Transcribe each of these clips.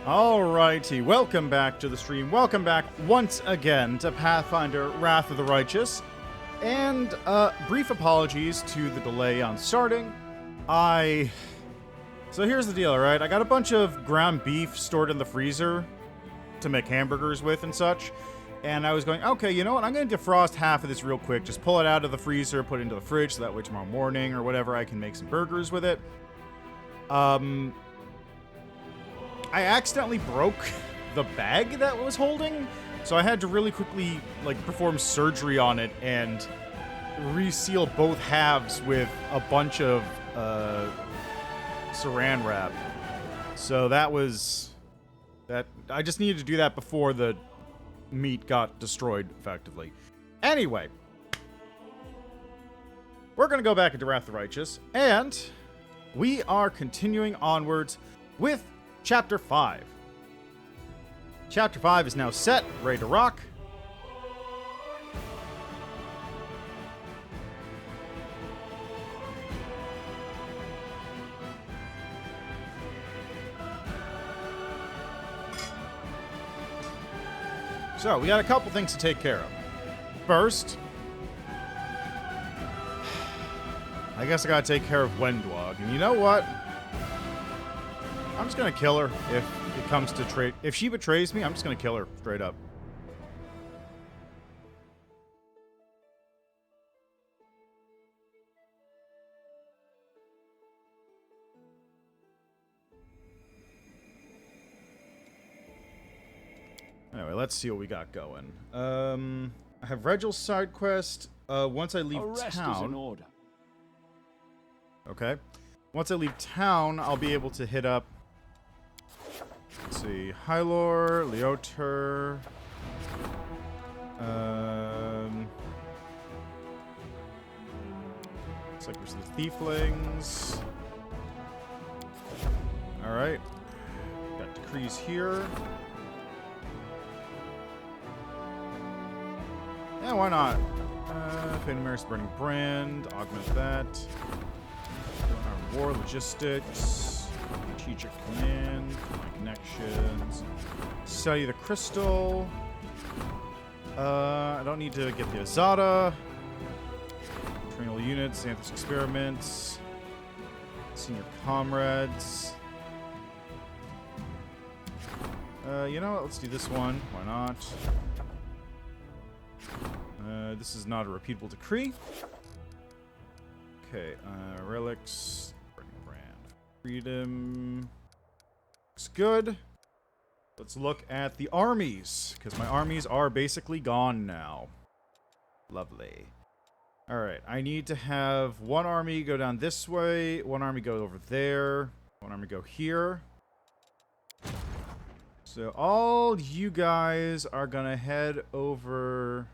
Alrighty, welcome back to the stream. Welcome back once again to Pathfinder Wrath of the Righteous. And, brief apologies to the delay on starting. So here's the deal, right? I got a bunch of ground beef stored in the freezer to make hamburgers with and such. And I was going, okay, you know what? I'm going to defrost half of this real quick. Just pull it out of the freezer, put it into the fridge, so that way tomorrow morning or whatever I can make some burgers with it. I accidentally broke the bag that was holding, so I had to really quickly, perform surgery on it and reseal both halves with a bunch of, saran wrap. So that was... I just needed to do that before the meat got destroyed, effectively. Anyway. We're gonna go back into Wrath of the Righteous, and we are continuing onwards with Chapter 5. Chapter 5 is now set, ready to rock. So, we got a couple things to take care of. First, I guess I gotta take care of Wendwog. And you know what? I'm just gonna kill her if it comes to trade. If she betrays me, I'm just gonna kill her straight up. Anyway, let's see what we got going. I have Regel's side quest. Once I leave town. Is in order. Okay. Once I leave town, I'll be able to hit up. Let's see, Hylor, Leoter, looks like there's the Thieflings. Alright. Got decrees here. Yeah, why not? Feydemir's Burning Brand, augment that. War Logistics, Strategic Command, my connections, study the crystal. I don't need to get the Azada. Trainal units, Xanthus experiments, senior comrades. You know what? Let's do this one. Why not? This is not a repeatable decree. Okay, relics, brand, freedom, looks good. Let's look at the armies, because my armies are basically gone now. Lovely. Alright, I need to have one army go down this way, one army go over there, one army go here. So all you guys are gonna head over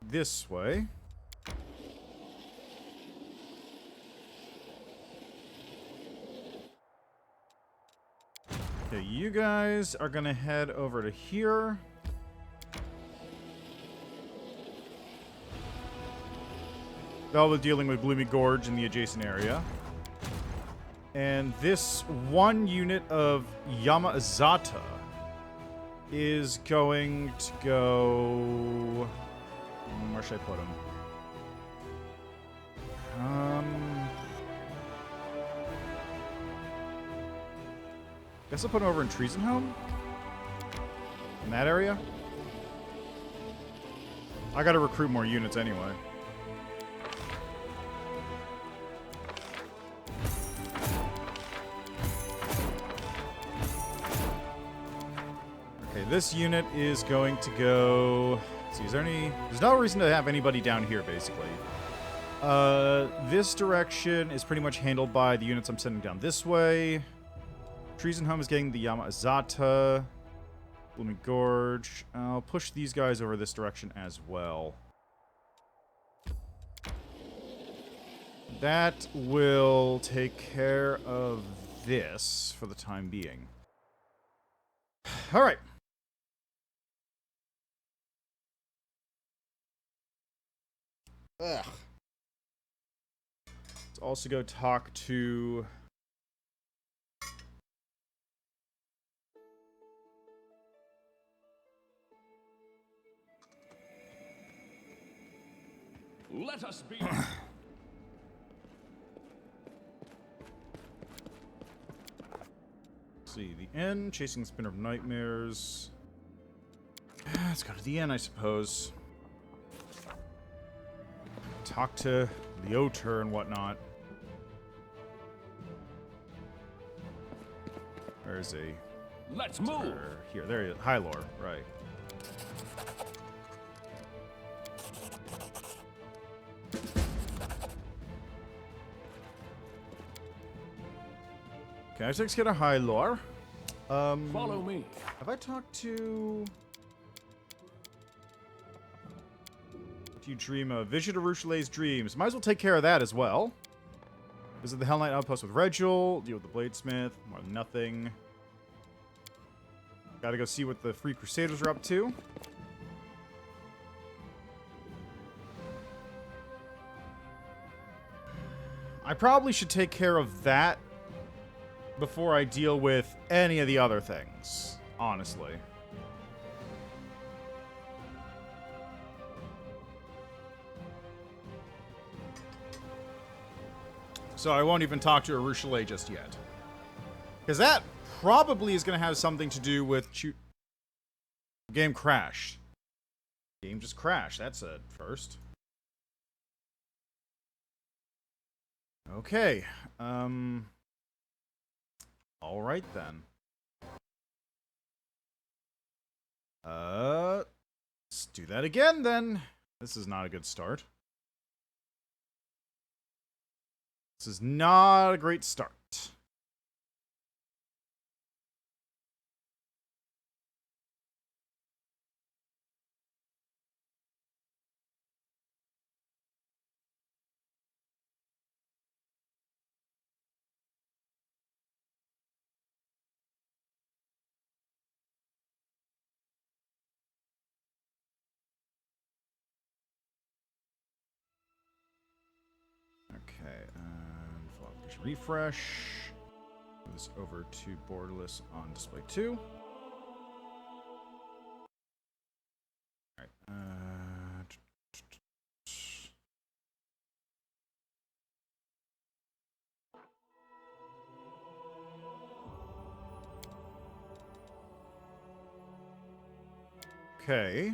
this way. Okay, you guys are gonna head over to here. They'll be dealing with Gloomy Gorge in the adjacent area. And this one unit of Yamazata is going to go... Where should I put him? Guess I'll put him over in Treasonhome? In that area? I gotta recruit more units anyway. Okay, this unit is going to go... Let's see, is there any... There's no reason to have anybody down here, basically. This direction is pretty much handled by the units I'm sending down this way. Treasonhome is getting the Yamazata. Gloomy Gorge. I'll push these guys over this direction as well. That will take care of this for the time being. Alright. Ugh. Let's also go talk to Let us be. See, the inn, chasing the spinner of nightmares. Let's go to the inn, I suppose. Talk to Leoter and whatnot. There's a... Let's move. Here, there he is. Hylor, right. Okay, let's get a Hylor. Follow me. Have I talked to... What do you dream of? Vision of Ruchelet's dreams. Might as well take care of that as well. Visit the Hell Knight outpost with Regil. Deal with the Bladesmith. More than nothing. Gotta go see what the Free Crusaders are up to. I probably should take care of that before I deal with any of the other things, honestly. So I won't even talk to a Ruchelet just yet. Because that probably is going to have something to do with... Game crashed. Game just crashed, that's a first. Okay, alright then. Let's do that again then. This is not a good start. This is not a great start. Okay, and full application refresh. Move this over to borderless on display 2. Alright, okay.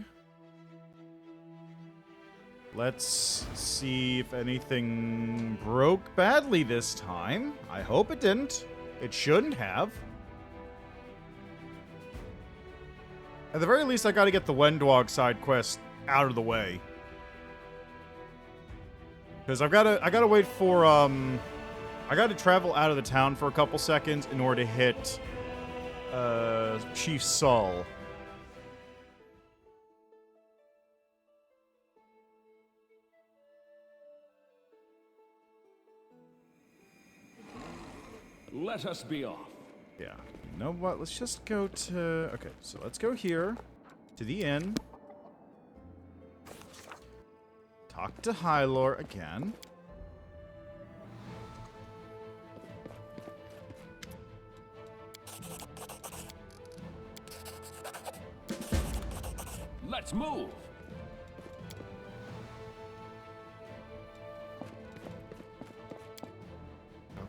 Let's see if anything broke badly this time. I hope it didn't. It shouldn't have. At the very least, I gotta get the Wendwog side quest out of the way. Because I gotta wait for, I gotta travel out of the town for a couple seconds in order to hit, Chief Saul. Let us be off. Yeah. You know what? Let's just go to... Okay, so let's go here. To the inn. Talk to Hylor again. Let's move.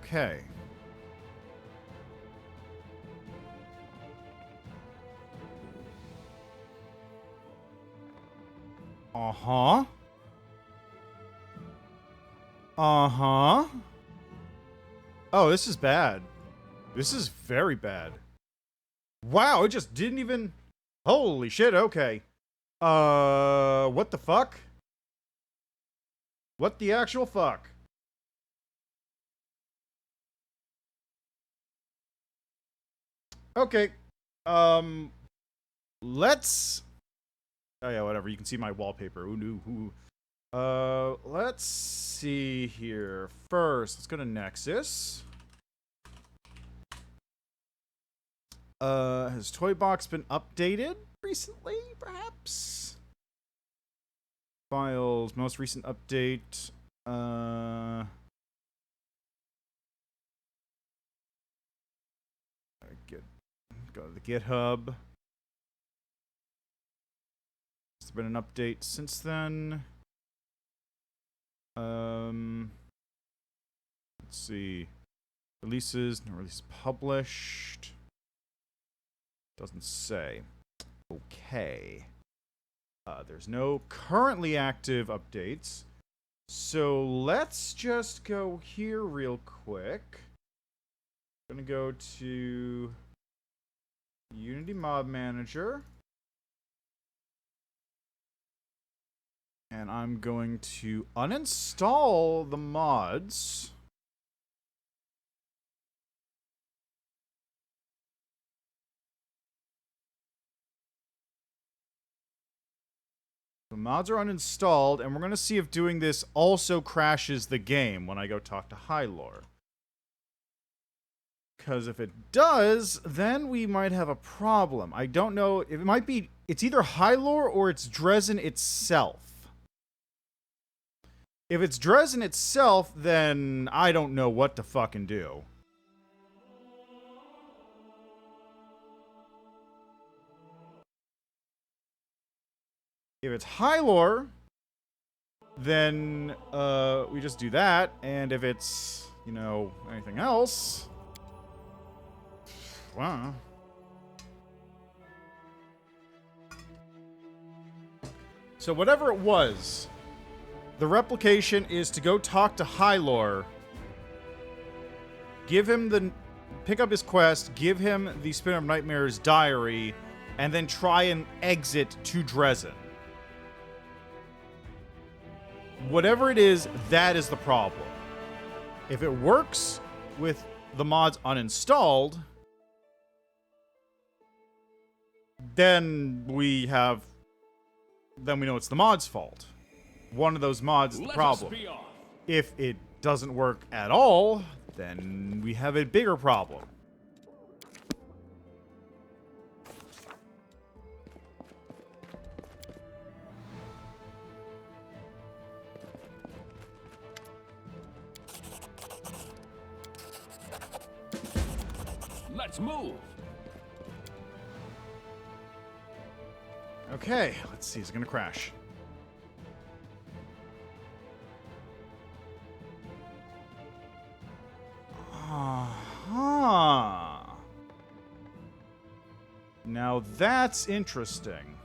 Okay. Uh-huh. Uh-huh. Oh, this is bad. This is very bad. Wow, it just didn't even... Holy shit, okay. What the fuck? What the actual fuck? Okay. Let's... Oh yeah, whatever. You can see my wallpaper. Ooh. Let's see here. First, let's go to Nexus. Has Toy Box been updated recently, perhaps? Files, most recent update. Go to the GitHub. Has there been an update since then? Let's see. Releases, no releases published. Doesn't say. Okay. There's no currently active updates. So let's just go here real quick. I'm gonna go to Unity Mod Manager. And I'm going to uninstall the mods. The mods are uninstalled, and we're going to see if doing this also crashes the game when I go talk to Hylor. Because if it does, then we might have a problem. I don't know. It might be... It's either Hylor or it's Dresden itself. If it's Dresden itself, then I don't know what to fucking do. If it's Hylor, then we just do that. And if it's, you know, anything else... Wow. So whatever it was, the replication is to go talk to Hylor, give him the... pick up his quest, give him the Spin of Nightmares diary, and then try and exit to Dresden. Whatever it is, that is the problem. If it works with the mods uninstalled, then we know it's the mod's fault. One of those mods is the problem. If it doesn't work at all, then we have a bigger problem. Let's move. Okay, let's see. Is it gonna crash? Now that's interesting.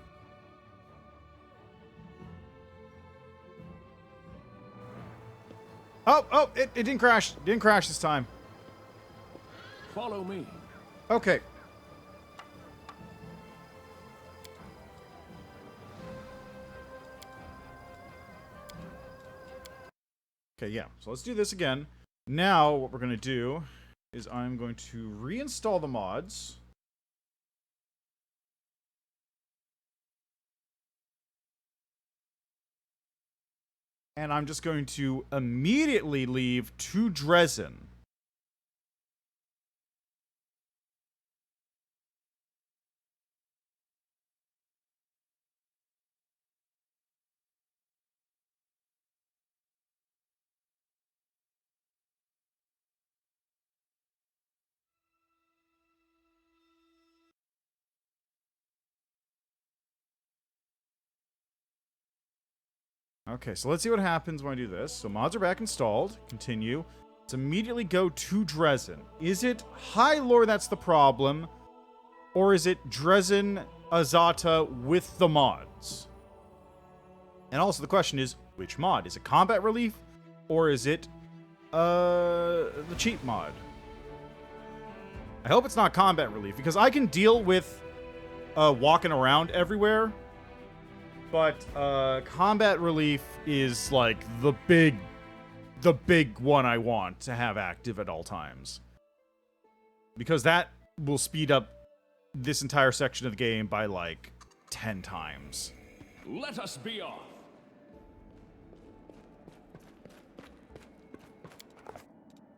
Oh, it didn't crash. It didn't crash this time. Follow me. Okay. Okay, yeah. So let's do this again. Now, what we're going to do is I'm going to reinstall the mods. And I'm just going to immediately leave to Dresden. Okay, so let's see what happens when I do this. So mods are back installed. Continue. Let's immediately go to Dresden. Is it Hylor that's the problem? Or is it Dresden Azata with the mods? And also the question is, which mod? Is it Combat Relief? Or is it the cheap mod? I hope it's not Combat Relief, because I can deal with walking around everywhere. But Combat Relief is like the big one I want to have active at all times. Because that will speed up this entire section of the game by like 10 times. Let us be off.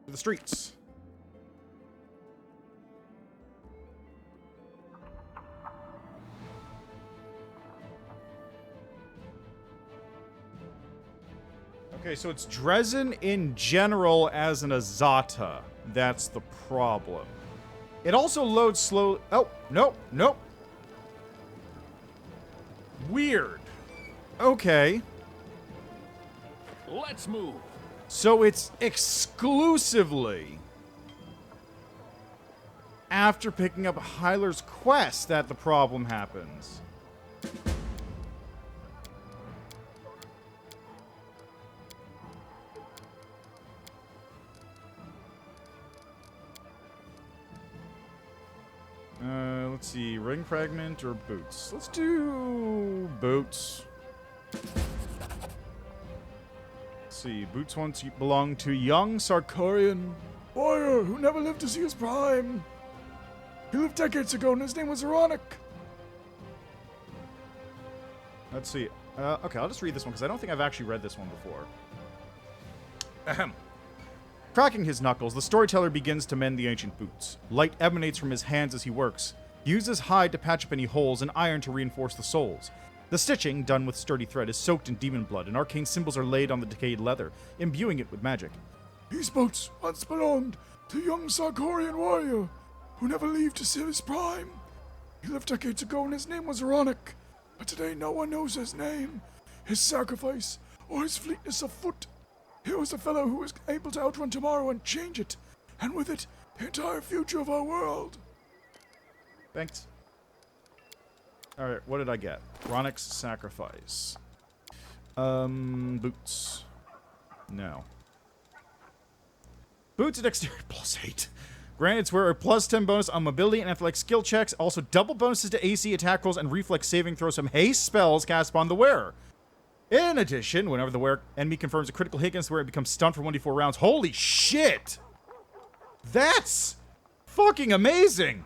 To the streets. Okay, so it's Dresden in general as an Azata. That's the problem. It also loads slow. Oh, nope. Weird. Okay. Let's move. So it's exclusively after picking up Hyler's quest that the problem happens. Let's see, ring fragment or boots? Let's do boots. Let's see, boots once belonged to young Sarkarian warrior who never lived to see his prime. He lived decades ago and his name was Ironic. Let's see. Okay, I'll just read this one because I don't think I've actually read this one before. Ahem. Cracking his knuckles, the storyteller begins to mend the ancient boots. Light emanates from his hands as he works. He uses hide to patch up any holes and iron to reinforce the soles. The stitching, done with sturdy thread, is soaked in demon blood, and arcane symbols are laid on the decayed leather, imbuing it with magic. These boots once belonged to young Sarkarian warrior who never lived to see his prime. He lived decades ago and his name was Ironic, but today no one knows his name, his sacrifice, or his fleetness of foot. He was a fellow who was able to outrun tomorrow and change it, and with it, the entire future of our world. Thanks. Alright, what did I get? Ronic's sacrifice. Boots. No. Boots at dexterity +8. Granted, swear a +10 bonus on mobility and athletic skill checks. Also, double bonuses to AC attack rolls and reflex saving throws from haste spells cast upon the wearer. In addition, whenever the enemy confirms a critical hit against the wearer, it becomes stunned for 1d4 rounds. Holy shit! That's fucking amazing!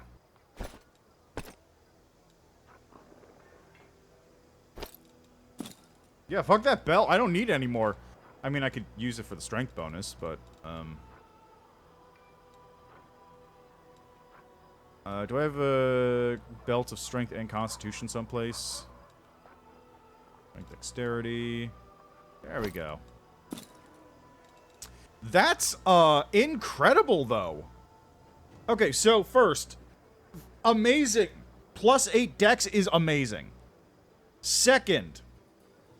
Yeah, fuck that belt. I don't need it anymore. I mean, I could use it for the strength bonus, but, do I have a belt of strength and constitution someplace? Strength, dexterity. There we go. That's, incredible, though. Okay, so first, amazing. +8 dex is amazing. Second,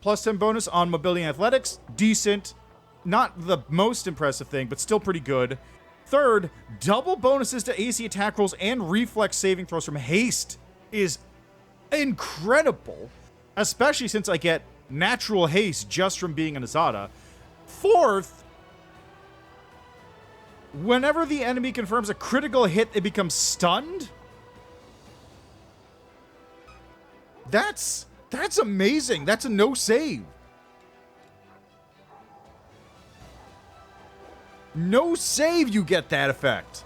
+10 bonus on mobility and athletics. Decent. Not the most impressive thing, but still pretty good. Third, double bonuses to AC attack rolls and reflex saving throws from haste is incredible. Especially since I get natural haste just from being an Azada. Fourth, whenever the enemy confirms a critical hit, it becomes stunned. That's amazing. That's a no save. No save, you get that effect.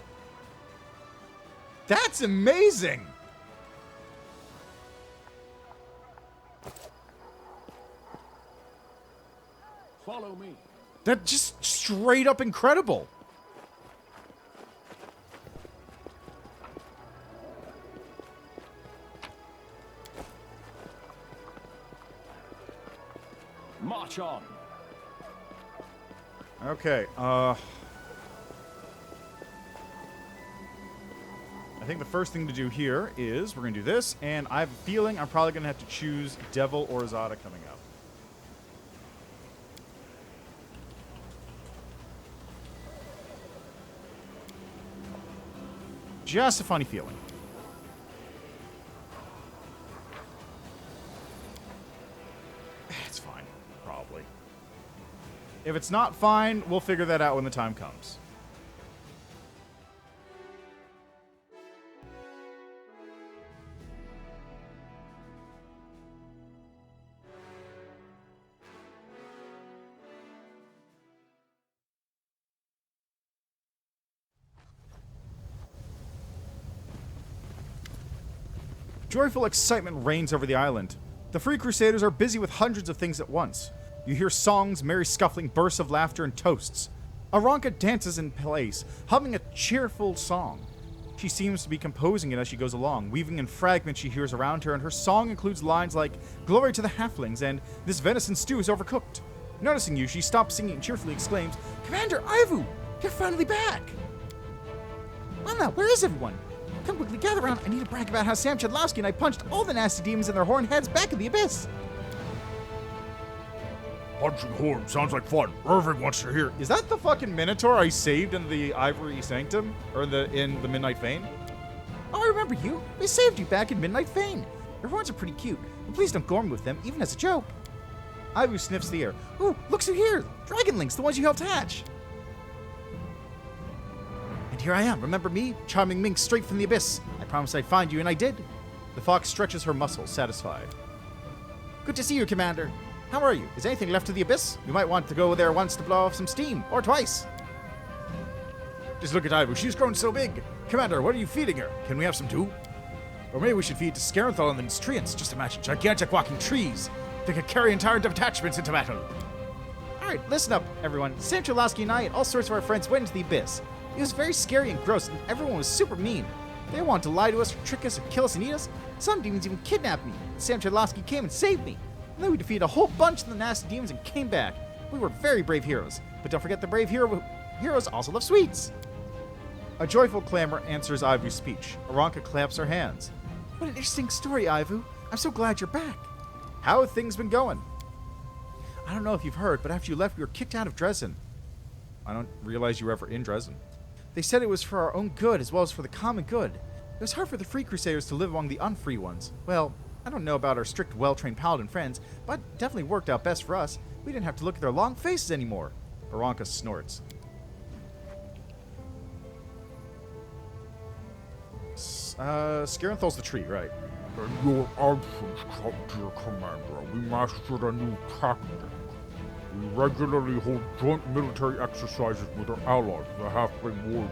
That's amazing. Follow me. That's just straight up incredible. March on. Okay, I think the first thing to do here is we're going to do this, and I have a feeling I'm probably going to have to choose Devil or Azada coming up. Just a funny feeling. It's fine, probably. If it's not fine, we'll figure that out when the time comes. Joyful excitement reigns over the island. The Free Crusaders are busy with hundreds of things at once. You hear songs, merry scuffling, bursts of laughter, and toasts. Owlcat dances in place, humming a cheerful song. She seems to be composing it as she goes along, weaving in fragments she hears around her, and her song includes lines like, "Glory to the halflings," and "This venison stew is overcooked." Noticing you, she stops singing and cheerfully exclaims, "Commander Ivu, you're finally back!" Well now, where is everyone? Come quickly, gather around. I need to brag about how Sam Chudlowski and I punched all the nasty demons in their horned heads back in the abyss. Punching horn sounds like fun. Irving wants to hear. Is that the fucking Minotaur I saved in the Ivory Sanctum? Or in the Midnight Fane? Oh, I remember you. We saved you back in Midnight Fane. Your horns are pretty cute, but please don't gorm with them, even as a joke. Ivu sniffs the air. Ooh, look who's here! Dragonlings, the ones you helped hatch! And here I am, remember me? Charming mink straight from the abyss. I promised I'd find you, and I did. The fox stretches her muscles, satisfied. Good to see you, Commander. How are you? Is anything left of the abyss? We might want to go there once to blow off some steam, or twice. Just look at Ivu, she's grown so big. Commander, what are you feeding her? Can we have some too? Or maybe we should feed to Scaranthal and the Treants. Just imagine gigantic walking trees. They could carry entire detachments into battle. Alright, listen up, everyone. Sam Chalosky and I and all sorts of our friends went into the abyss. It was very scary and gross, and everyone was super mean. They wanted to lie to us, or trick us, or kill us and eat us. Some demons even kidnapped me. Sam Chalosky came and saved me. And then we defeated a whole bunch of the nasty demons and came back. We were very brave heroes. But don't forget the brave heroes also love sweets. A joyful clamor answers Ivu's speech. Aranka claps her hands. What an interesting story, Ivu. I'm so glad you're back. How have things been going? I don't know if you've heard, but after you left, we were kicked out of Dresden. I don't realize you were ever in Dresden. They said it was for our own good as well as for the common good. It was hard for the free crusaders to live among the unfree ones. Well, I don't know about our strict, well-trained paladin friends, but it definitely worked out best for us. We didn't have to look at their long faces anymore. Aranka snorts. Scaranthal's the tree, right? In your absence, dear Commander, we mastered a new tactic. We regularly hold joint military exercises with our allies, the halfling warriors.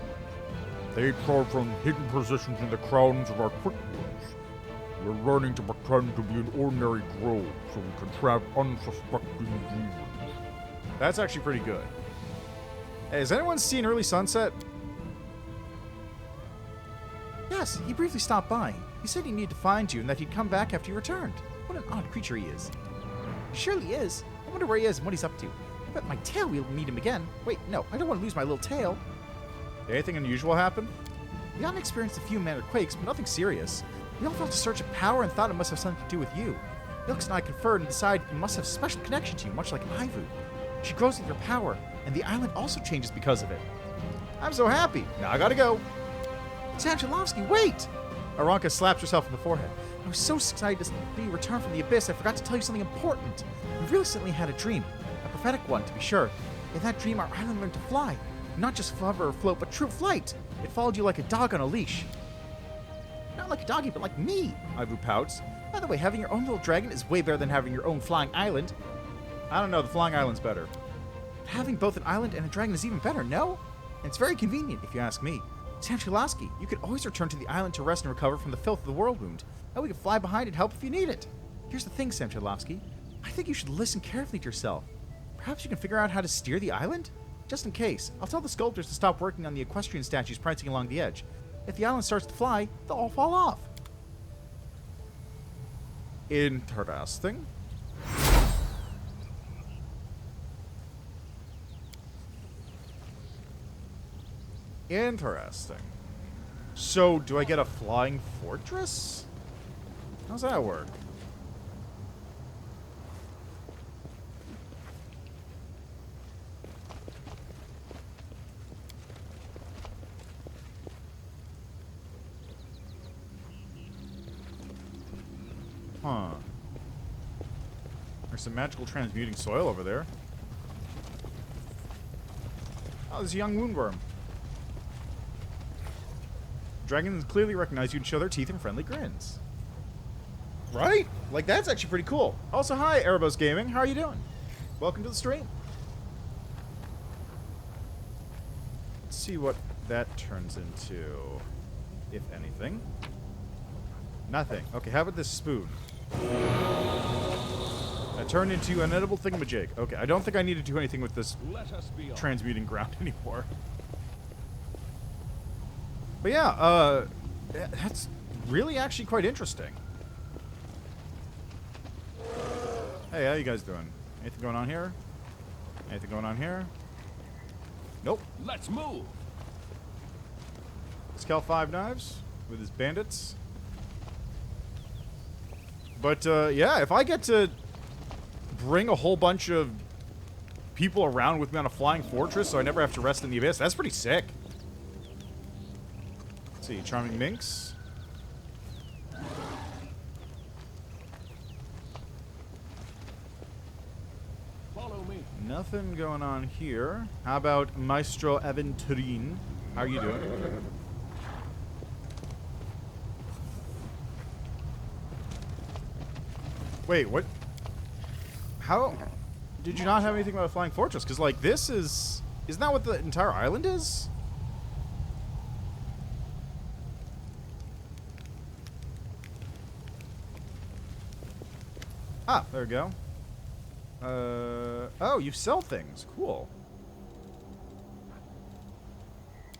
They charge from hidden positions in the crowns of our quickwoods. We're learning to pretend to be an ordinary grove so we can trap unsuspecting demons. That's actually pretty good. Hey, has anyone seen Early Sunset? Yes, he briefly stopped by. He said he needed to find you and that he'd come back after you returned. What an odd creature he is. He surely is. I wonder where he is and what he's up to. I bet my tail will meet him again. Wait, no, I don't want to lose my little tail. Did anything unusual happen? We all experienced a few minor quakes, but nothing serious. We all felt a surge of power and thought it must have something to do with you. Ilks and I conferred and decided it must have a special connection to you, much like Ivu. She grows with your power, and the island also changes because of it. I'm so happy. Now I gotta go. Sanchelovsky, wait! Aranka slaps herself in the forehead. I was so excited to be returned from the abyss, I forgot to tell you something important. We recently had a dream. A prophetic one, to be sure. In that dream, our island learned to fly. Not just hover or float, but true flight. It followed you like a dog on a leash. Not like a doggy, but like me, Ivu pouts. By the way, having your own little dragon is way better than having your own flying island. I don't know, the flying island's better. Having both an island and a dragon is even better, no? And it's very convenient, if you ask me. Sanchelovsky, you could always return to the island to rest and recover from the filth of the world wound. And we can fly behind and help if you need it. Here's the thing, Sanchelovsky. I think you should listen carefully to yourself. Perhaps you can figure out how to steer the island? Just in case, I'll tell the sculptors to stop working on the equestrian statues prancing along the edge. If the island starts to fly, they'll all fall off. Interesting. Interesting. So, do I get a flying fortress? How's that work? Huh. There's some magical transmuting soil over there. Oh, there's a young woundworm. Dragons clearly recognize you and show their teeth in friendly grins. Right? Like, that's actually pretty cool. Also, hi, Erebos Gaming. How are you doing? Welcome to the stream. Let's see what that turns into, if anything. Nothing. Okay, how about this spoon? That turned into an edible thingamajig. Okay, I don't think I need to do anything with this transmuting ground anymore. But yeah, that's really actually quite interesting. Hey, how you guys doing? Anything going on here? Anything going on here? Nope. Let's move. Scal 5 knives with his bandits. But yeah, if I get to bring a whole bunch of people around with me on a flying fortress, so I never have to rest in the abyss. That's pretty sick. Let's see, charming minx. Follow me. Nothing going on here. How about Maestro Aventurine? How are you doing? Wait, what? How did you not have anything about a flying fortress? Because, like, this is... Isn't that what the entire island is? Ah, there we go. Oh, you sell things. Cool.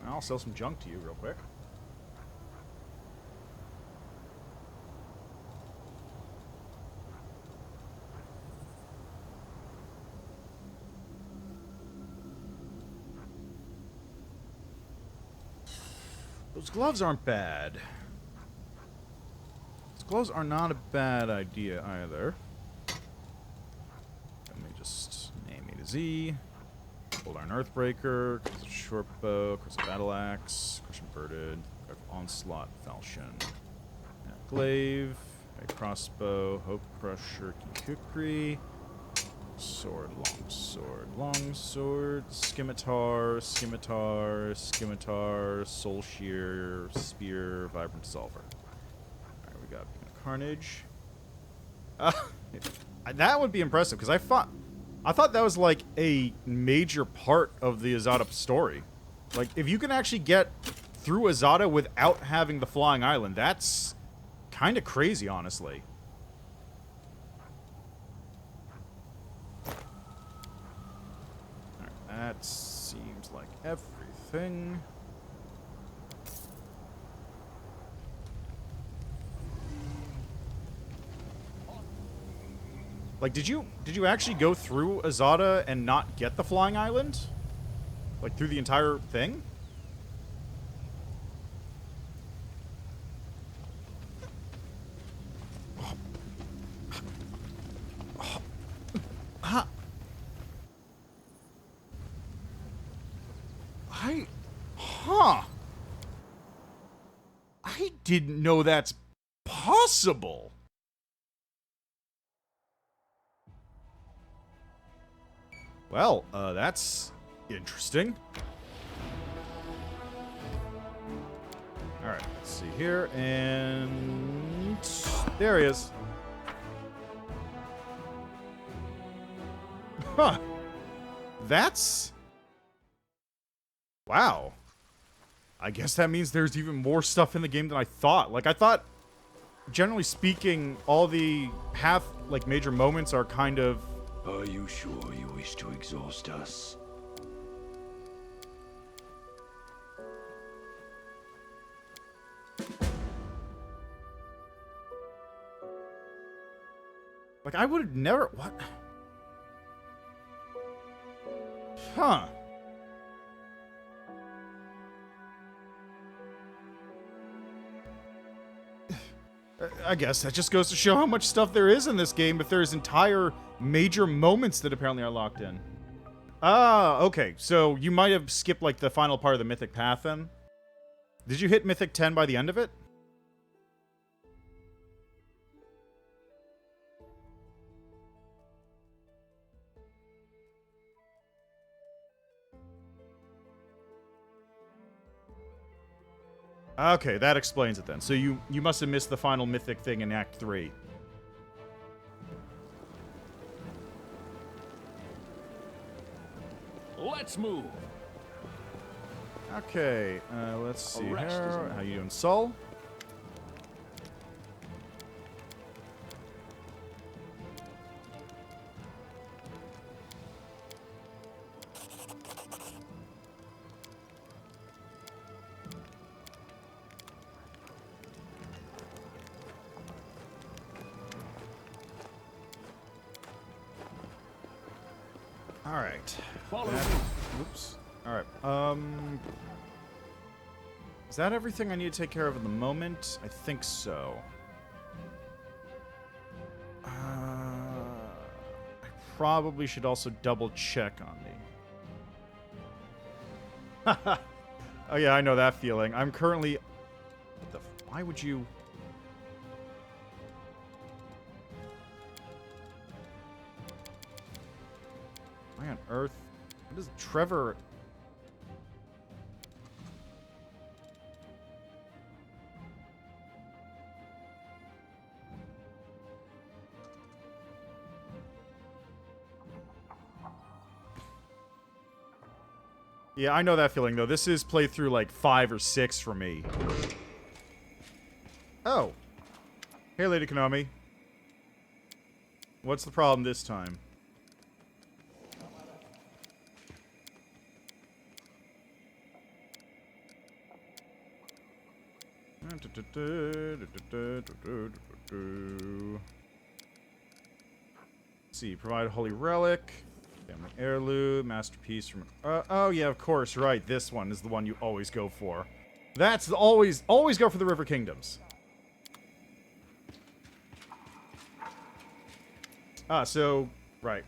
I'll sell some junk to you real quick. Those gloves aren't bad. Those gloves are not a bad idea either. Let me just name A to Z. Hold Iron Earthbreaker, Short Bow, Crystal Battle Axe, Crushing Birded, Onslaught, Falchion, Glaive, a Crossbow, Hope Crusher, Kukri, Sword, Longsword, Scimitar, Soul Shear, Spear, Vibrant Solver. Alright, we got Carnage. That would be impressive, because I thought that was like a major part of the Azada story. Like, if you can actually get through Azada without having the flying island, that's kind of crazy, honestly. Alright, that seems like everything. Like, did you actually go through Azada and not get the flying island? Like, through the entire thing? I didn't know that's possible. Well, that's interesting. Alright, let's see here, and... there he is. Huh. That's... wow. I guess that means there's even more stuff in the game than I thought. Like, I thought, generally speaking, all the major moments are kind of... Are you sure you wish to exhaust us? like, I would have never... what? Huh. I guess that just goes to show how much stuff there is in this game if there's entire major moments that apparently are locked in. Ah, okay. So you might have skipped, like, the final part of the Mythic Path, then? Did you hit Mythic 10 by the end of it? Okay, that explains it then. So you must have missed the final mythic thing in Act 3. Let's move. Okay, let's see A rest is here. enough. How you doing, Sol? All right. Follow That- me. Oops. All right. Is that everything I need to take care of at the moment? I think so. I probably should also double check on me. Oh yeah, I know that feeling. I'm currently... What the why would you... Why on earth? What is Trevor... Yeah, I know that feeling, though. This is playthrough, like, 5 or 6 for me. Oh. Hey, Lady Konami. What's the problem this time? Let's see, provide a holy relic. Family heirloom, masterpiece from... oh, yeah, of course, right. This one is the one you always go for. That's the always go for the River Kingdoms. Ah, so, right.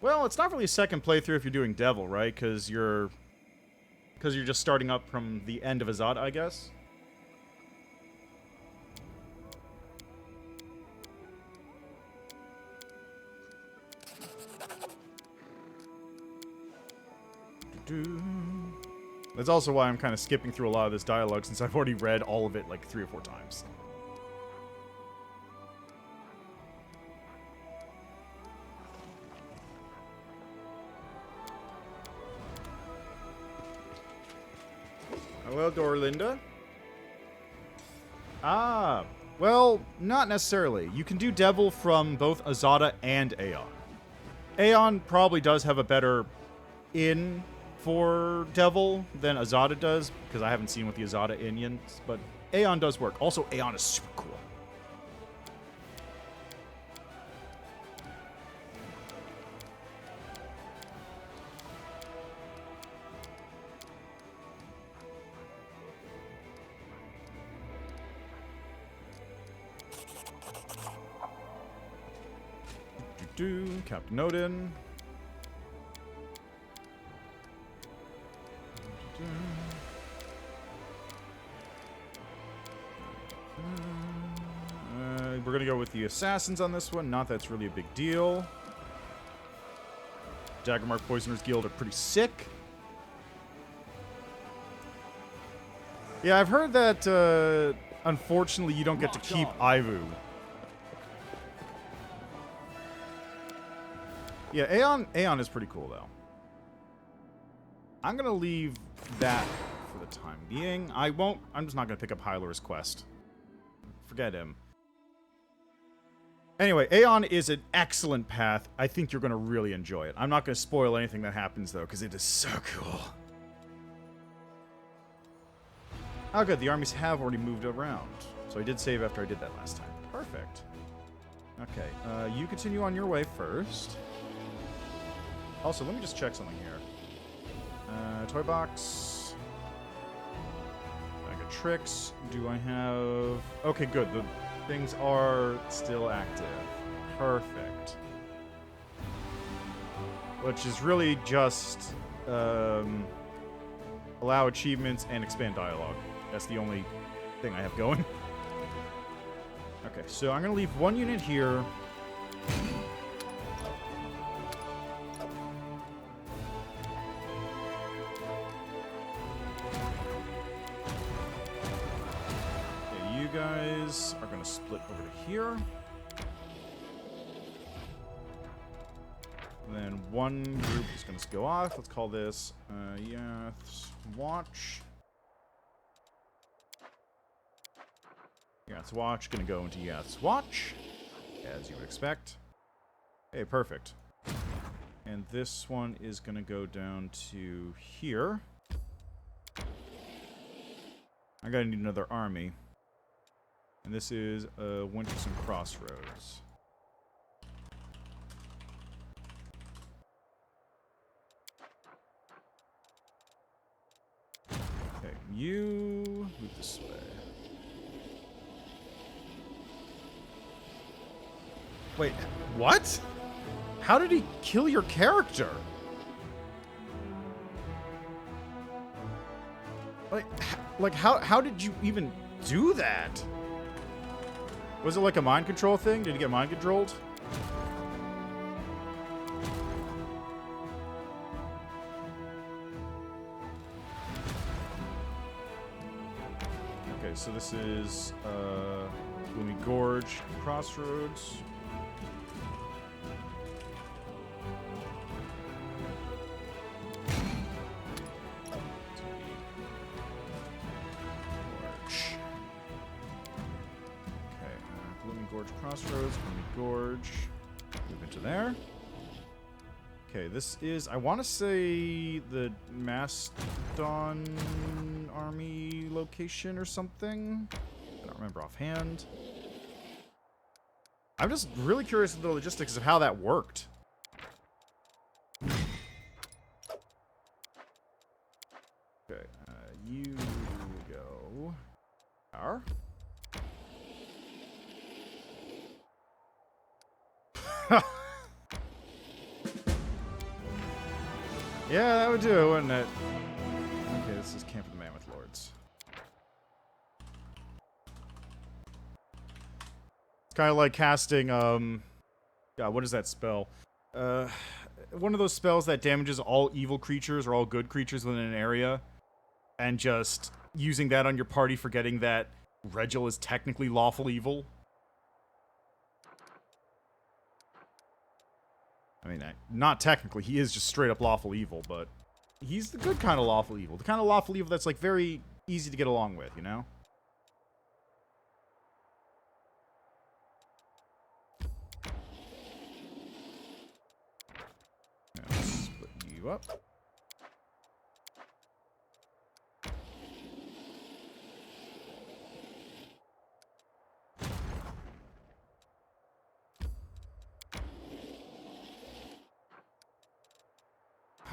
Well, it's not really a second playthrough if you're doing Devil, right? Because you're just starting up from the end of Azad, I guess. That's also why I'm kind of skipping through a lot of this dialogue, since I've already read all of it like 3 or 4 times. Hello, Dorlinda. Ah, well, not necessarily. You can do Devil from both Azada and Aeon. Aeon probably does have a better in for Devil than Azada does, because I haven't seen what the Azada in is, but Aeon does work. Also, Aeon is super cool. Captain Odin. We're gonna go with the assassins on this one. Not that it's really a big deal. Daggermark Poisoners Guild are pretty sick. Yeah, I've heard that, unfortunately, you don't get to keep Ivu. Yeah, Aeon is pretty cool, though. I'm gonna leave that for the time being. I'm just not gonna pick up Hylar's quest. Forget him. Anyway, Aeon is an excellent path. I think you're gonna really enjoy it. I'm not gonna spoil anything that happens, though, because it is so cool. Oh, good. The armies have already moved around. So I did save after I did that last time. Perfect. Okay, you continue on your way first. Also, let me just check something here. Toy box. Bag of tricks. Do I have... Okay, good. The things are still active. Perfect. Which is really just... allow achievements and expand dialogue. That's the only thing I have going. Okay, so I'm going to leave one unit here. Guys are going to split over to here. And then one group is going to go off. Let's call this Yath's Watch. Yath's Watch going to go into Yath's Watch, as you would expect. Hey, perfect. And this one is going to go down to here. I gotta need another army. And this is Winterson Crossroads. Okay, you move this way. Wait, what? How did he kill your character? Like how did you even do that? Was it like a mind control thing? Did he get mind controlled? Okay, so this is Gloomy Gorge Crossroads. Gorge Crossroads, Gloomy Gorge. Move into there. Okay, this is, I want to say, the Mastodon Army location or something. I don't remember offhand. I'm just really curious of the logistics of how that worked. Okay, you go. Power. Yeah, that would do it, wouldn't it? Okay, this is Camp of the Mammoth Lords. It's kind of like casting, God, what is that spell? One of those spells that damages all evil creatures or all good creatures within an area, and just using that on your party, forgetting that Regil is technically lawful evil. I mean, not technically, he is just straight up lawful evil, but he's the good kind of lawful evil. The kind of lawful evil that's, like, very easy to get along with, you know? Let's split you up.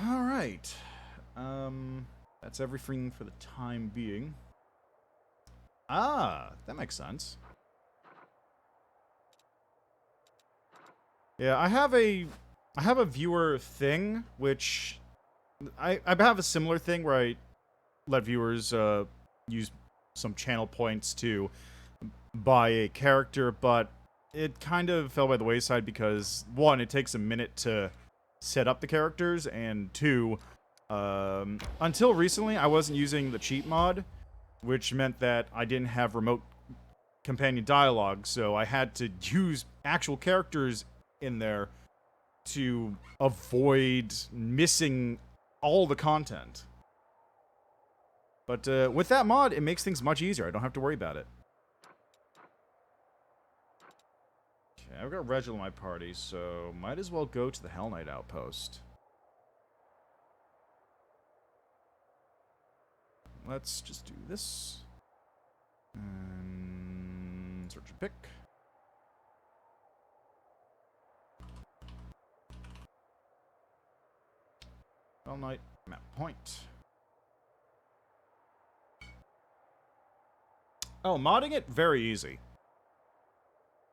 Alright. That's everything for the time being. Ah, that makes sense. Yeah, I have a viewer thing, which I have a similar thing where I let viewers use some channel points to buy a character, but it kind of fell by the wayside because, one, it takes a minute to set up the characters, and two, until recently, I wasn't using the cheat mod, which meant that I didn't have remote companion dialogue, so I had to use actual characters in there to avoid missing all the content. But with that mod, it makes things much easier. I don't have to worry about it. Okay, I've got Regil in my party, so might as well go to the Hell Knight outpost. Let's just do this. And search and pick. Hell Knight, map point. Oh, modding it? Very easy.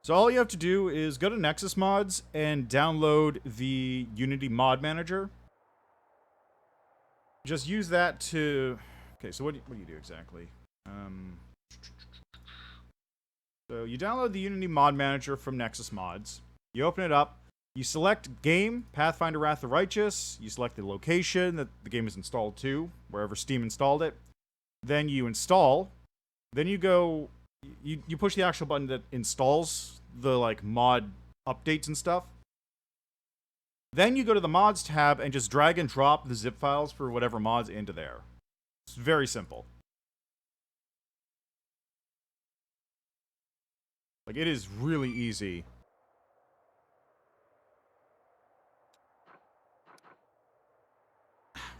So all you have to do is go to Nexus Mods and download the Unity Mod Manager. Just use that to... Okay, so what do you do exactly? So you download the Unity Mod Manager from Nexus Mods. You open it up. You select Game, Pathfinder Wrath of the Righteous. You select the location that the game is installed to, wherever Steam installed it. Then you install. Then you go... You push the actual button that installs the, like, mod updates and stuff. Then you go to the Mods tab and just drag and drop the zip files for whatever mods into there. It's very simple. Like, it is really easy.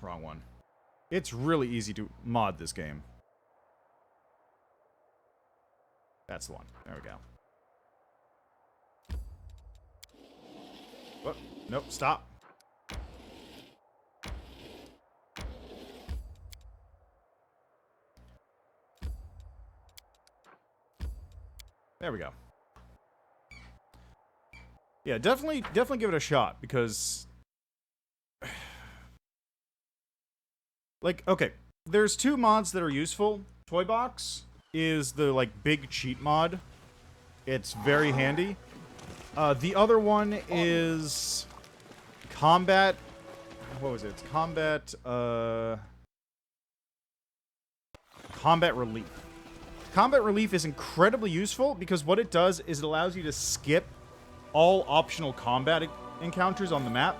Wrong one. It's really easy to mod this game. That's the one. There we go. What? Nope, stop. There we go. Yeah, definitely give it a shot, because... Like, okay, there's 2 mods that are useful. Toy Box is the, like, big cheat mod. It's very handy. The other one is... Combat... What was it? It's Combat, Combat Relief. Combat Relief is incredibly useful, because what it does is it allows you to skip all optional combat encounters on the map,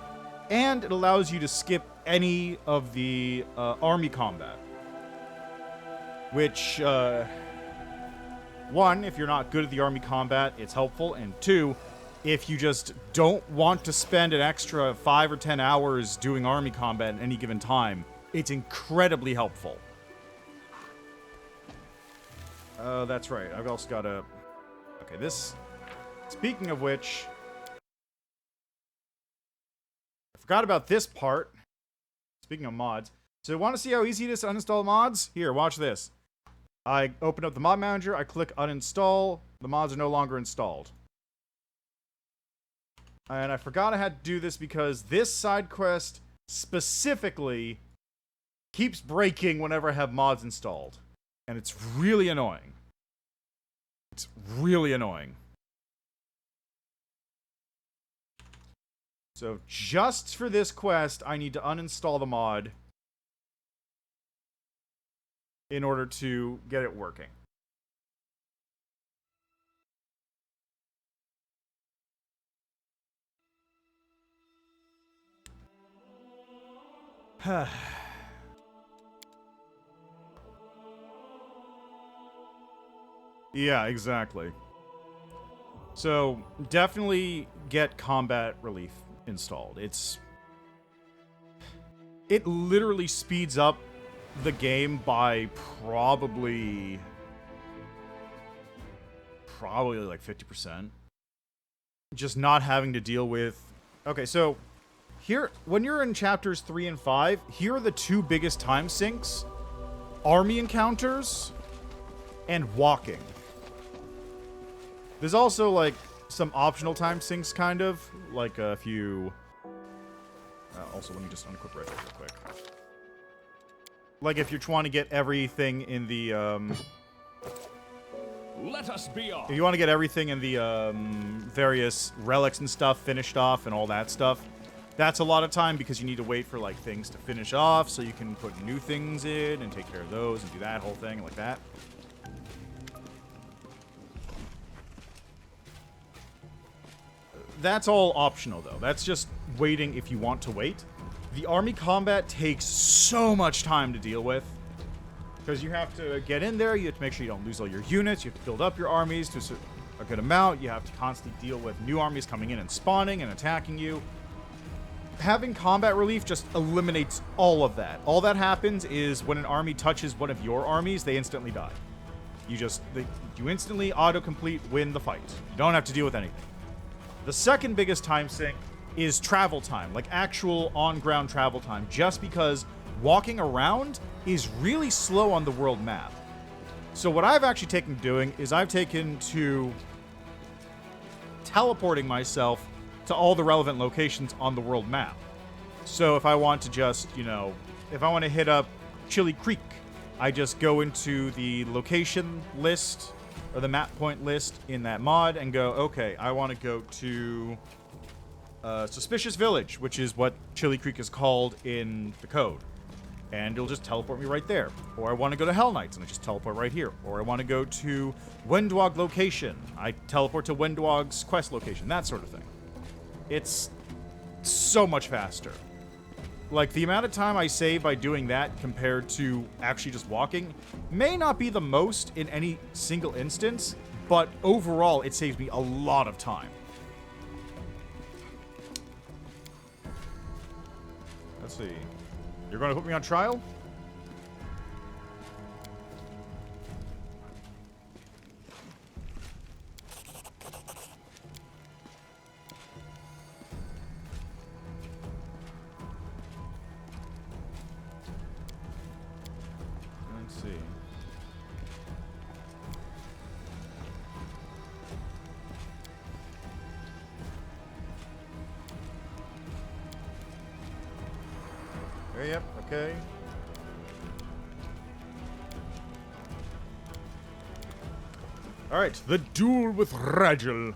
and it allows you to skip any of the army combat. Which, 1, if you're not good at the army combat, it's helpful, and 2, if you just don't want to spend an extra 5 or 10 hours doing army combat at any given time, it's incredibly helpful. That's right, I've also got a... Okay, this... Speaking of which... I forgot about this part. Speaking of mods. So want to see how easy it is to uninstall mods? Here, watch this. I open up the mod manager, I click uninstall, the mods are no longer installed. And I forgot I had to do this because this side quest specifically keeps breaking whenever I have mods installed. And it's really annoying. It's really annoying. So just for this quest, I need to uninstall the mod in order to get it working. Yeah, exactly. So, definitely get Combat Relief installed. It literally speeds up the game by probably like 50%. Just not having to deal with... Okay, so here, when you're in chapters 3 and 5, here are the 2 biggest time sinks. Army encounters and walking. There's also, like, some optional time sinks, kind of. Like a few... also, let me just unequip right real quick. Like, if you're trying to get everything in the, Let us be off. If you want to get everything in the, various relics and stuff finished off and all that stuff, that's a lot of time because you need to wait for, like, things to finish off so you can put new things in and take care of those and do that whole thing like that. That's all optional, though. That's just waiting if you want to wait. The army combat takes so much time to deal with. Because you have to get in there, you have to make sure you don't lose all your units, you have to build up your armies to a good amount, you have to constantly deal with new armies coming in and spawning and attacking you. Having combat relief just eliminates all of that. All that happens is when an army touches one of your armies, they instantly die. You instantly auto-complete, win the fight. You don't have to deal with anything. The second biggest time sink is travel time, like actual on-ground travel time, just because walking around is really slow on the world map. So what I've actually taken to doing is I've taken to teleporting myself to all the relevant locations on the world map. So if I want to just, if I want to hit up Chili Creek, I just go into the location list or the map point list in that mod and go, okay, I want to go to Suspicious Village, which is what Chili Creek is called in the code. And it'll just teleport me right there. Or I want to go to Hell Knights, and I just teleport right here. Or I want to go to Wendwog location. I teleport to Wendwog's quest location, that sort of thing. It's so much faster. Like, the amount of time I save by doing that compared to actually just walking may not be the most in any single instance, but overall, it saves me a lot of time. Let's see. You're going to put me on trial? Let's see. Yep, okay. Alright, the duel with Regil.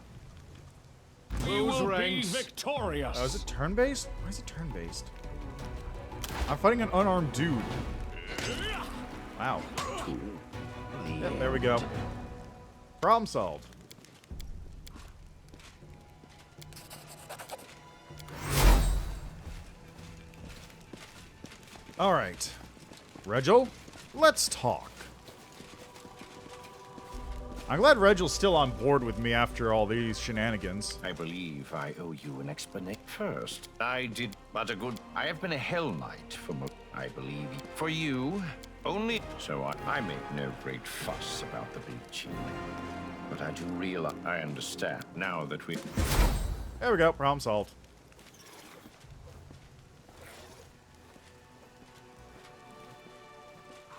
We will be victorious. Oh, is it turn-based? Why is it turn-based? I'm fighting an unarmed dude. Wow. Yep, there we go. Problem solved. Alright. Regil, let's talk. I'm glad Regil's still on board with me after all these shenanigans. I believe I owe you an explanation. First, I did but a good... I have been a Hell Knight for I believe. For you, only... So I made no great fuss about the big chief. But I do realize... I understand now that we... There we go, problem solved.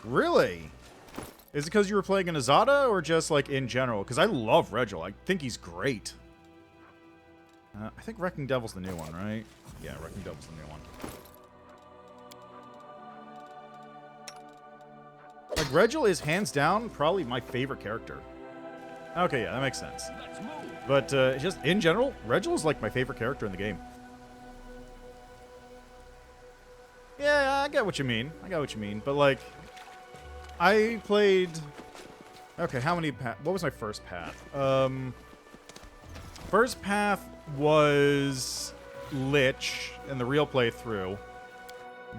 Really? Is it because you were playing an Azada, or just, like, in general? Because I love Regil. I think he's great. I think Wrecking Devil's the new one, right? Yeah, Wrecking Devil's the new one. Like, Regil is, hands down, probably my favorite character. Okay, yeah, that makes sense. Let's move. But, just, in general, Regil is, like, my favorite character in the game. Yeah, I get what you mean. I get what you mean. But, like... I played... Okay, how many paths? What was my first path? First path was Lich in the real playthrough.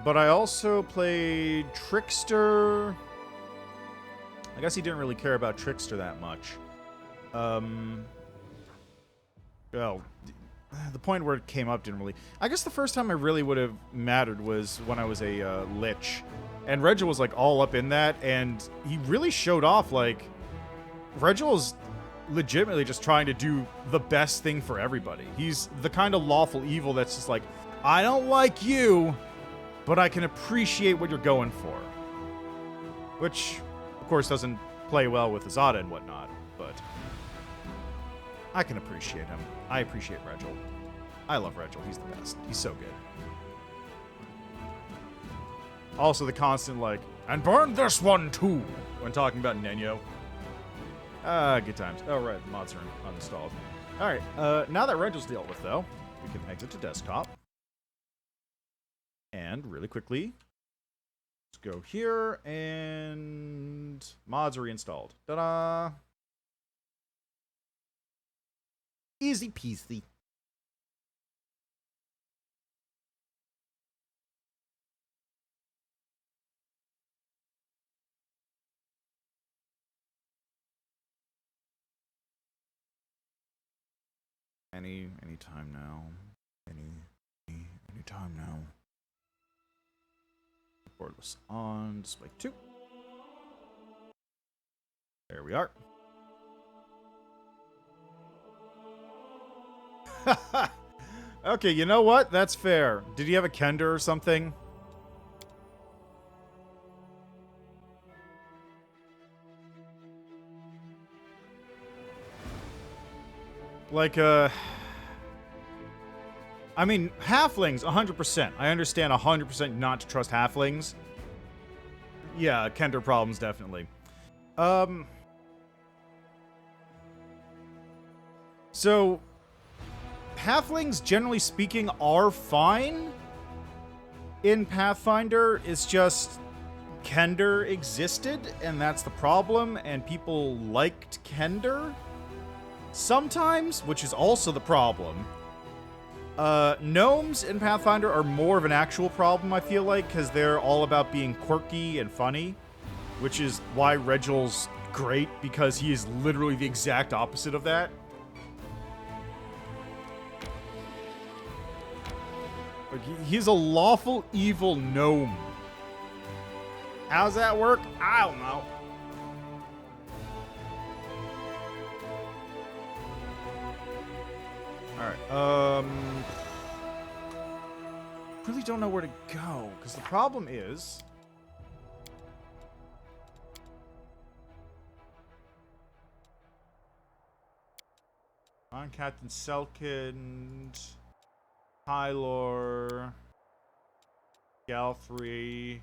But I also played Trickster. I guess he didn't really care about Trickster that much. Well, the point where it came up didn't really... I guess the first time I really would have mattered was when I was a Lich. And Regil was, like, all up in that, and he really showed off, like... Regil's legitimately just trying to do the best thing for everybody. He's the kind of lawful evil that's just like, I don't like you, but I can appreciate what you're going for. Which, of course, doesn't play well with Azada and whatnot, but... I can appreciate him. I appreciate Regil. I love Regil. He's the best. He's so good. Also, the constant, like, and burn this one, too, when talking about Nenyo. Good times. Oh, right, the mods are uninstalled. Alright, now that Regil's dealt with, though, we can exit to desktop. And, really quickly, let's go here, and mods are reinstalled. Ta-da! Easy peasy. Any time now. Any time now. Cordless on display 2. There we are. Okay, you know what? That's fair. Did he have a Kender or something? Like, I mean, halflings, 100%. I understand 100% not to trust halflings. Yeah, Kender problems, definitely. So, halflings, generally speaking, are fine in Pathfinder. It's just Kender existed, and that's the problem, and people liked Kender sometimes, which is also the problem. Gnomes in Pathfinder are more of an actual problem, I feel like, because they're all about being quirky and funny, which is why Regil's great, because he is literally the exact opposite of that. Like, he's a lawful evil gnome. How's that work? I don't know. Alright, really don't know where to go, because the problem is... on Captain Selkind... Hylor... Gal 3,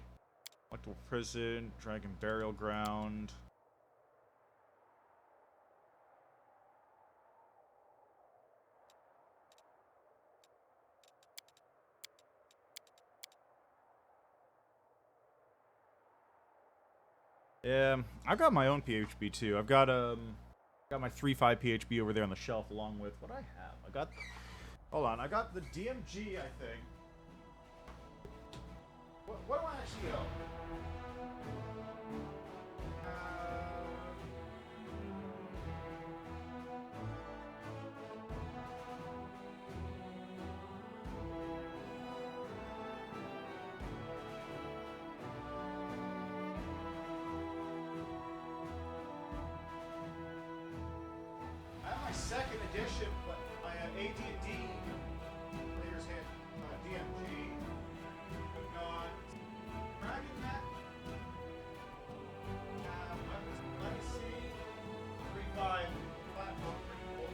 Electrical Prison, Dragon Burial Ground. Yeah, I've got my own PHB too. I've got my 3.5 PHB over there on the shelf along with what I have. I got, hold on, I got the DMG, I think. What do I actually own? I have my second edition, but my AD&D Player's Hit DMG. I've got Dragon Net, Weapons Legacy, 3.5 platform critical.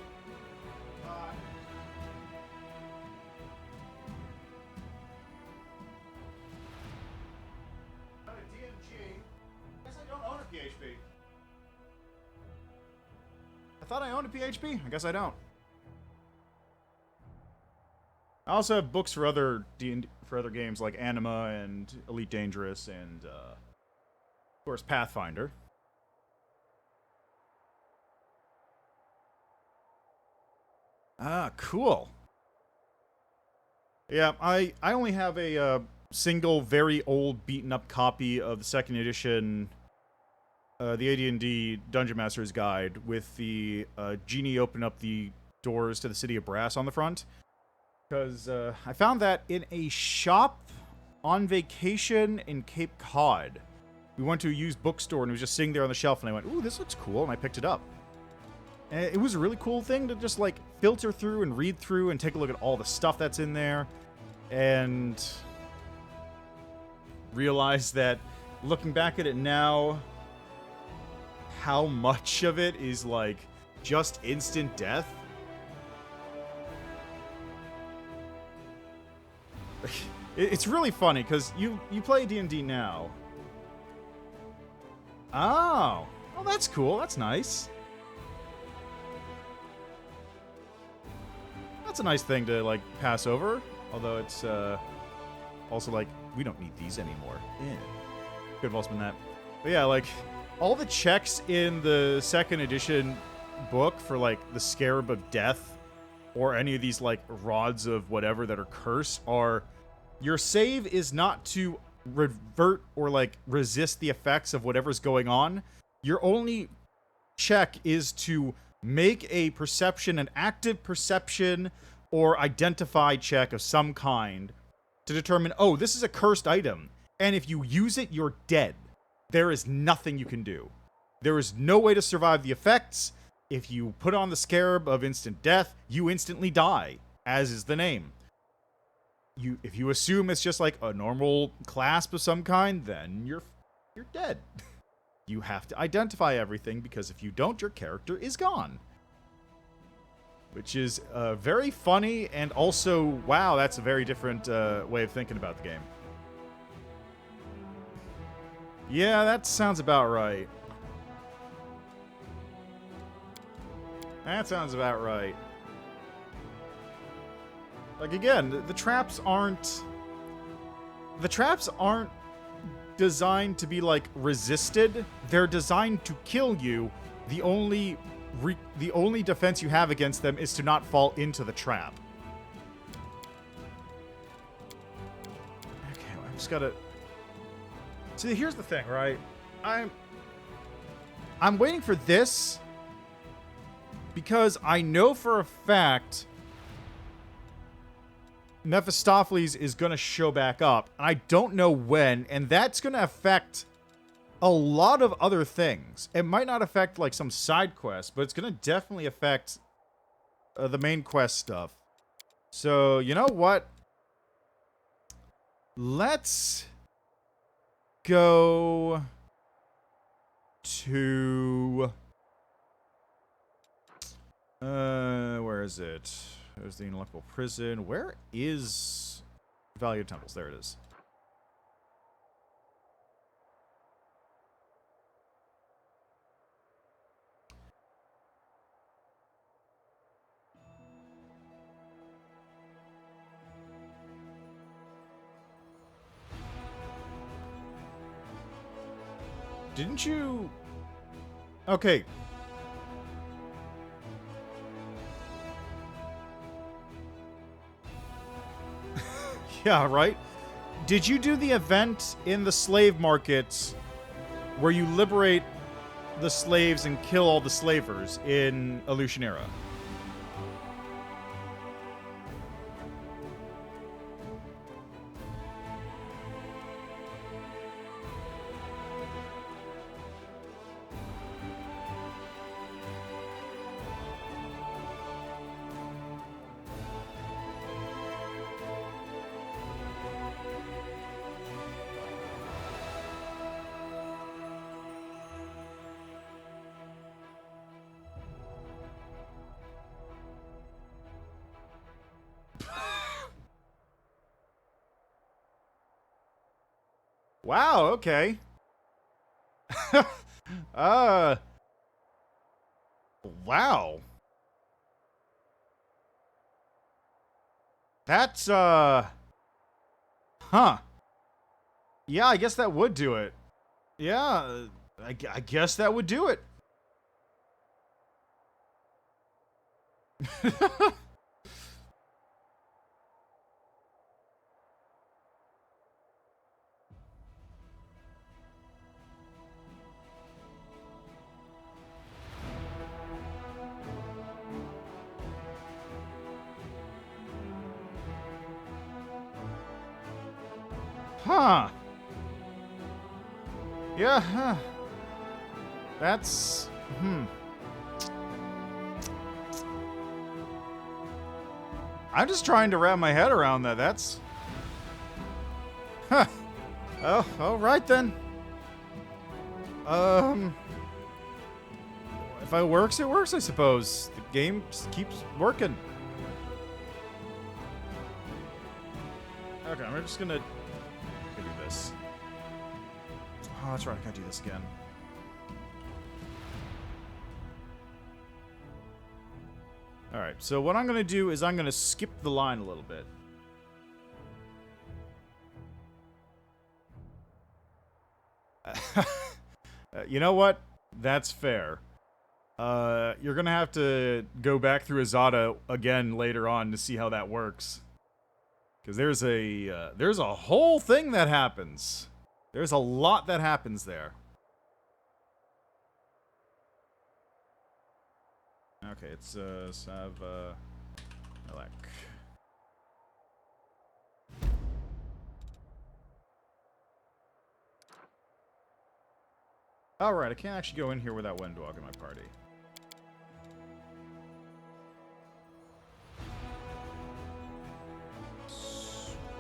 Got a DMG. I guess I don't own a PHP. I thought I owned a PHP. I guess I don't. I also have books for other games like Anima and Elite Dangerous and, of course, Pathfinder. Ah, cool. Yeah, I only have a single, very old, beaten-up copy of the second edition, the AD&D Dungeon Master's Guide, with the genie open up the doors to the City of Brass on the front. Because I found that in a shop on vacation in Cape Cod. We went to a used bookstore and it was just sitting there on the shelf and I went, ooh, this looks cool, and I picked it up. And it was a really cool thing to just like filter through and read through and take a look at all the stuff that's in there and realize that looking back at it now, how much of it is like just instant death. It's really funny because you play D&D now. Oh, that's cool. That's nice. That's a nice thing to like pass over. Although it's also like we don't need these anymore. Yeah. Could have also been that. But yeah, like all the checks in the second edition book for like the Scarab of Death or any of these like rods of whatever that are cursed are your save is not to revert or like resist the effects of whatever's going on. Your only check is to make a perception, an active perception or identify check of some kind to determine, oh, this is a cursed item. And if you use it, you're dead. There is nothing you can do. There is no way to survive the effects. If you put on the Scarab of Instant Death, you instantly die, as is the name. If you assume it's just like a normal clasp of some kind, then you're dead. You have to identify everything, because if you don't, your character is gone. Which is very funny, and also, wow, that's a very different way of thinking about the game. Yeah, that sounds about right. That sounds about right. Like, again, the traps aren't... The traps aren't designed to be, like, resisted. They're designed to kill you. The only defense you have against them is to not fall into the trap. Okay, well, I just gotta... See, here's the thing, right? I'm waiting for this because I know for a fact Mephistopheles is going to show back up, and I don't know when, and that's going to affect a lot of other things. It might not affect, like, some side quests, but it's going to definitely affect the main quest stuff. So, you know what? Let's go to... where is it? There's the Ineluctable Prison. Where is Valley of Temples? There it is. Didn't you... Okay. Yeah, right? Did you do the event in the slave markets where you liberate the slaves and kill all the slavers in Illusionera? Wow, okay. Wow. That's, huh. Yeah, I guess that would do it. Yeah, I guess that would do it. Huh. Yeah, huh. That's... I'm just trying to wrap my head around that. That's... Huh. Oh, alright then. If it works, it works, I suppose. The game just keeps working. Okay, I'm just gonna do this. Oh, that's right, I gotta do this again. Alright, so what I'm gonna do is I'm gonna skip the line a little bit. You know what? That's fair. You're gonna have to go back through Azada again later on to see how that works. Because there's a whole thing that happens. There's a lot that happens there. Okay, it's Sav Elec. Alright, I can't actually go in here without Wendog in my party.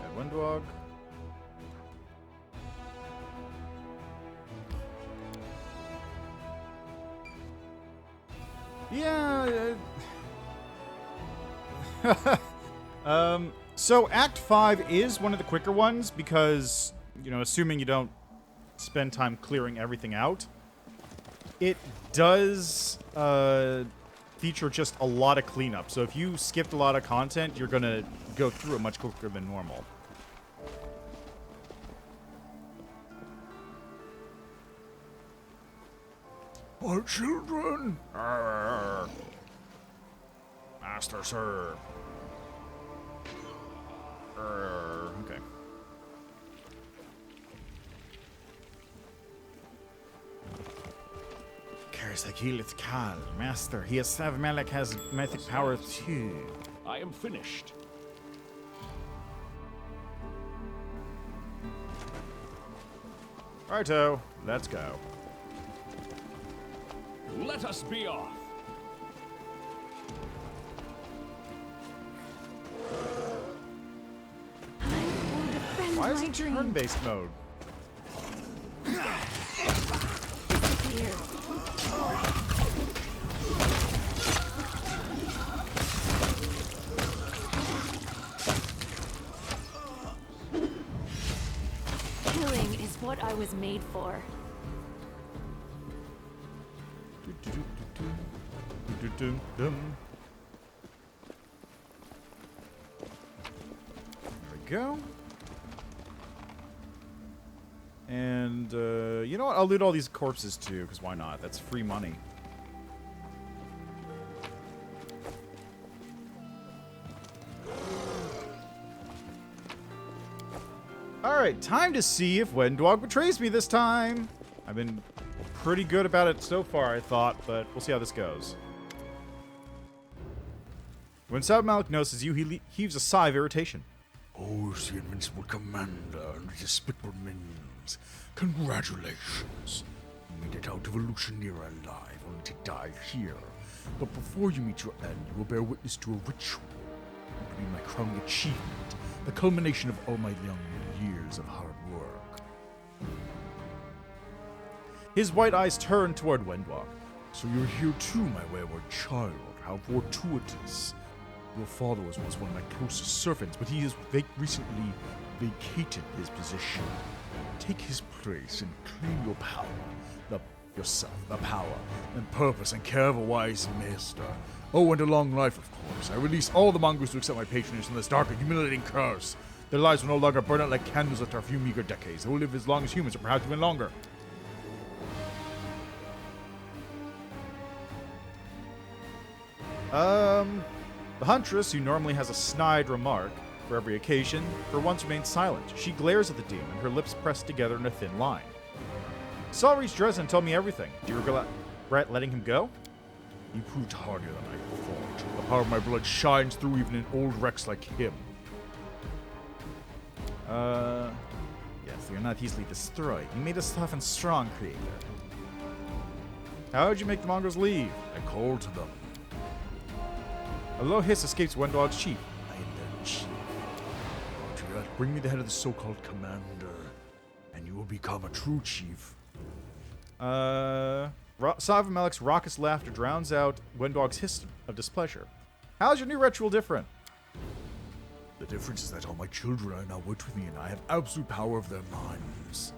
Add Wendog. Yeah. So Act 5 is one of the quicker ones because, you know, assuming you don't spend time clearing everything out, it does feature just a lot of cleanup. So if you skipped a lot of content, you're gonna go through it much quicker than normal. My children! Arr. Master, sir. Okay. Karsakilith Kal, Master. He has Sav Malak has mythic power too. I am finished. Righto, let's go. Let us be off. Why is it turn-based mode? Killing is what I was made for. There we go. And, you know what? I'll loot all these corpses too, because why not? That's free money. Alright, time to see if Wendwog betrays me this time. I've been pretty good about it so far, I thought, but we'll see how this goes. When Sab Malik notices you, he heaves a sigh of irritation. Oh, the invincible commander and the despicable minions. Congratulations. You made it out of Evolutioneer alive, only to die here. But before you meet your end, you will bear witness to a ritual. It will be my crowning achievement, the culmination of all my young years of hard work. His white eyes turn toward Wendwog. So you're here too, my wayward child. How fortuitous. Your father was once one of my closest servants, but he has recently vacated his position. Take his place and claim your power. The power, and purpose, and care of a wise master. Oh, and a long life, of course. I release all the mongols to accept my patronage from this dark and humiliating curse. Their lives will no longer burn out like candles after a few meager decades. They will live as long as humans, or perhaps even longer. The huntress, who normally has a snide remark for every occasion, for once remains silent. She glares at the demon, her lips pressed together in a thin line. Saul reached Dresden and told me everything. Do you regret letting him go? He proved harder than I thought. The power of my blood shines through even in old wrecks like him. Yes, you're not easily destroyed. You made us tough and strong, Creator. How did you make the Mongols leave? I called to them. A low hiss escapes Wendwog's chief. I am their chief. Bring me the head of the so-called commander, and you will become a true chief. Savamalik's raucous laughter drowns out Wendwog's hiss of displeasure. How's your new ritual different? The difference is that all my children are now with me, and I have absolute power of their minds.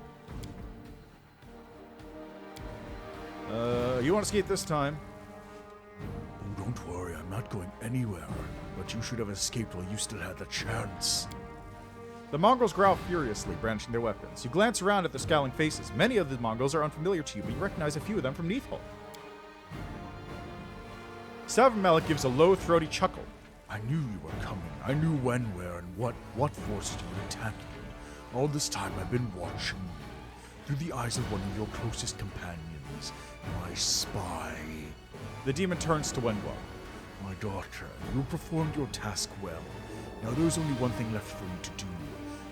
You won't escape this time. Oh, don't worry, I'm not going anywhere. But you should have escaped while you still had the chance. The Mongols growl furiously, brandishing their weapons. You glance around at their scowling faces. Many of the Mongols are unfamiliar to you, but you recognize a few of them from Neathhole. Savamalik gives a low, throaty chuckle. I knew you were coming. I knew when, where, and what forced you to attack me. All this time I've been watching you. Through the eyes of one of your closest companions. My spy. The demon turns to Wendwog. My daughter, you performed your task well. Now there's only one thing left for you to do.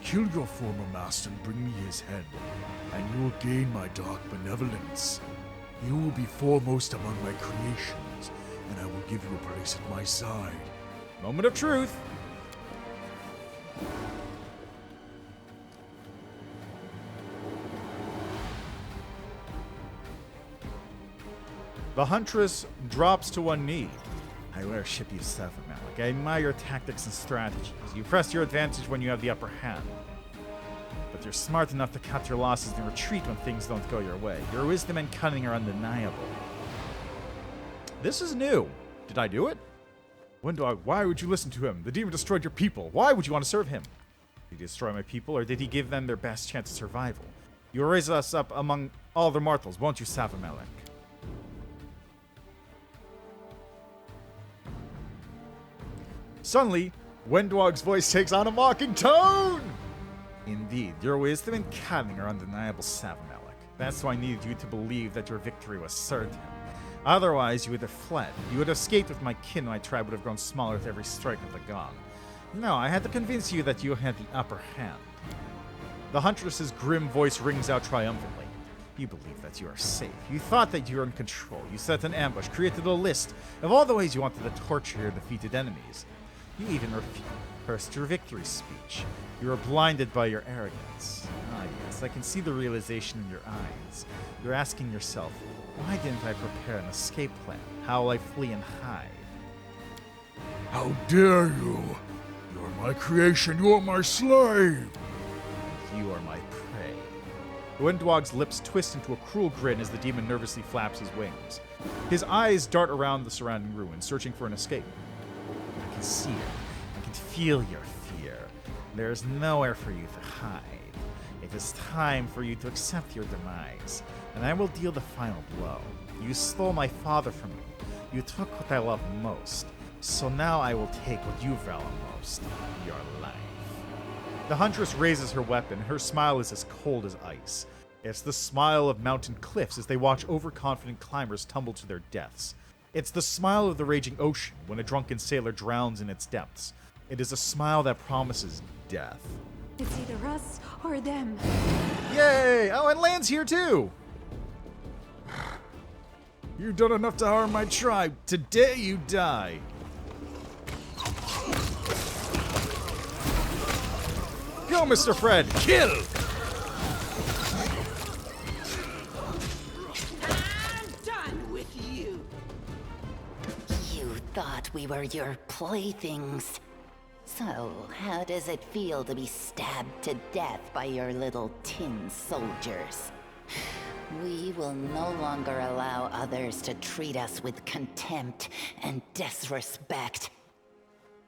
Kill your former master and bring me his head, and you will gain my dark benevolence. You will be foremost among my creations, and I will give you a place at my side. Moment of truth. The huntress drops to one knee. I worship you, Savamalik. I admire your tactics and strategies. You press your advantage when you have the upper hand. But you're smart enough to cut your losses and retreat when things don't go your way. Your wisdom and cunning are undeniable. This is new. Did I do it? Wendwog, why would you listen to him? The demon destroyed your people. Why would you want to serve him? Did he destroy my people, or did he give them their best chance of survival? You will raise us up among all the mortals, won't you, Savamalik? Suddenly, Wendwog's voice takes on a mocking tone! Indeed, your wisdom and cunning are undeniable, Savamalik. That's why I needed you to believe that your victory was certain. Otherwise, you would have fled. You would have escaped with my kin, and my tribe would have grown smaller with every strike of the gong. No, I had to convince you that you had the upper hand. The huntress's grim voice rings out triumphantly. You believe that you are safe. You thought that you were in control. You set an ambush, created a list of all the ways you wanted to torture your defeated enemies. You even rehearsed your victory speech. You were blinded by your arrogance. Ah, yes, I can see the realization in your eyes. You're asking yourself, why didn't I prepare an escape plan? How will I flee and hide? How dare you! You're my creation, you are my slave! You are my prey. Wendwog's lips twist into a cruel grin as the demon nervously flaps his wings. His eyes dart around the surrounding ruins, searching for an escape. I can see it. I can feel your fear. There is nowhere for you to hide. It is time for you to accept your demise, and I will deal the final blow. You stole my father from me. You took what I love most. So now I will take what you value most, your life. The huntress raises her weapon. Her smile is as cold as ice. It's the smile of mountain cliffs as they watch overconfident climbers tumble to their deaths. It's the smile of the raging ocean when a drunken sailor drowns in its depths. It is a smile that promises death. It's either us or them. Yay! Oh, and Land's here too! You've done enough to harm my tribe. Today you die. Go, Mr. Fred! Kill! I'm done with you. You thought we were your playthings. So, how does it feel to be stabbed to death by your little tin soldiers? We will no longer allow others to treat us with contempt and disrespect.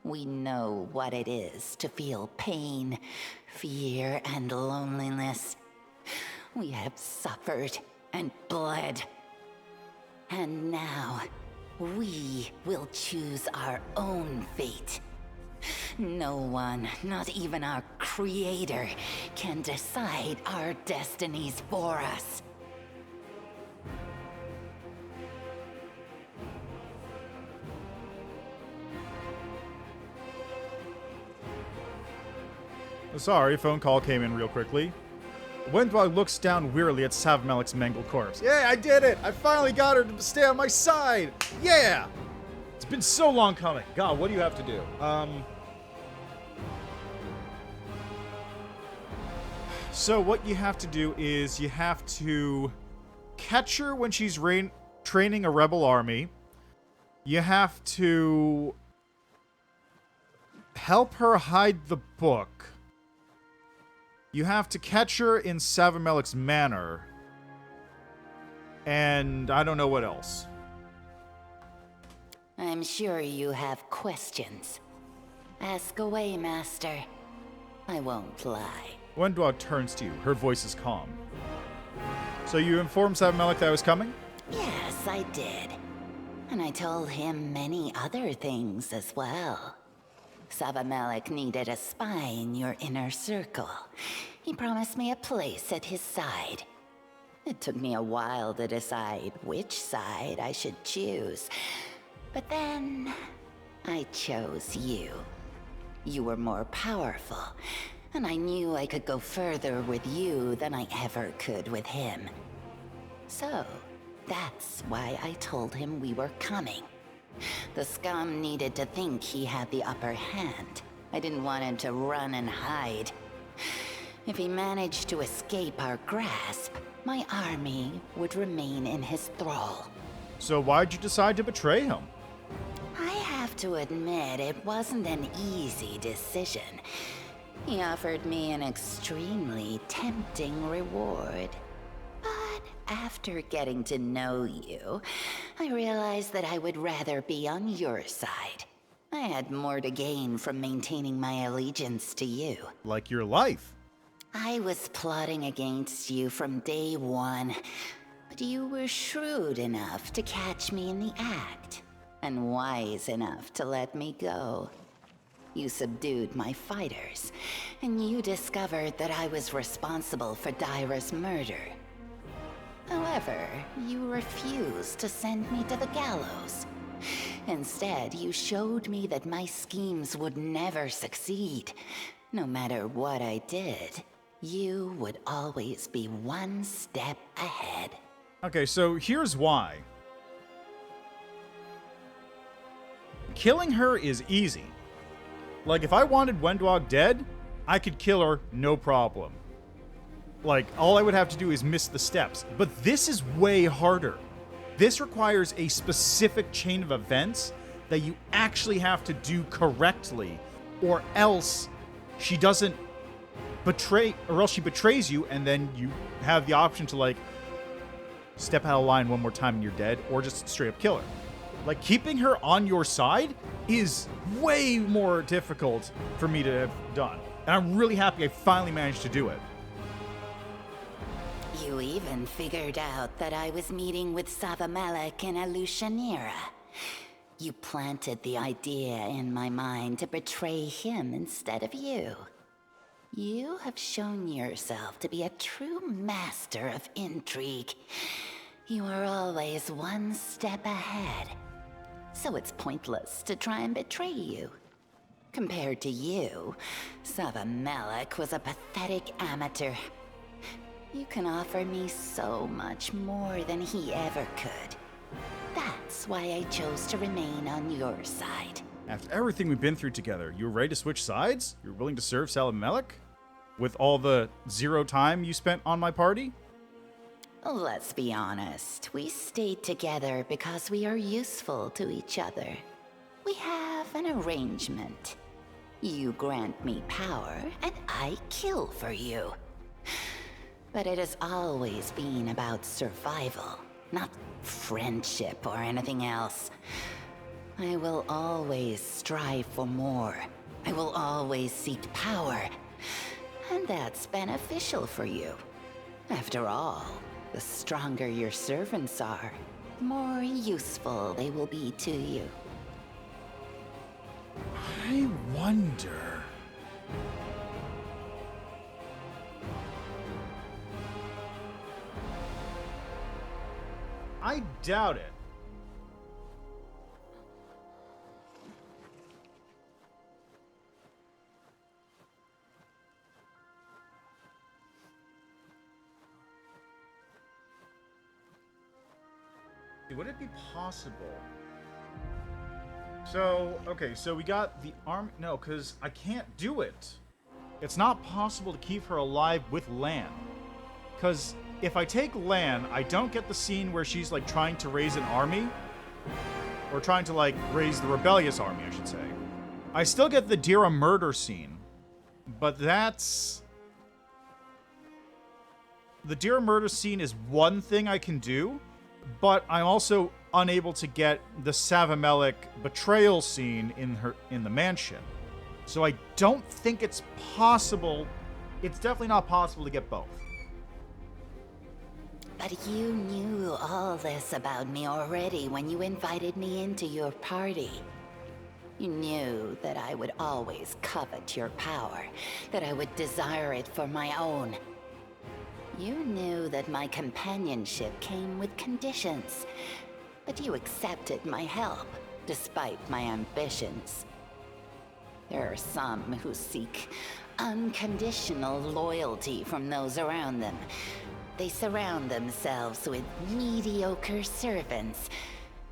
We know what it is to feel pain, fear, and loneliness. We have suffered and bled. And now, we will choose our own fate. No one, not even our creator, can decide our destinies for us. Sorry, phone call came in real quickly. Wendwag looks down wearily at Savmelek's mangled corpse. Yeah, I did it! I finally got her to stay on my side! Yeah! It's been so long coming. God, what do you have to do? So what you have to do is you have to catch her when she's training a rebel army. You have to help her hide the book. You have to catch her in Savmelek's manor. And I don't know what else. I'm sure you have questions. Ask away, Master. I won't lie. Wendwag turns to you. Her voice is calm. So you informed Savmelek that I was coming? Yes, I did. And I told him many other things as well. Savmelek needed a spy in your inner circle. He promised me a place at his side. It took me a while to decide which side I should choose. But then, I chose you. You were more powerful, and I knew I could go further with you than I ever could with him. So, that's why I told him we were coming. The scum needed to think he had the upper hand. I didn't want him to run and hide. If he managed to escape our grasp, my army would remain in his thrall. So why'd you decide to betray him? I have to admit, it wasn't an easy decision. He offered me an extremely tempting reward. But after getting to know you, I realized that I would rather be on your side. I had more to gain from maintaining my allegiance to you. Like your life. I was plotting against you from day one, but you were shrewd enough to catch me in the act, and wise enough to let me go. You subdued my fighters, and you discovered that I was responsible for Dyra's murder. However, you refused to send me to the gallows. Instead, you showed me that my schemes would never succeed. No matter what I did, you would always be one step ahead. Okay, so here's why. Killing her is easy. Like, if I wanted Wendwag dead, I could kill her, no problem. Like, all I would have to do is miss the steps. But this is way harder. This requires a specific chain of events that you actually have to do correctly, or else she doesn't betray, or else she betrays you, and then you have the option to, like, step out of line one more time and you're dead, or just straight up kill her. Like, keeping her on your side is way more difficult for me to have done. And I'm really happy I finally managed to do it. You even figured out that I was meeting with Savamelek in Alushanira. You planted the idea in my mind to betray him instead of you. You have shown yourself to be a true master of intrigue. You are always one step ahead. So it's pointless to try and betray you. Compared to you, Savamelek was a pathetic amateur. You can offer me so much more than he ever could. That's why I chose to remain on your side. After everything we've been through together, you were ready to switch sides? You're willing to serve Savamelek? With all the 0 time you spent on my party? Let's be honest. We stayed together because we are useful to each other. We have an arrangement. You grant me power, and I kill for you. But it has always been about survival, not friendship or anything else. I will always strive for more. I will always seek power. And that's beneficial for you. After all, the stronger your servants are, the more useful they will be to you. I wonder... I doubt it. Would it be possible? So, okay, so we got the arm... No, because I can't do it. It's not possible to keep her alive with Lan. Because if I take Lan, I don't get the scene where she's, like, trying to raise an army. Or trying to, like, raise the rebellious army, I should say. I still get the Dira murder scene. But that's... The Dira murder scene is one thing I can do. But I'm also unable to get the Savamelek betrayal scene in the mansion. So I don't think it's possible. It's definitely not possible to get both. But you knew all this about me already when you invited me into your party. You knew that I would always covet your power, that I would desire it for my own. You knew that my companionship came with conditions, but you accepted my help, despite my ambitions. There are some who seek unconditional loyalty from those around them. They surround themselves with mediocre servants,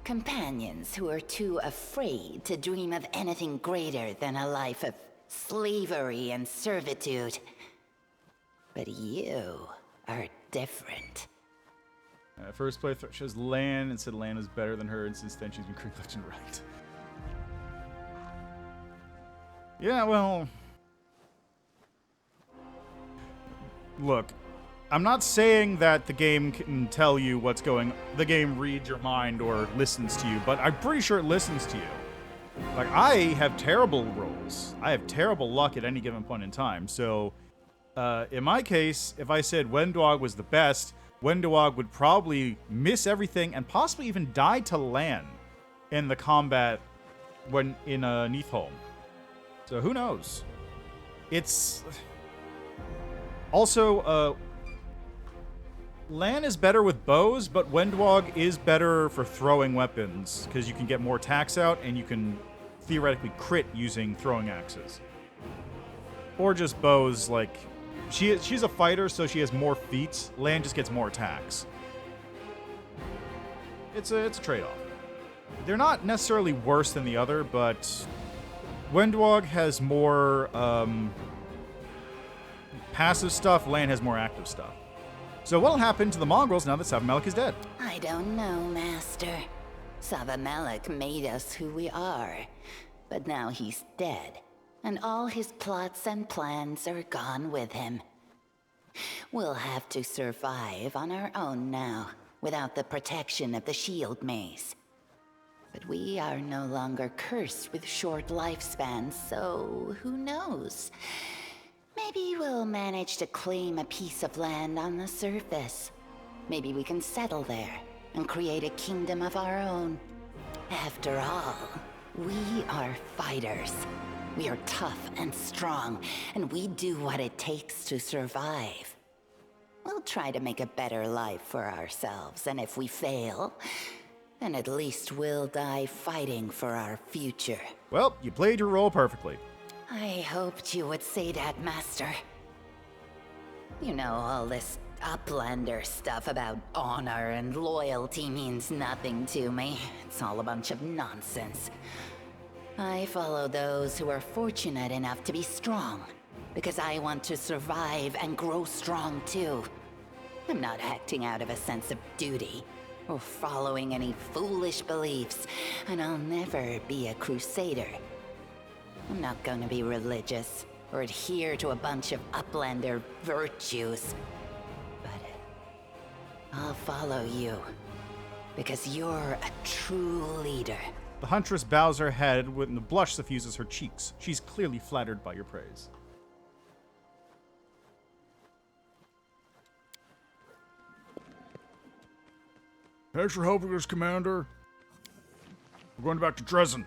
companions who are too afraid to dream of anything greater than a life of slavery and servitude. But you are different. First playthrough shows Lan and said Lan was better than her, and since then she's been creeped left and right. Yeah, well... Look, I'm not saying that the game can tell you what's going... The game reads your mind or listens to you, but I'm pretty sure it listens to you. Like, I have terrible rolls. I have terrible luck at any given point in time, so... in my case, if I said Wendwag was the best, Wendwag would probably miss everything and possibly even die to Lan in the combat when in Neathholm. So who knows? It's... Also, Lan is better with bows, but Wendwag is better for throwing weapons, because you can get more attacks out and you can theoretically crit using throwing axes. Or just bows, like... She's a fighter, so she has more feats. Lan just gets more attacks. It's a trade-off. They're not necessarily worse than the other, but Wendwag has more passive stuff. Lan has more active stuff. So what'll happen to the mongrels now that Savamelek is dead? I don't know, Master. Savamelek made us who we are, but now he's dead. And all his plots and plans are gone with him. We'll have to survive on our own now, without the protection of the shield maze. But we are no longer cursed with short lifespans, so who knows? Maybe Maybe we'll manage to claim a piece of land on the surface. Maybe we can settle there and create a kingdom of our own. After all, we are fighters. We are tough and strong, and we do what it takes to survive. We'll try to make a better life for ourselves, and if we fail, then at least we'll die fighting for our future. Well, you played your role perfectly. I hoped you would say that, Master. You know, all this Uplander stuff about honor and loyalty means nothing to me. It's all a bunch of nonsense. I follow those who are fortunate enough to be strong, because I want to survive and grow strong too. I'm not acting out of a sense of duty, or following any foolish beliefs, and I'll never be a crusader. I'm not gonna be religious, or adhere to a bunch of Uplander virtues. But I'll follow you, because you're a true leader. The huntress bows her head, and the blush suffuses her cheeks. She's clearly flattered by your praise. Thanks for helping us, Commander. We're going back to Dresden.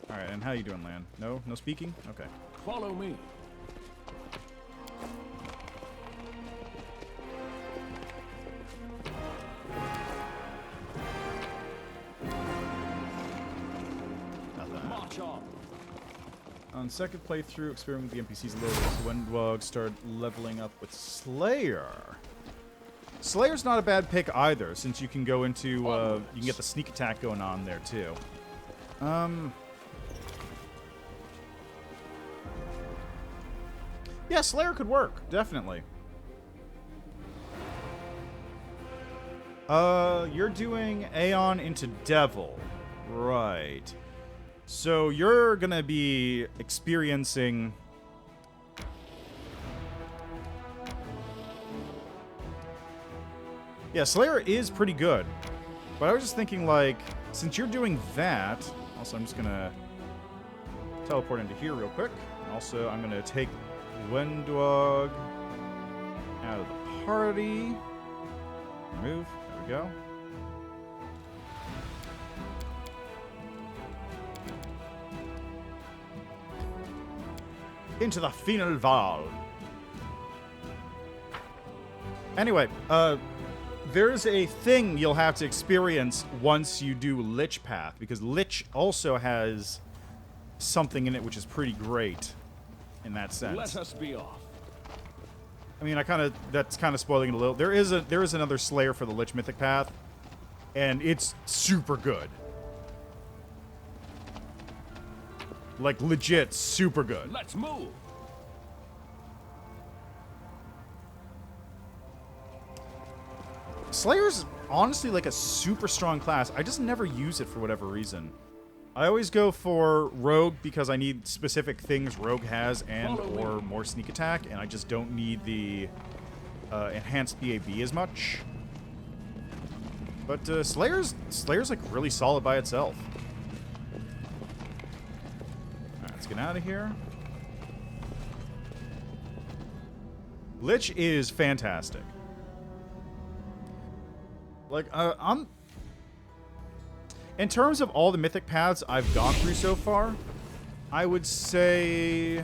Alright, and how you doing, Lan? No? No speaking? Okay. Follow me. March on. On second playthrough, experiment with the NPCs a little bit, so Wendwog started leveling up with Slayer. Slayer's not a bad pick either, since you can go into, you can get the sneak attack going on there, too. Yeah, Slayer could work, definitely. You're doing Aeon into Devil. Right. So you're gonna be experiencing... Yeah, Slayer is pretty good. But I was just thinking, like, since you're doing that... Also, I'm just gonna teleport into here real quick. And also, I'm gonna take Wendwog out of the party. Remove. There we go. Into the final Val. Anyway, there's a thing you'll have to experience once you do Lich Path, because Lich also has something in it which is pretty great in that sense. Let us be off. I mean, that's kind of spoiling it a little. There is another Slayer for the Lich Mythic Path, and it's super good. Like, legit super good. Let's move. Slayer's honestly like a super strong class. I just never use it for whatever reason. I always go for Rogue because I need specific things Rogue has and or more sneak attack, and I just don't need the enhanced BAB as much. But Slayer's like really solid by itself. Alright, let's get out of here. Lich is fantastic. Like, I'm... In terms of all the mythic paths I've gone through so far, I would say...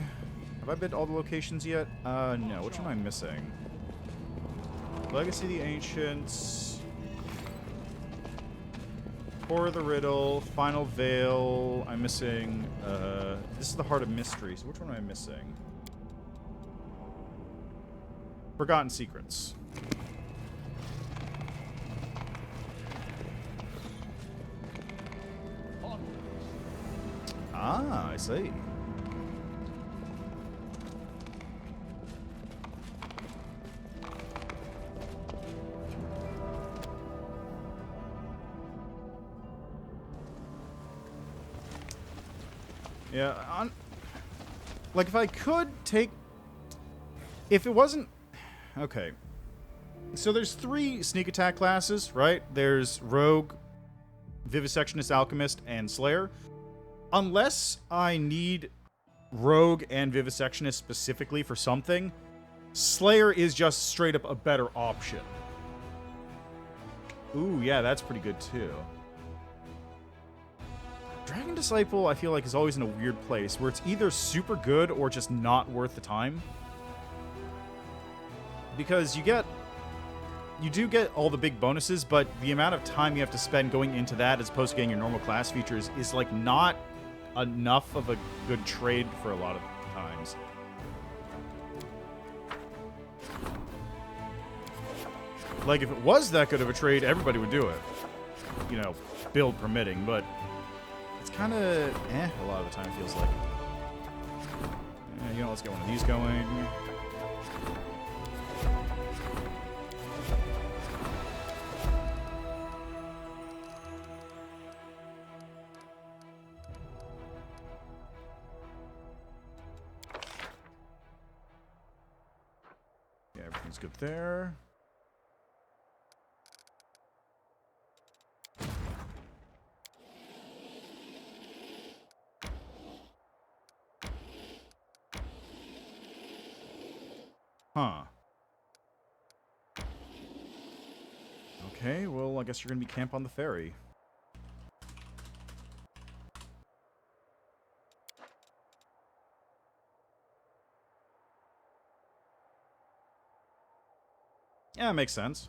Have I been to all the locations yet? No. Which one am I missing? Legacy of the Ancients... Core of the Riddle, Final Veil... I'm missing... this is the Heart of Mystery, so which one am I missing? Forgotten Secrets. Ah, I see. Yeah, like if I could take... If it wasn't... Okay. So there's 3 sneak attack classes, right? There's Rogue, Vivisectionist, Alchemist, and Slayer. unless I need Rogue and Vivisectionist specifically for something, Slayer is just straight up a better option. Ooh, yeah, that's pretty good too. Dragon Disciple, I feel like, is always in a weird place where it's either super good or just not worth the time. Because you do get all the big bonuses, but the amount of time you have to spend going into that as opposed to getting your normal class features is, like, not enough of a good trade for a lot of times. Like, if it was that good of a trade, everybody would do it. You know, build permitting, but it's kind of a lot of the time, it feels like. You know, let's get one of these going. Yeah, everything's good there. Huh. Okay, well, I guess you're gonna be camp on the ferry. Yeah, makes sense.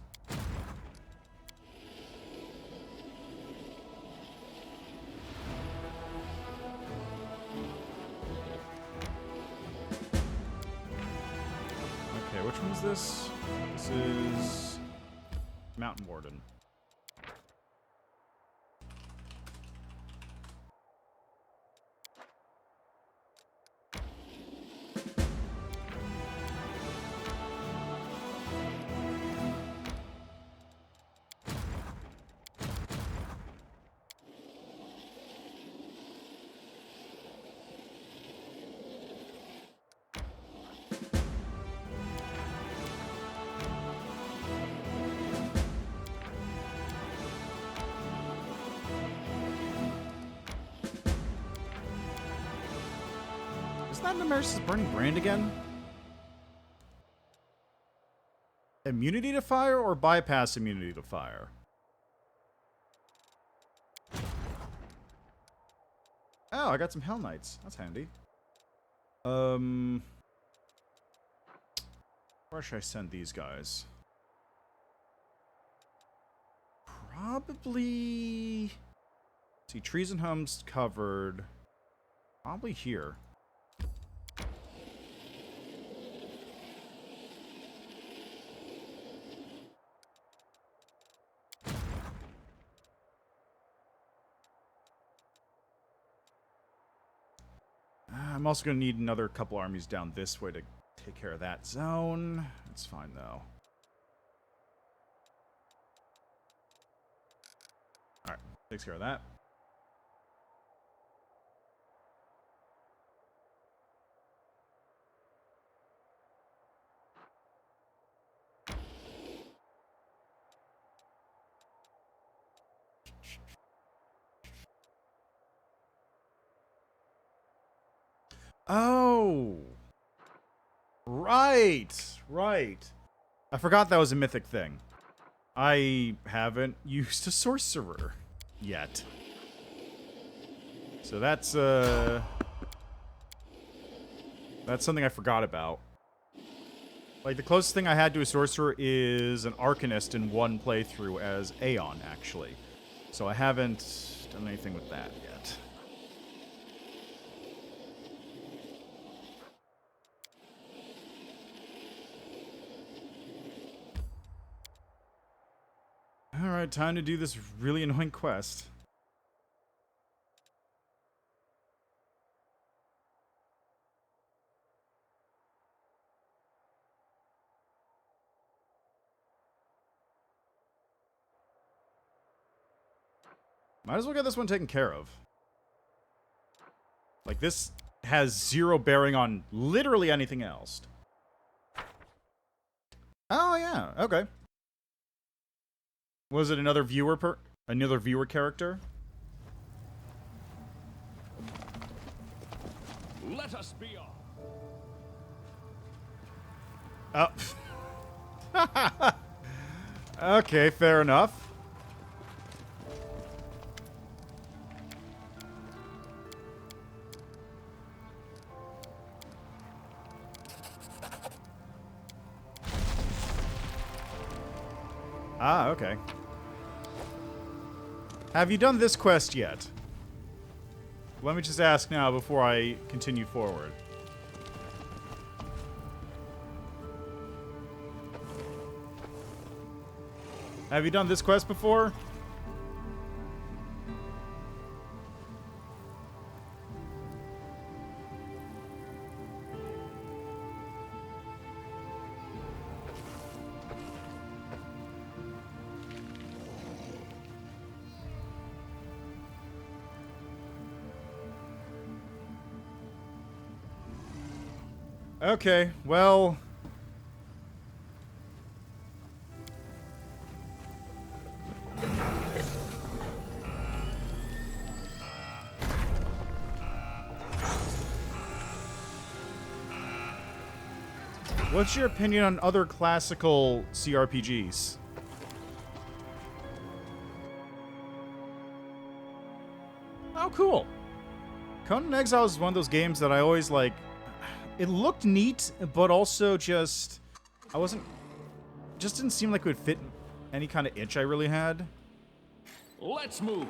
Okay, which one is this? This is Mountain Warden. Is that Nemesis' Burning Brand again? Immunity to fire or bypass immunity to fire? Oh, I got some Hell Knights. That's handy. Where should I send these guys? Probably... See, Trees and Hums covered. Probably here. I'm also going to need another couple armies down this way to take care of that zone. It's fine, though. Alright, takes care of that. Oh! Right! Right. I forgot that was a mythic thing. I haven't used a sorcerer yet. So that's something I forgot about. Like, the closest thing I had to a sorcerer is an Arcanist in one playthrough as Aeon, actually. So I haven't done anything with that yet. Alright, time to do this really annoying quest. Might as well get this one taken care of. Like, this has zero bearing on literally anything else. Oh, yeah. Okay. Was it another viewer character? Let us be off. Okay, fair enough. Ah, okay. Have you done this quest yet? Let me just ask now before I continue forward. Have you done this quest before? Okay, well... What's your opinion on other classical CRPGs? Oh, cool. Conan Exiles is one of those games that I always like. It looked neat, but also just didn't seem like it would fit any kind of itch I really had. Let's move.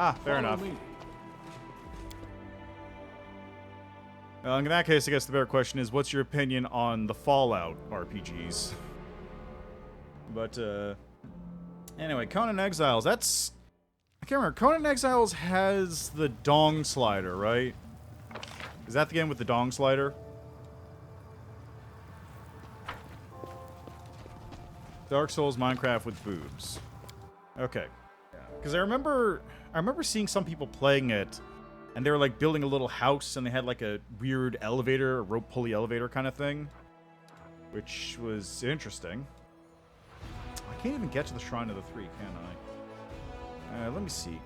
Ah, fair Follow enough. me. Well, in that case, I guess the better question is, what's your opinion on the Fallout RPGs? But, anyway, Conan Exiles, that's... I can't remember. Conan Exiles has the dong slider, right? Is that the game with the dong slider? Dark Souls Minecraft with boobs. Okay. Because I remember seeing some people playing it, and they were like building a little house, and they had like a weird elevator, a rope pulley elevator kind of thing, which was interesting. I can't even get to the Shrine of the Three, can I? Let me see.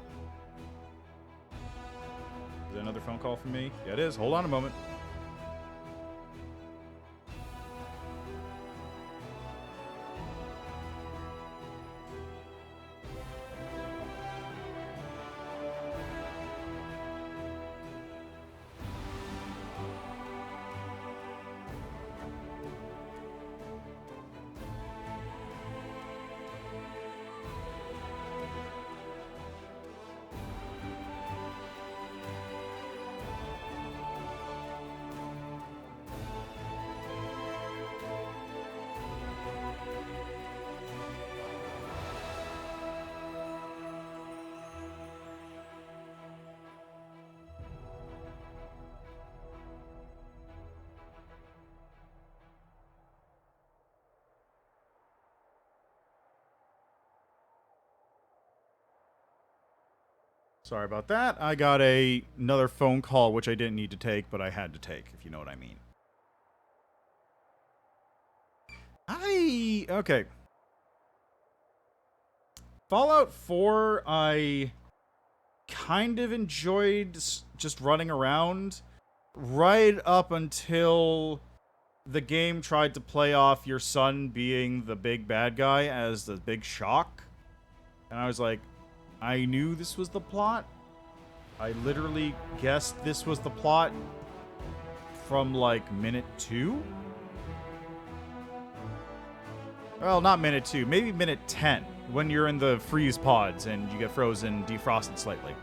Is there another phone call from me? Yeah, it is. Hold on a moment. Sorry about that. I got another phone call, which I didn't need to take, but I had to take, if you know what I mean. Okay. Fallout 4, I kind of enjoyed just running around right up until the game tried to play off your son being the big bad guy as the big shock. And I was like, I knew this was the plot. I literally guessed this was the plot from, like, minute 2? Well, not minute 2. Maybe minute 10, when you're in the freeze pods and you get frozen, defrosted slightly.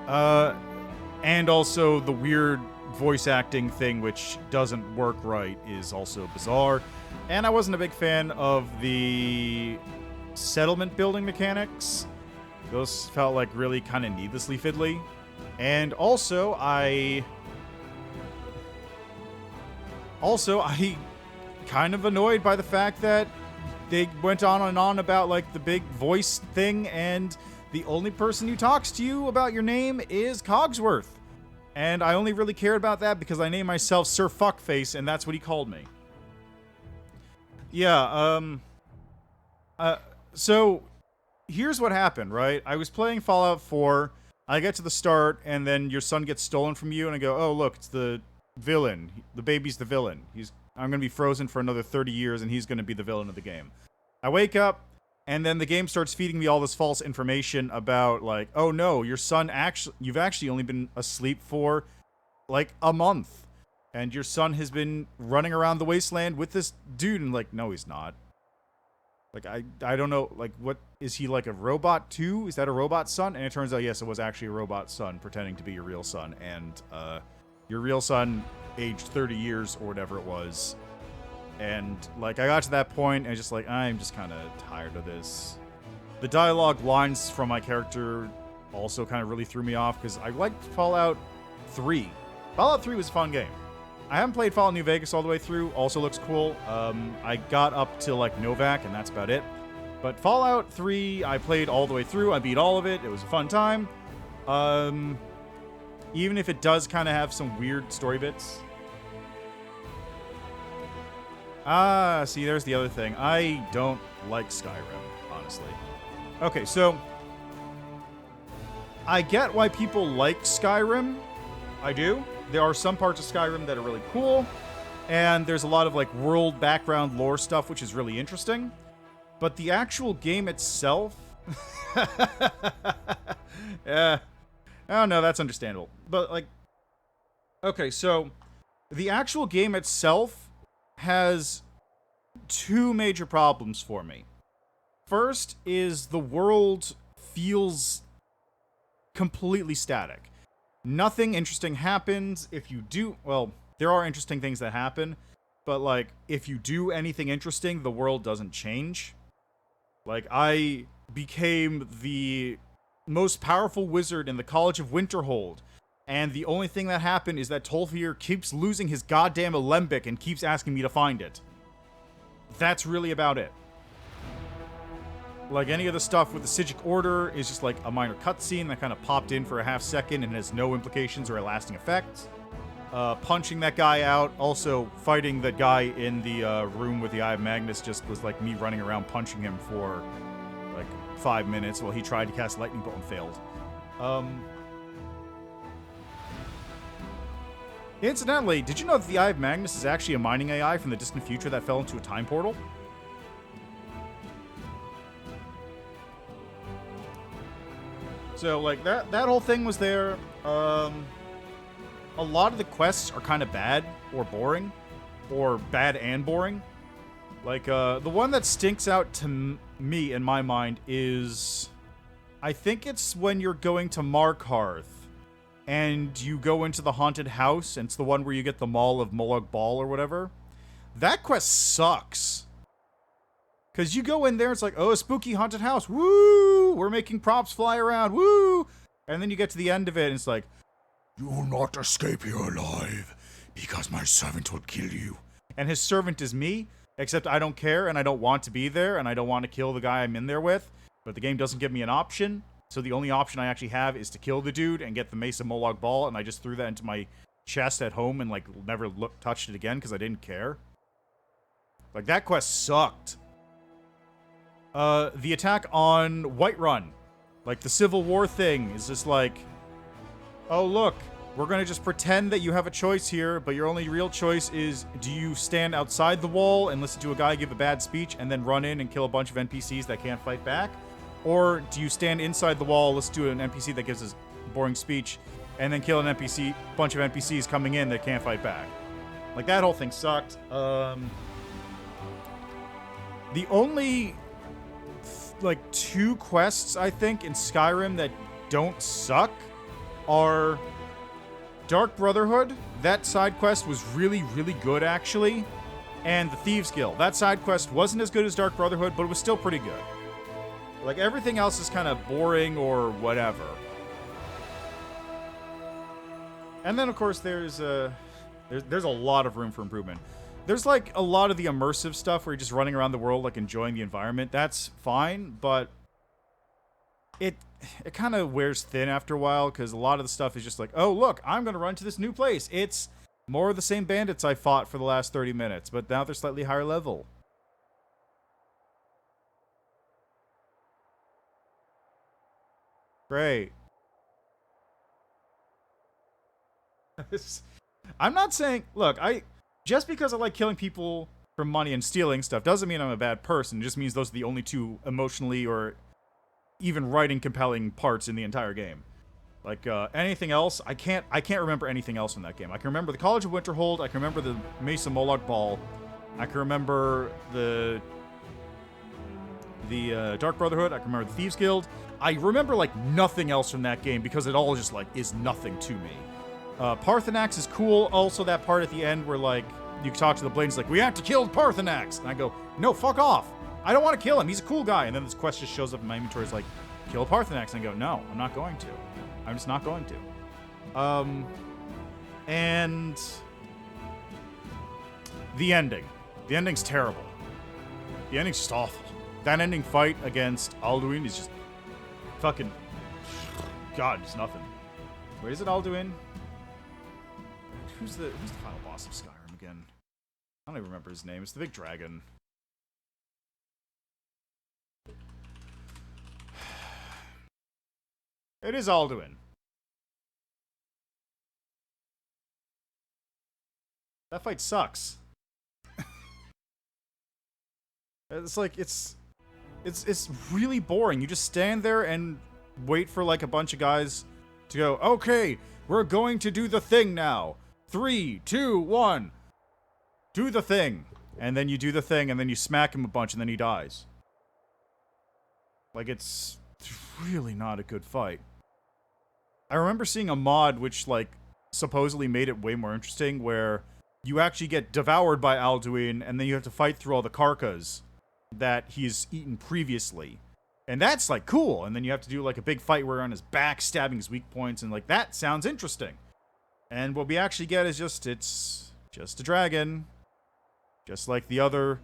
And also the weird voice acting thing, which doesn't work right, is also bizarre. And I wasn't a big fan of the settlement building mechanics. Those felt like really kind of needlessly fiddly. And also, Also, I kind of annoyed by the fact that they went on and on about like the big voice thing, and the only person who talks to you about your name is Cogsworth. And I only really cared about that because I named myself Sir Fuckface, and that's what he called me. Yeah, so here's what happened, right? I was playing Fallout 4, I get to the start, and then your son gets stolen from you, and I go, oh, look, it's the villain. The baby's the villain. I'm going to be frozen for another 30 years, and he's going to be the villain of the game. I wake up, and then the game starts feeding me all this false information about, like, oh no, your son you've actually only been asleep for, like, a month. And your son has been running around the wasteland with this dude, and like, no, he's not. Like, I don't know, like, what, is he like a robot too? Is that a robot son? And it turns out, yes, it was actually a robot son pretending to be your real son. And, your real son aged 30 years or whatever it was. And, like, I got to that point, and just like, I'm just kind of tired of this. The dialogue lines from my character also kind of really threw me off, because I liked Fallout 3. Fallout 3 was a fun game. I haven't played Fallout New Vegas all the way through. Also looks cool. I got up to, like, Novak, and that's about it. But Fallout 3, I played all the way through. I beat all of it. It was a fun time. Even if it does kind of have some weird story bits. See, there's the other thing. I don't like Skyrim, honestly. Okay, so I get why people like Skyrim. I do. There are some parts of Skyrim that are really cool, and there's a lot of, like, world background lore stuff, which is really interesting. But the actual game itself... yeah. Oh, no, that's understandable. But, like... Okay, so the actual game itself has two major problems for me. First is the world feels completely static. Nothing interesting happens. If you do... Well, there are interesting things that happen, but, like, if you do anything interesting, the world doesn't change. Like, I became the most powerful wizard in the College of Winterhold, and the only thing that happened is that Tolfir keeps losing his goddamn alembic and keeps asking me to find it. That's really about it. Like, any of the stuff with the Sigic Order is just like a minor cutscene that kind of popped in for a half second and has no implications or a lasting effect. Punching that guy out, also fighting that guy in the room with the Eye of Magnus just was like me running around punching him for like 5 minutes while he tried to cast Lightning Bolt and failed. Incidentally, did you know that the Eye of Magnus is actually a mining AI from the distant future that fell into a time portal? So, like, that whole thing was there. A lot of the quests are kind of bad or boring. Or bad and boring. Like, the one that stinks out to me, in my mind, is... I think it's when you're going to Markarth, and you go into the haunted house, and it's the one where you get the Maul of Molag Bal or whatever. That quest sucks. Because you go in there, it's like, oh, a spooky haunted house. Woo! We're making props fly around. Woo! And then you get to the end of it, and it's like, you will not escape here alive, because my servant will kill you. And his servant is me, except I don't care, and I don't want to be there, and I don't want to kill the guy I'm in there with. But the game doesn't give me an option, so the only option I actually have is to kill the dude and get the Mace of Molag Bal, and I just threw that into my chest at home and, like, never touched it again, because I didn't care. Like, that quest sucked. The attack on Whiterun, like the Civil War thing, is just like, oh look, we're gonna just pretend that you have a choice here, but your only real choice is, do you stand outside the wall and listen to a guy give a bad speech and then run in and kill a bunch of NPCs that can't fight back? Or do you stand inside the wall, listen to an NPC that gives a boring speech, and then kill an bunch of NPCs coming in that can't fight back? Like, that whole thing sucked. The only... like, 2 quests, I think, in Skyrim that don't suck are Dark Brotherhood. That side quest was really, really good, actually. And the Thieves Guild. That side quest wasn't as good as Dark Brotherhood, but it was still pretty good. Like, everything else is kind of boring or whatever. And then, of course, there's There's a lot of room for improvement. There's like a lot of the immersive stuff where you're just running around the world, like enjoying the environment. That's fine, but it kind of wears thin after a while because a lot of the stuff is just like, oh look, I'm gonna run to this new place. It's more of the same bandits I fought for the last 30 minutes, but now they're slightly higher level. Great. I'm not saying, look, just because I like killing people for money and stealing stuff doesn't mean I'm a bad person. It just means those are the only two emotionally or even writing compelling parts in the entire game. Like, anything else, I can't remember anything else in that game. I can remember the College of Winterhold, I can remember the Mesa Moloch Ball, I can remember the Dark Brotherhood, I can remember the Thieves Guild. I remember, like, nothing else from that game because it all just, like, is nothing to me. Parthenax is cool. Also, that part at the end where, like, you talk to the Blades, like, we have to kill Parthenax! And I go, no, fuck off! I don't want to kill him, he's a cool guy! And then this quest just shows up in my inventory, it's like, kill Parthenax, and I go, no, I'm not going to. I'm just not going to. And the ending. The ending's terrible. The ending's just awful. That ending fight against Alduin is just fucking... God, it's nothing. Where is it, Alduin? Who's the final boss of Skyrim again? I don't even remember his name. It's the big dragon. It is Alduin. That fight sucks. It's like, it's really boring. You just stand there and wait for like a bunch of guys to go, okay, we're going to do the thing now. 3, 2, 1. Do the thing. And then you do the thing, and then you smack him a bunch, and then he dies. Like, it's really not a good fight. I remember seeing a mod which, like, supposedly made it way more interesting, where you actually get devoured by Alduin, and then you have to fight through all the Karkas that he's eaten previously. And that's, like, cool. And then you have to do, like, a big fight where you're on his back, stabbing his weak points, and, like, that sounds interesting. And what we actually get is it's just a dragon. Just like the other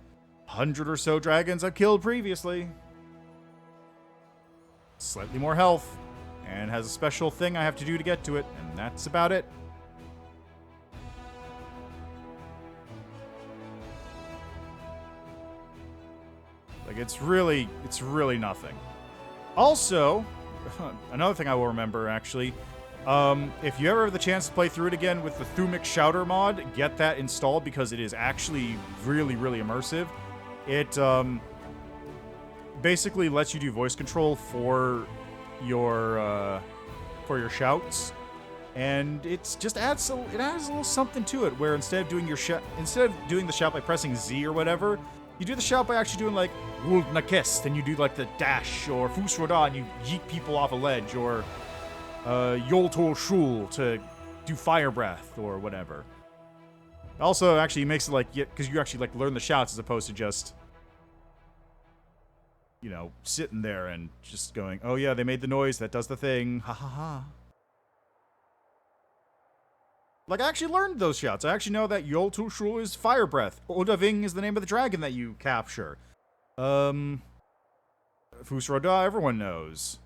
100 or so dragons I've killed previously. Slightly more health. And has a special thing I have to do to get to it. And that's about it. Like, it's really nothing. Also, another thing I will remember, actually, if you ever have the chance to play through it again with the Thumic Shouter mod, get that installed because it is actually really, really immersive. It, basically lets you do voice control for your shouts. And it just adds a little something to it, where instead of doing the shout by pressing Z or whatever, you do the shout by actually doing, like, Wuld Nakest, and you do, like, the dash, or Fus Roda, and you yeet people off a ledge, or Yoltol Shul to do fire breath, or whatever. Also, actually, it makes it, like, because you actually, like, learn the shouts as opposed to just, you know, sitting there and just going, oh yeah, they made the noise, that does the thing, ha ha ha. Like, I actually learned those shouts. I actually know that Yoltul Shul is fire breath. Odaving is the name of the dragon that you capture. Fus Roda, everyone knows.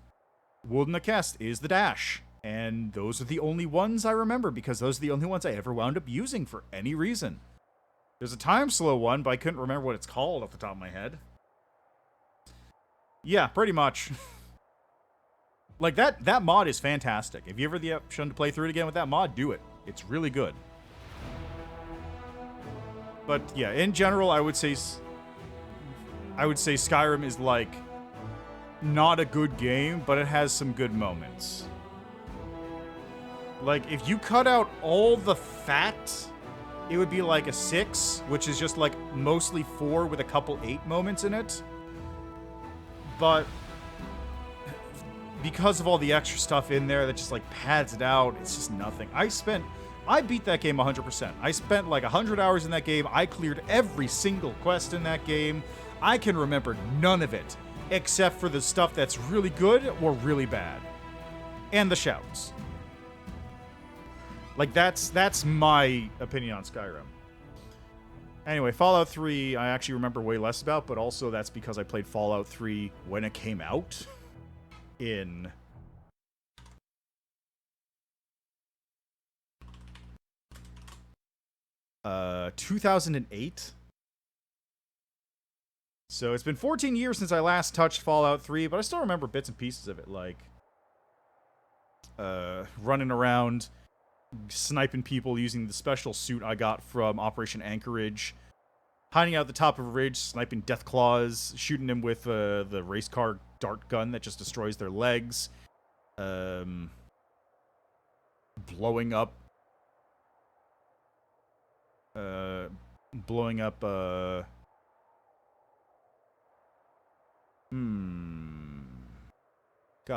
Wildnakest is the dash. And those are the only ones I remember, because those are the only ones I ever wound up using for any reason. There's a time slow one, but I couldn't remember what it's called off the top of my head. Yeah, pretty much. Like, that mod is fantastic. If you ever have the option to play through it again with that mod, do it. It's really good. But yeah, in general, I would say Skyrim is, like, not a good game, but it has some good moments. Like, if you cut out all the fat, it would be like a 6, which is just, like, mostly 4 with a couple 8 moments in it. But because of all the extra stuff in there that just, like, pads it out, it's just nothing. I beat that game 100%. I spent, like, 100 hours in that game. I cleared every single quest in that game. I can remember none of it, except for the stuff that's really good or really bad. And the shouts. Like, that's my opinion on Skyrim. Anyway, Fallout 3, I actually remember way less about, but also that's because I played Fallout 3 when it came out in 2008. So it's been 14 years since I last touched Fallout 3, but I still remember bits and pieces of it, like running around, sniping people using the special suit I got from Operation Anchorage, hiding out at the top of a ridge, sniping Deathclaws, shooting them with the race car dart gun that just destroys their legs, blowing up God,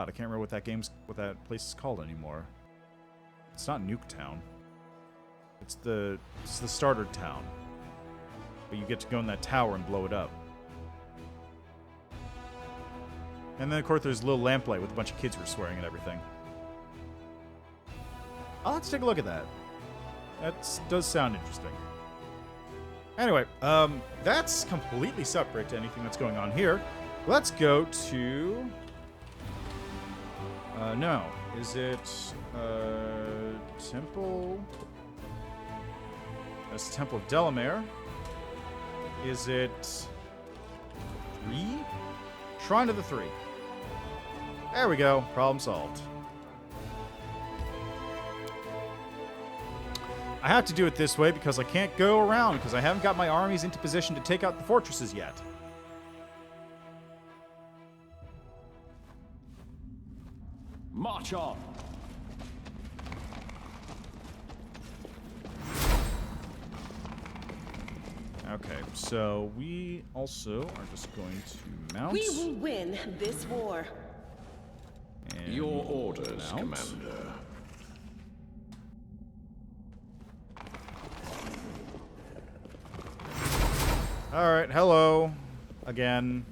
I can't remember what that place is called anymore. It's not Nuketown. It's the starter town. But you get to go in that tower and blow it up. And then, of course, there's a little lamplight with a bunch of kids who are swearing and everything. I'll have to take a look at that. That does sound interesting. Anyway, that's completely separate to anything that's going on here. Let's go to... no. Is it... Temple... That's the Temple of Delamere. Is it... 3? Shrine of the Three. There we go. Problem solved. I have to do it this way because I can't go around because I haven't got my armies into position to take out the fortresses yet. March on. Okay, so we also are just going to mount. We will win this war. And Your orders, mount. Commander. Alright, hello. Again.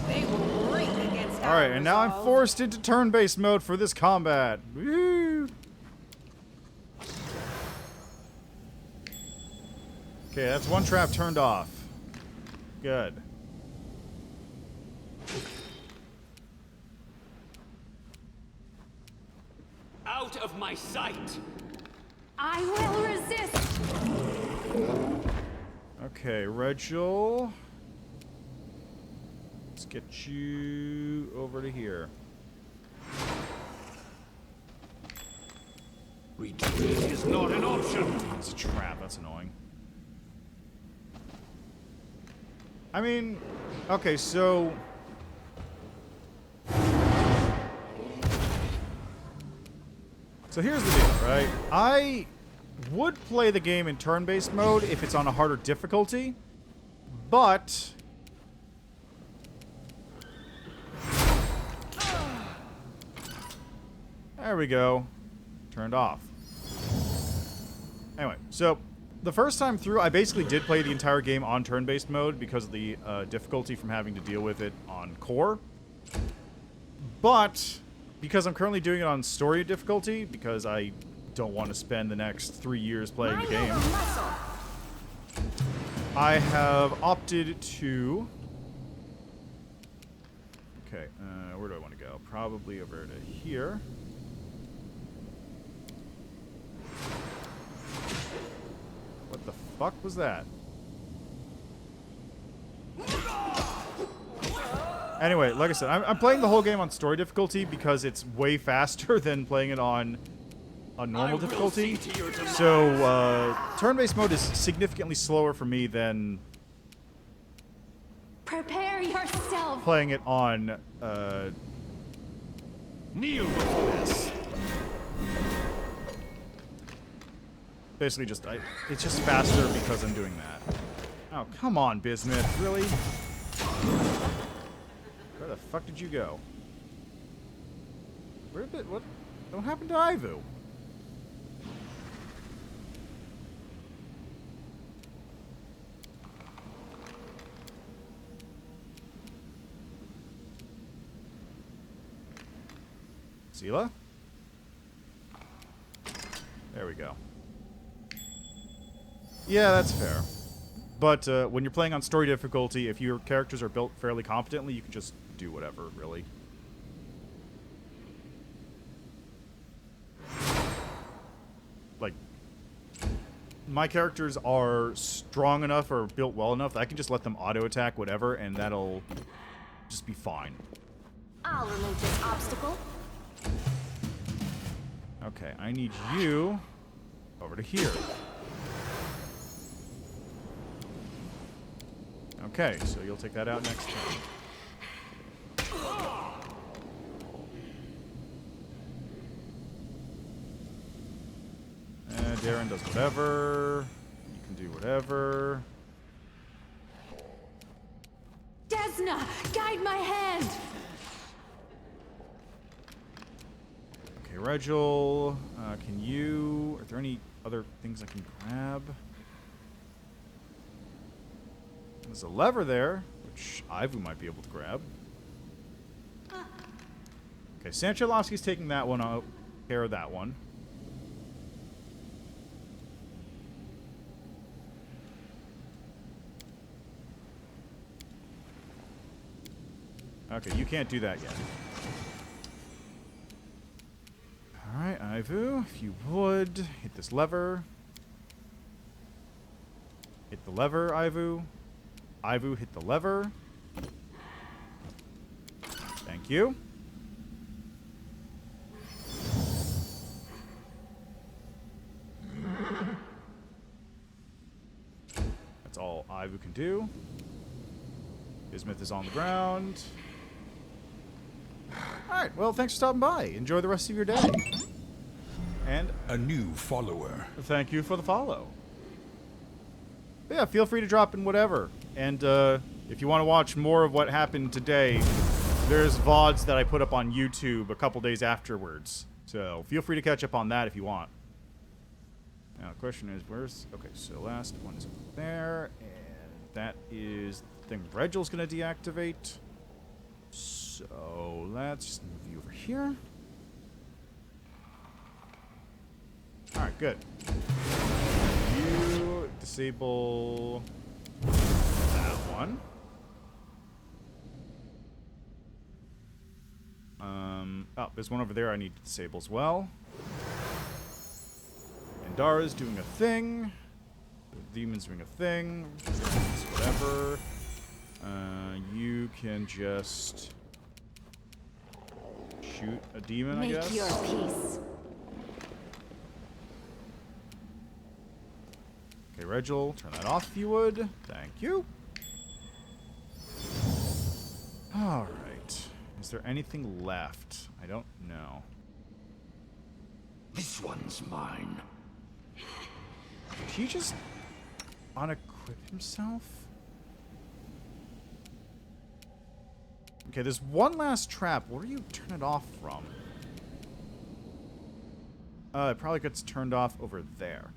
They will break against our Alright, and now I'm resolve. forced into turn-based mode for this combat. Woo! Okay, that's one trap turned off. Good. Out of my sight. I will resist. Okay, Regil. Let's get you over to here. Retreat is not an option. It's a trap, that's annoying. I mean, okay, so... So here's the deal, right? I would play the game in turn-based mode if it's on a harder difficulty, but... There we go. Turned off. Anyway, so the first time through, I basically did play the entire game on turn-based mode because of the difficulty from having to deal with it on core. But because I'm currently doing it on story difficulty, because I don't want to spend the next 3 years playing the game, I have opted to... Okay, where do I want to go? Probably over to here. What the fuck was that? Anyway, like I said, I'm playing the whole game on story difficulty because it's way faster than playing it on a normal difficulty. So, turn-based mode is significantly slower for me than Prepare yourself. playing it on, Kneel before this. Basically just, it's just faster because I'm doing that. Oh, come on, Bismuth. Really? Where the fuck did you go? Where did what happened to Ivu? Sela? There we go. Yeah, that's fair. But when you're playing on story difficulty, if your characters are built fairly competently, you can just do whatever, really. Like, my characters are strong enough or built well enough that I can just let them auto-attack whatever, and that'll just be fine. I'll remove this obstacle. Okay, I need you over to here. Okay, so you'll take that out next turn. Darren does whatever. You can do whatever. Desna, guide my hand. Okay, Regil, can you... Are there any other things I can grab? There's a lever there, which Ivu might be able to grab. Okay, Sanchalovsky's taking that one out. Care of that one. Okay, you can't do that yet. Alright, Ivu, if you would, hit this lever. Hit the lever, Ivu. Ivu, hit the lever. Thank you. That's all Ivu can do. Bismuth is on the ground. Alright, well, thanks for stopping by. Enjoy the rest of your day. And a new follower. Thank you for the follow. But yeah, feel free to drop in whatever. And if you want to watch more of what happened today, there's VODs that I put up on YouTube a couple days afterwards. So feel free to catch up on that if you want. Now the question is, where's... Okay, so last one is over there. And that is the thing Regil's going to deactivate. So let's just move you over here. Alright, good. You disable that one. Oh, there's one over there I need to disable as well. And Dara's doing a thing. The demon's doing a thing. Whatever. You can just shoot a demon, I guess. Make your peace. Okay, Regil, turn that off if you would. Thank you. Alright. Is there anything left? I don't know. This one's mine. Did he just unequip himself? Okay, there's one last trap. Where do you turn it off from? It probably gets turned off over there.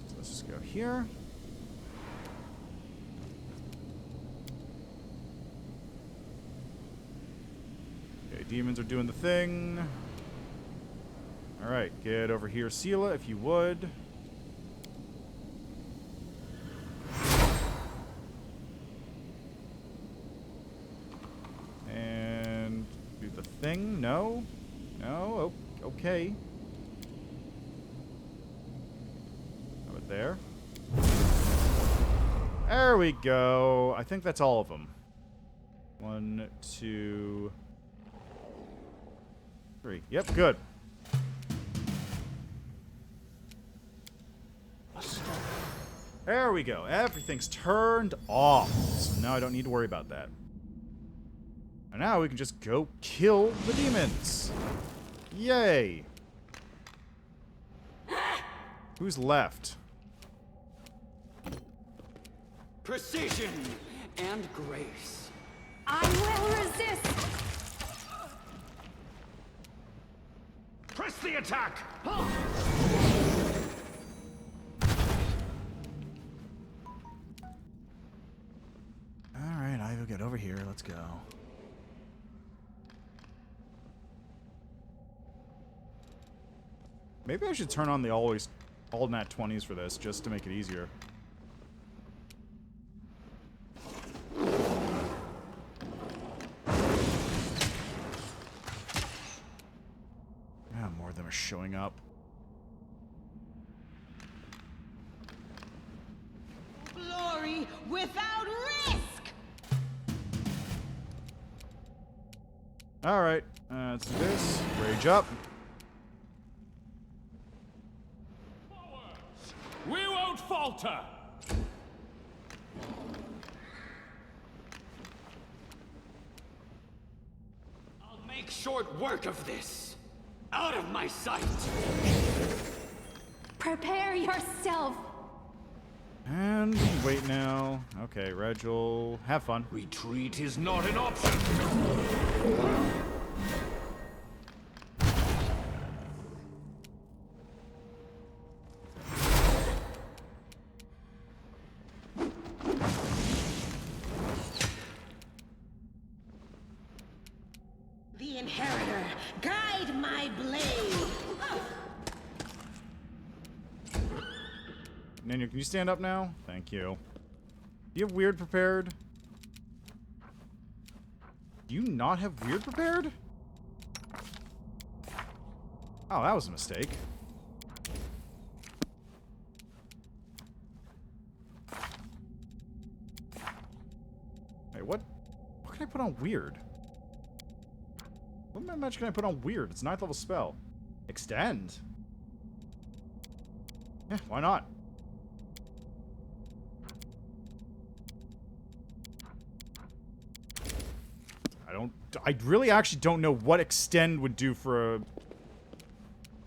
So let's just go here. Okay, demons are doing the thing. Alright, get over here, Sela, if you would. And do the thing. No. No. Oh, okay. How about there? There we go. I think that's all of them. 1, 2, 3. Yep, good. There we go. Everything's turned off. So now I don't need to worry about that. And now we can just go kill the demons. Yay. Who's left? Precision and grace. I will resist! Press the attack! Alright, Ivy, get over here. Let's go. Maybe I should turn on the all nat 20s for this, just to make it easier. More of them are showing up. Glory without risk! Alright, let's do this. Rage up. We won't falter! I'll make short work of this. Out of my sight! Prepare yourself! And wait now. Okay, Regil, have fun. Retreat is not an option! The Inheritor, guide my blade! Nanya, can you stand up now? Thank you. Do you have weird prepared? Do you not have weird prepared? Oh, that was a mistake. Wait, what? What can I put on weird? What match can I put on weird? It's a 9th level spell. Extend? Yeah, why not? I really actually don't know what extend would do for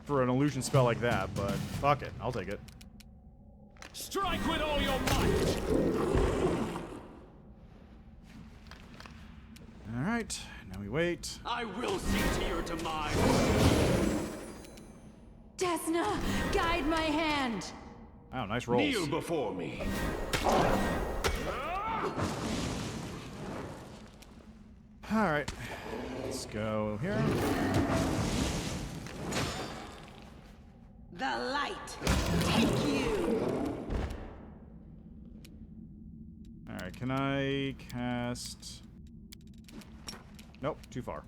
an illusion spell like that, but fuck it, I'll take it. Strike with all your might! Alright, now we wait. I will see to your demise! Desna, guide my hand! Oh, nice rolls. Kneel before me! Alright, let's go here. The light, take you! Alright, can I cast... Nope, too far.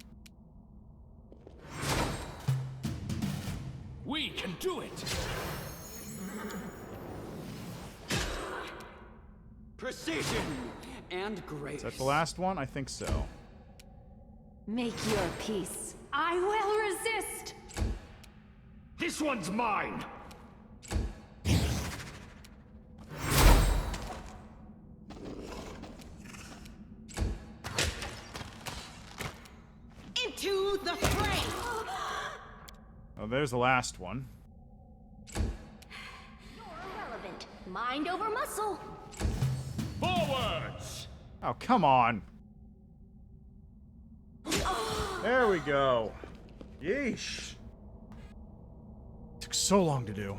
We can do it! Precision and grace. Is that the last one? I think so. Make your peace. I will resist! This one's mine! Into the fray! Oh, there's the last one. You're irrelevant. Mind over muscle. Forwards! Oh, come on. There we go. Yeesh. Took so long to do.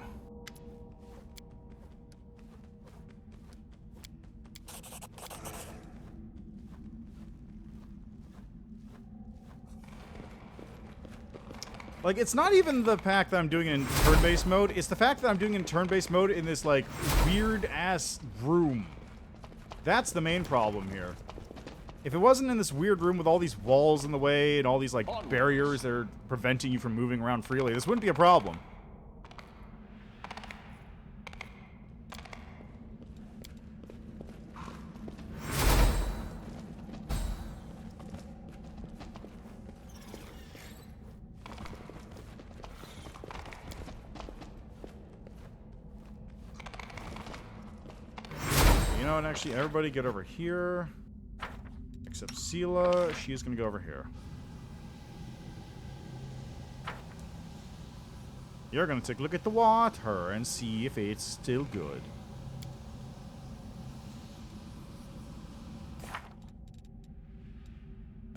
Like, it's not even the fact that I'm doing it in turn-based mode, it's the fact that I'm doing it in turn-based mode in this, like, weird-ass room. That's the main problem here. If it wasn't in this weird room with all these walls in the way and all these, like, barriers that are preventing you from moving around freely, this wouldn't be a problem. You know what, actually, everybody get over here. Except Sela, she's gonna go over here. You're gonna take a look at the water and see if it's still good.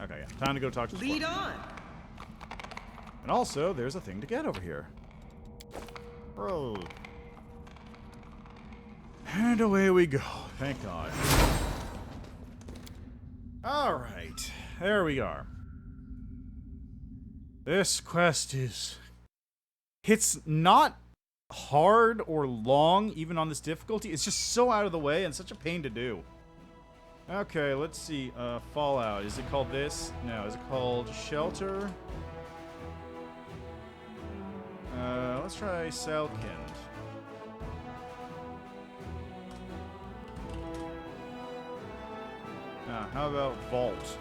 Okay, yeah. Time to go talk to the Lead farmer. on. And also, there's a thing to get over here. Roll. And away we go. Thank God. Alright. There we are. This quest is... It's not hard or long, even on this difficulty. It's just so out of the way and such a pain to do. Okay, let's see. Fallout. Is it called this? No. Is it called Shelter? Let's try Selkind. How about Vault?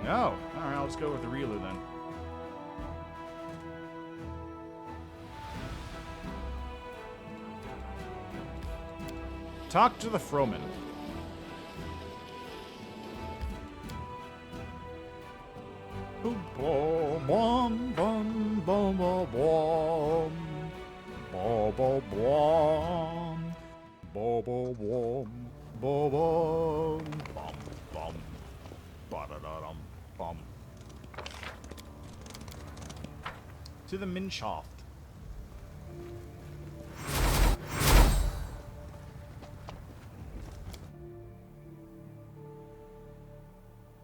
No. Alright, I'll just go with the Relu then. Talk to the Froman. Boom, boom, boom, boom, boom, boom, boom, boom, boom, boom, boom, boom, boom, bum, bum, ba-da-da-dum, bum. To the Minshaft.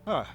Huh.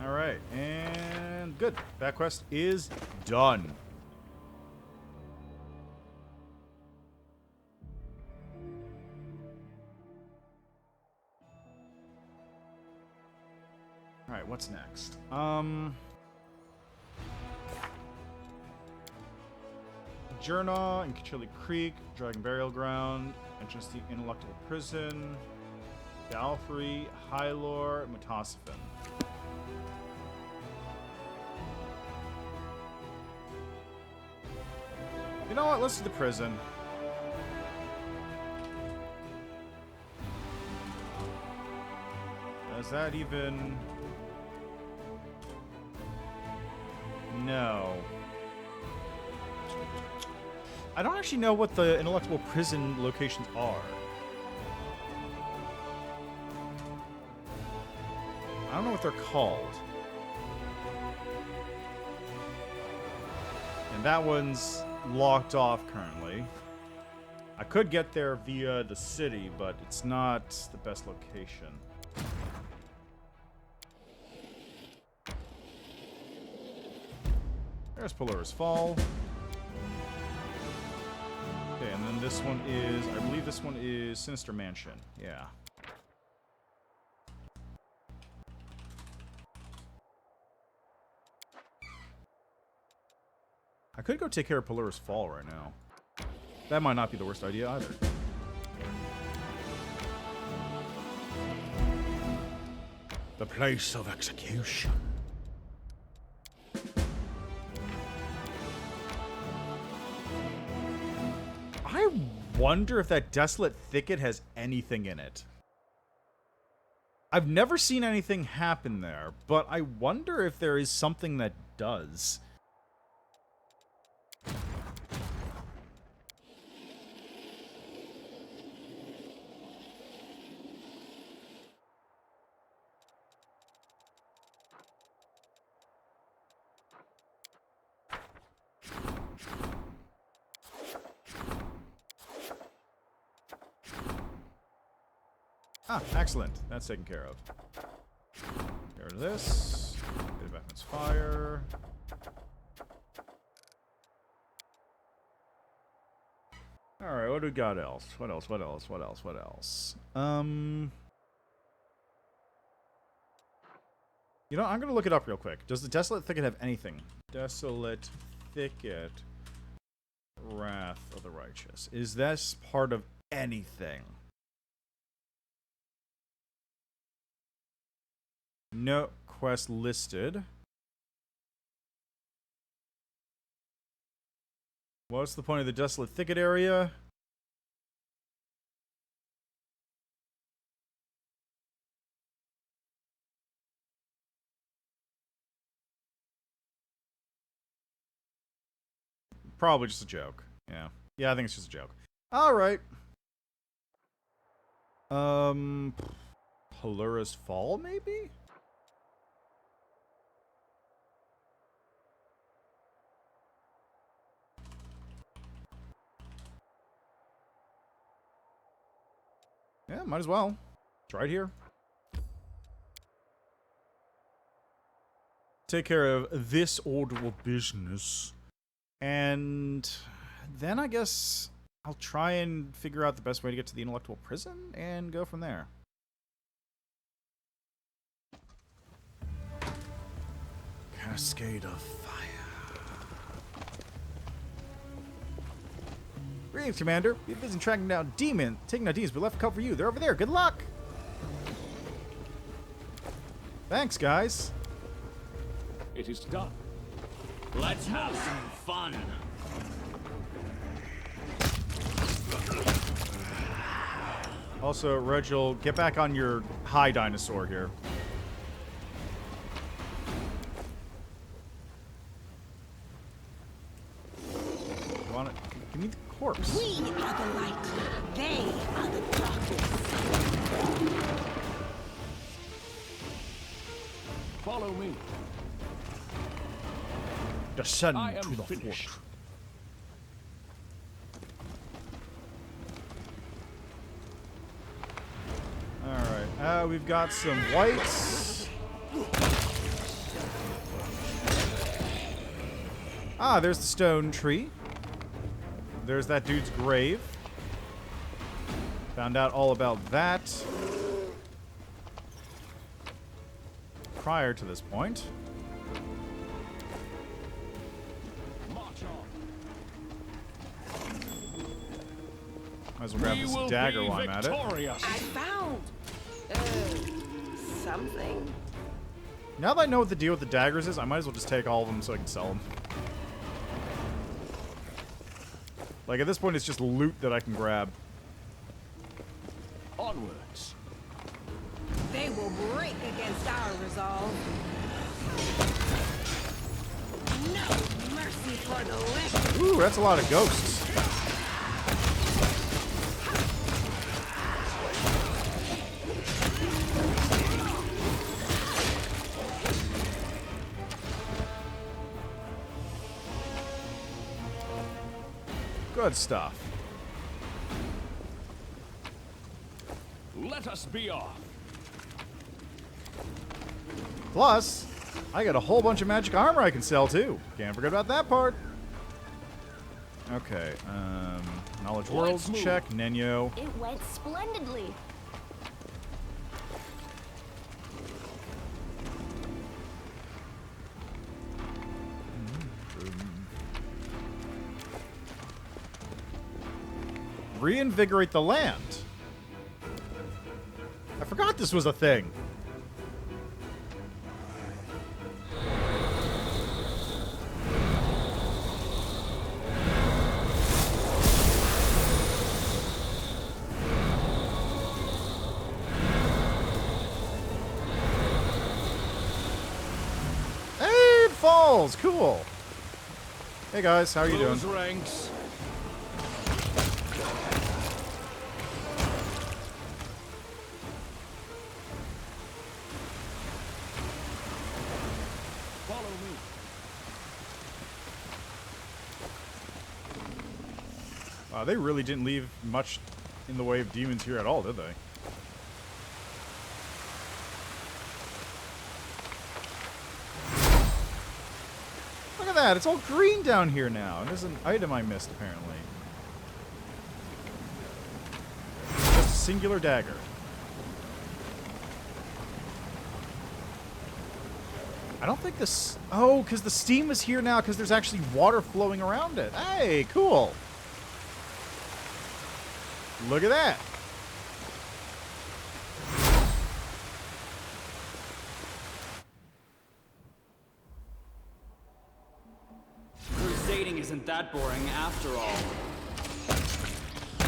Alright, and good. That quest is done. Alright, what's next? Jurna and Kachili Creek, Dragon Burial Ground, entrance to the Ineluctable Prison, Galfrey, Hylor, Mutasifin. You know what? Let's do the prison. Is that even... No. I don't actually know what the Ineluctable Prison locations are. I don't know what they're called. And that one's locked off currently. I could get there via the city, but it's not the best location. There's Polaris Fall. Okay, and then this one is, I believe this one is Sinister Mansion. Yeah. I could go take care of Polaris Fall right now. That might not be the worst idea either. The place of execution. I wonder if that desolate thicket has anything in it. I've never seen anything happen there, but I wonder if there is something that does. Ah, excellent. That's taken care of. Get rid of this. Get back its fire. Alright, what do we got else? What else? What else? What else? What else? You know, I'm gonna look it up real quick. Does the Desolate Thicket have anything? Desolate Thicket. Wrath of the Righteous. Is this part of anything? No quest listed. What's the point of the Desolate Thicket area? Probably just a joke. Yeah. Yeah, I think it's just a joke. Alright. Halura's Fall, maybe? Yeah, might as well. It's right here. Take care of this order of business. And then I guess I'll try and figure out the best way to get to the intellectual prison and go from there. Cascade of Fire. Greetings, Commander. We've been busy tracking down demons. Taking down demons, but left a couple for you. They're over there. Good luck. Thanks, guys. It is done. Let's have some fun. Also, Regil, get back on your high dinosaur here. You want it? Give me the corpse. We are the light. They are the darkness. Follow me. Descend I am to the finished. fort. Alright, we've got some whites. Ah, there's the stone tree. There's that dude's grave. Found out all about that prior to this point. Might as well grab this dagger while I'm at it. I found something. Now that I know what the deal with the daggers is, I might as well just take all of them so I can sell them. Like, at this point, it's just loot that I can grab. Onwards. They will break against our resolve. No mercy for the wicked. Ooh, that's a lot of ghosts. Good stuff. Let us be off. Plus, I got a whole bunch of magic armor I can sell too. Can't forget about that part. Okay, knowledge worlds check. Nenyo. It went splendidly. Reinvigorate the land. I forgot this was a thing. Hey, it falls. Cool. Hey guys, how are you doing? Close ranks. They really didn't leave much in the way of demons here at all, did they? Look at that, it's all green down here now. And there's an item I missed, apparently. Just a singular dagger. I don't think this... Oh, because the steam is here now because there's actually water flowing around it. Hey, cool. Look at that. Crusading isn't that boring after all.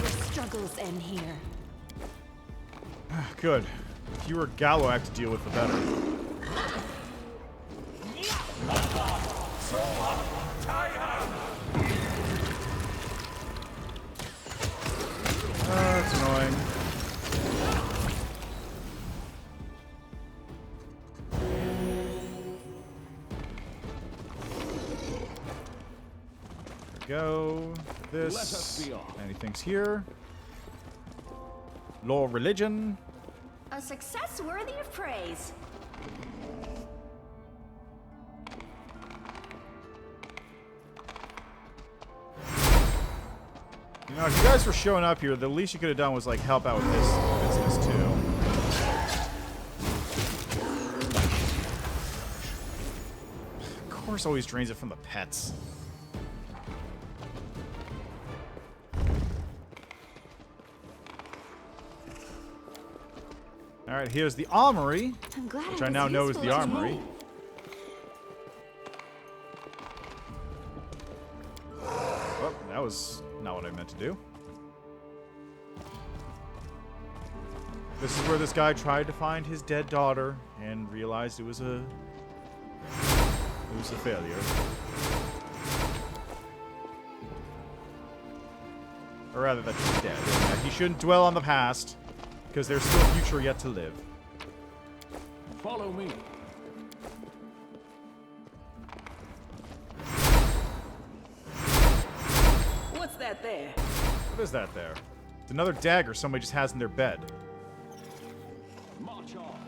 Your struggles end here. Good. Fewer Galloac to deal with, the better. That's annoying. There we go. This. Let us be off. Anything's here. Law, religion. A success worthy of praise. You know, if you guys were showing up here, the least you could have done was, like, help out with this business, too. Of course, always drains it from the pets. Alright, here's the armory, I'm glad which I now know is the armory. Oh, that was not what I meant to do. This is where this guy tried to find his dead daughter and realized it was a failure. Or rather, that she's dead. And he shouldn't dwell on the past, because there's still a future yet to live. Follow me. What's that there? What is that there? It's another dagger somebody just has in their bed. March on.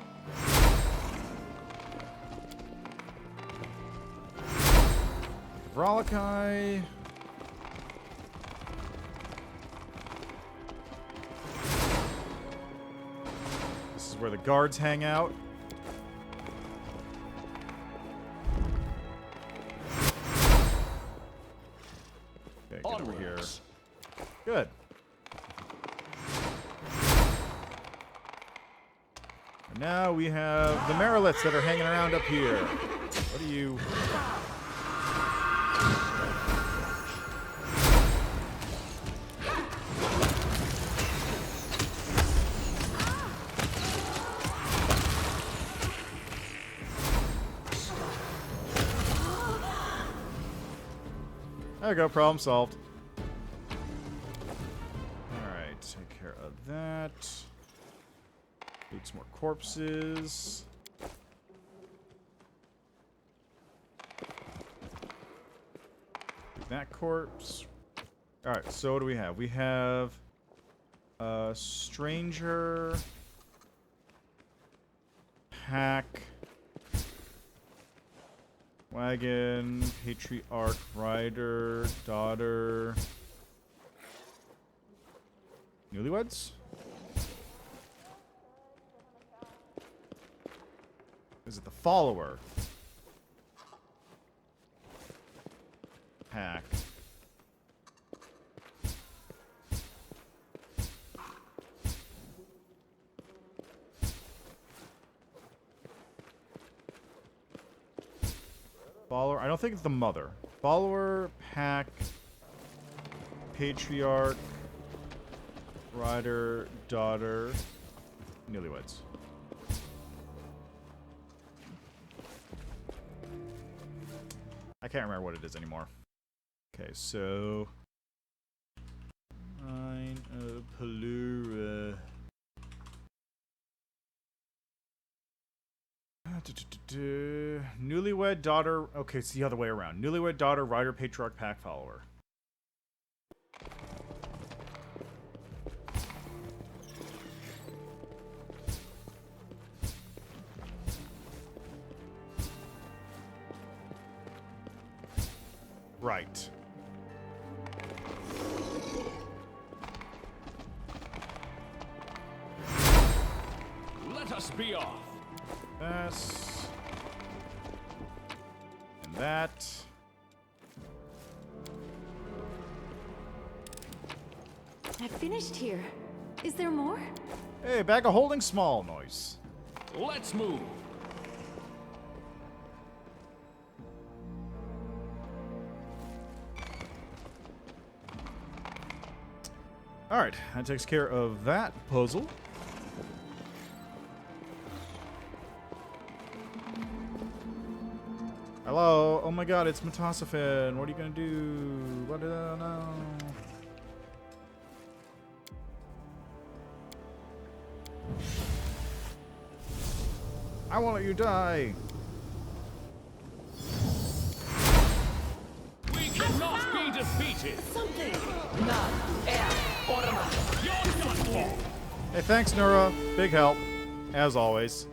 Vralakai. This is where the guards hang out. Okay, get over here. Good. And now we have the Mariliths that are hanging around up here. What are you... There we go, problem solved. Alright, take care of that. Loot some more corpses. That corpse. Alright, so what do we have? We have Stranger, Hack, Wagon, Patriarch, Rider, Daughter, Newlyweds? Is it the Follower? Hack. Follower. I don't think it's the mother. Follower, Pack, Patriarch, Rider, Daughter, Newlyweds. I can't remember what it is anymore. Okay, so... Line of Palura. Newlywed daughter. Okay, it's the other way around. Newlywed daughter, Rider, Patriarch, Pack, Follower. Right. Let us be off. That's... that. I've finished here. Is there more? Hey, bag of holding small noise. Let's move. Alright, that takes care of that puzzle. Hello? Oh my god, it's Matosophin. What are you gonna do? What do I know? I won't let you die. We cannot be defeated. Something. Not air. Orma. You're done for. Hey, thanks, Nura. Big help, as always.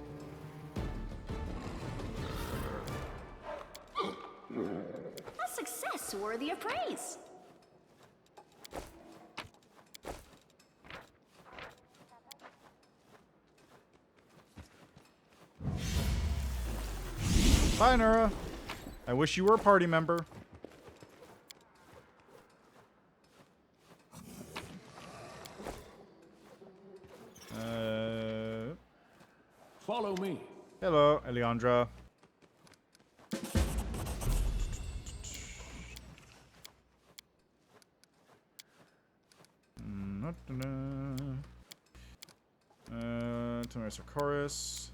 A success worthy of praise. Bye, Nura. I wish you were a party member. Follow me. Hello, Eliandra. Tomato chorus.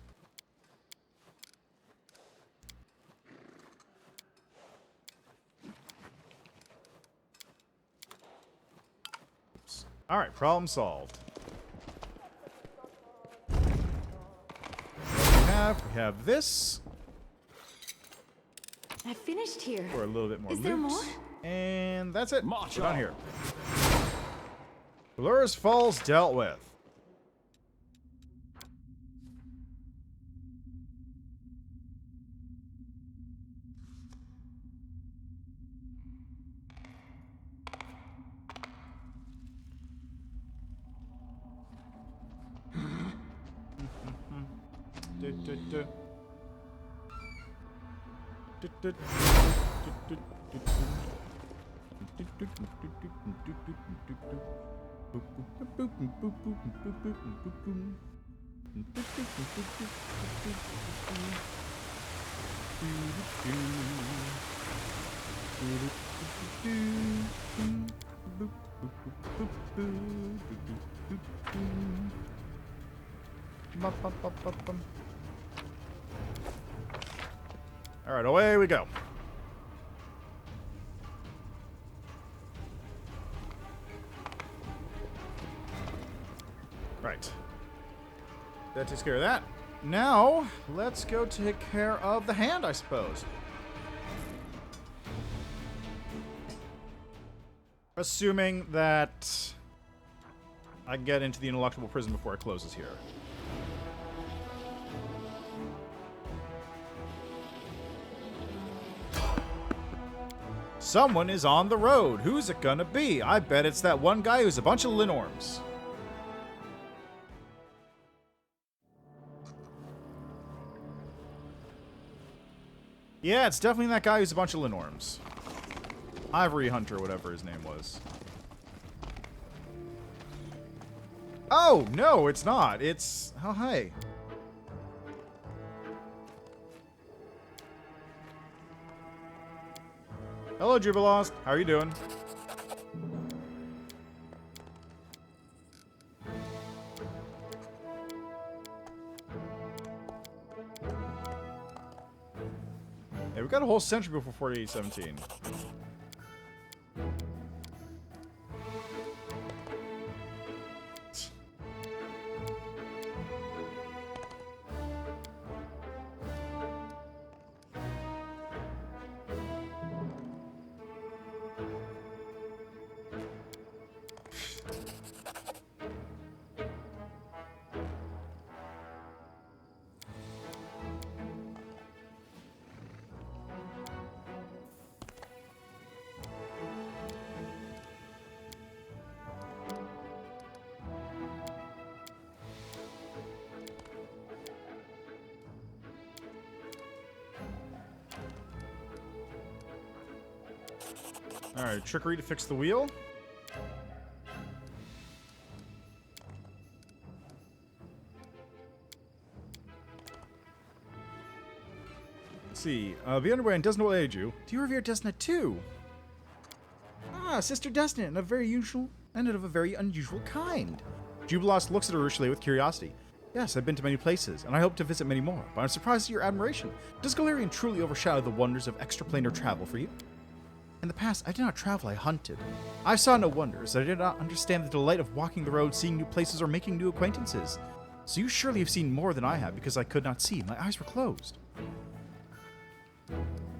All right, problem solved. We have this I've finished here. for a little bit more Is there loops. more? And that's it. March We're done on. here. Blur's Falls dealt with. All right, away we go. Right. That takes care of that. Now, let's go take care of the hand, I suppose. Assuming that I can get into the ineluctable prison before it closes here. Someone is on the road. Who's it gonna be? I bet it's that one guy who's a bunch of Linorms. Yeah, it's definitely that guy who's a bunch of Linorms. Ivory Hunter, whatever his name was. Oh, no, it's not. It's... Oh, hey. Hello, Jubilost. How are you doing? Yeah, we've got a whole century before 4817. Alright, trickery to fix the wheel. Let's see. Be underwear doesn't will aid you. Do you revere Desna too? Ah, Sister Desna, and of a very unusual kind. Jubilos looks at Urushley with curiosity. Yes, I've been to many places, and I hope to visit many more, but I'm surprised at your admiration. Does Galarian truly overshadow the wonders of extraplanar travel for you? In the past, I did not travel, I hunted. I saw no wonders, I did not understand the delight of walking the road, seeing new places, or making new acquaintances. So you surely have seen more than I have, because I could not see. My eyes were closed.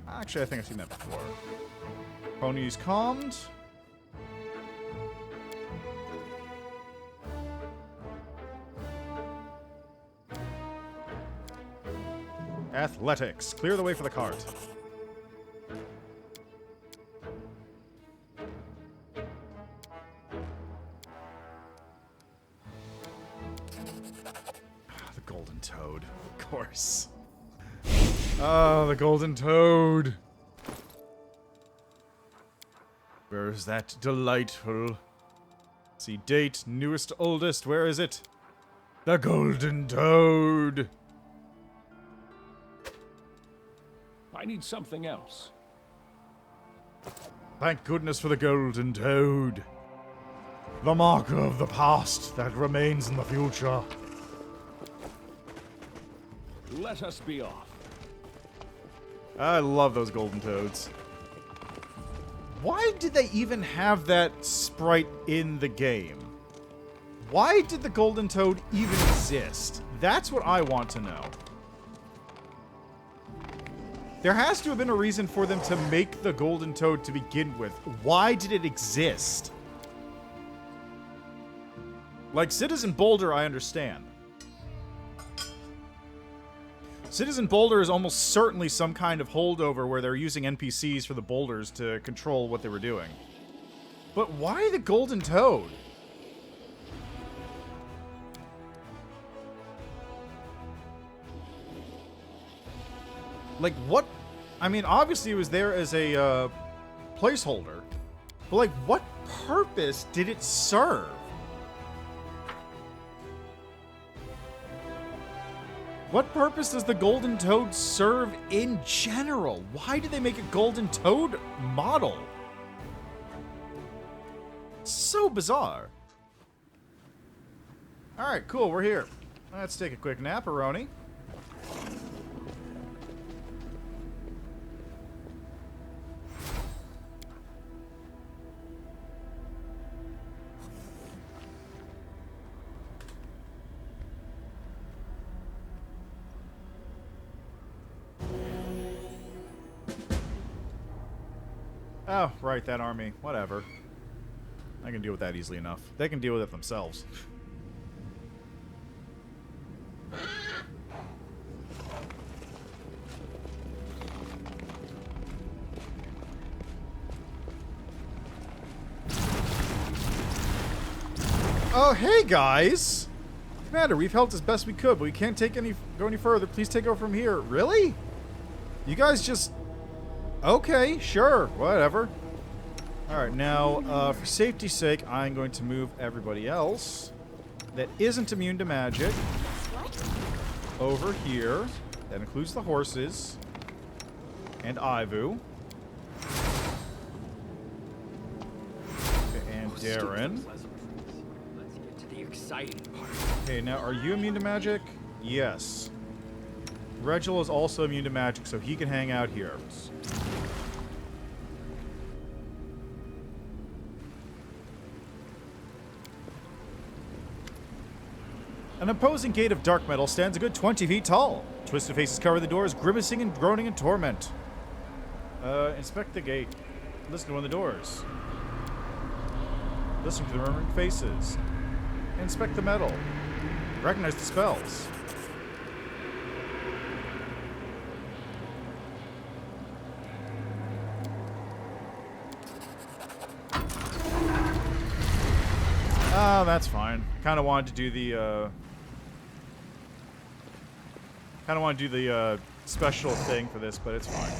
Actually, I think I've seen that before. Ponies calmed. Athletics. Clear the way for the cart. The golden toad. Of course. Oh, the golden toad. Where is that delightful? See, date, newest to oldest. Where is it? The golden toad. I need something else. Thank goodness for the golden toad. The marker of the past that remains in the future. Let us be off. I love those golden toads. Why did they even have that sprite in the game? Why did the golden toad even exist? That's what I want to know. There has to have been a reason for them to make the golden toad to begin with. Why did it exist? Like Citizen Boulder, I understand. Citizen Boulder is almost certainly some kind of holdover where they're using NPCs for the boulders to control what they were doing. But why the golden toad? Like, what? I mean, obviously it was there as a placeholder. But, like, what purpose did it serve? What purpose does the golden toad serve in general? Why did they make a golden toad model? So bizarre. Alright, cool, we're here. Let's take a quick nap, Aroni. Oh, right, that army. Whatever. I can deal with that easily enough. They can deal with it themselves. Oh, hey, guys! Commander, we've helped as best we could, but we can't go any further. Please take over from here. Really? You guys just... Okay, sure, whatever. Alright, now, for safety's sake, I'm going to move everybody else that isn't immune to magic over here. That includes the horses. And Ivu. And Darren. Let's get to the exciting part. Okay, now, are you immune to magic? Yes. Regil is also immune to magic, so he can hang out here. An imposing gate of dark metal stands a good 20 feet tall. Twisted faces cover the doors, grimacing and groaning in torment. Inspect the gate. Listen to one of the doors. Listen to the murmuring faces. Inspect the metal. Recognize the spells. Oh, that's fine. Kind of wanted to do the, special thing for this, but it's fine.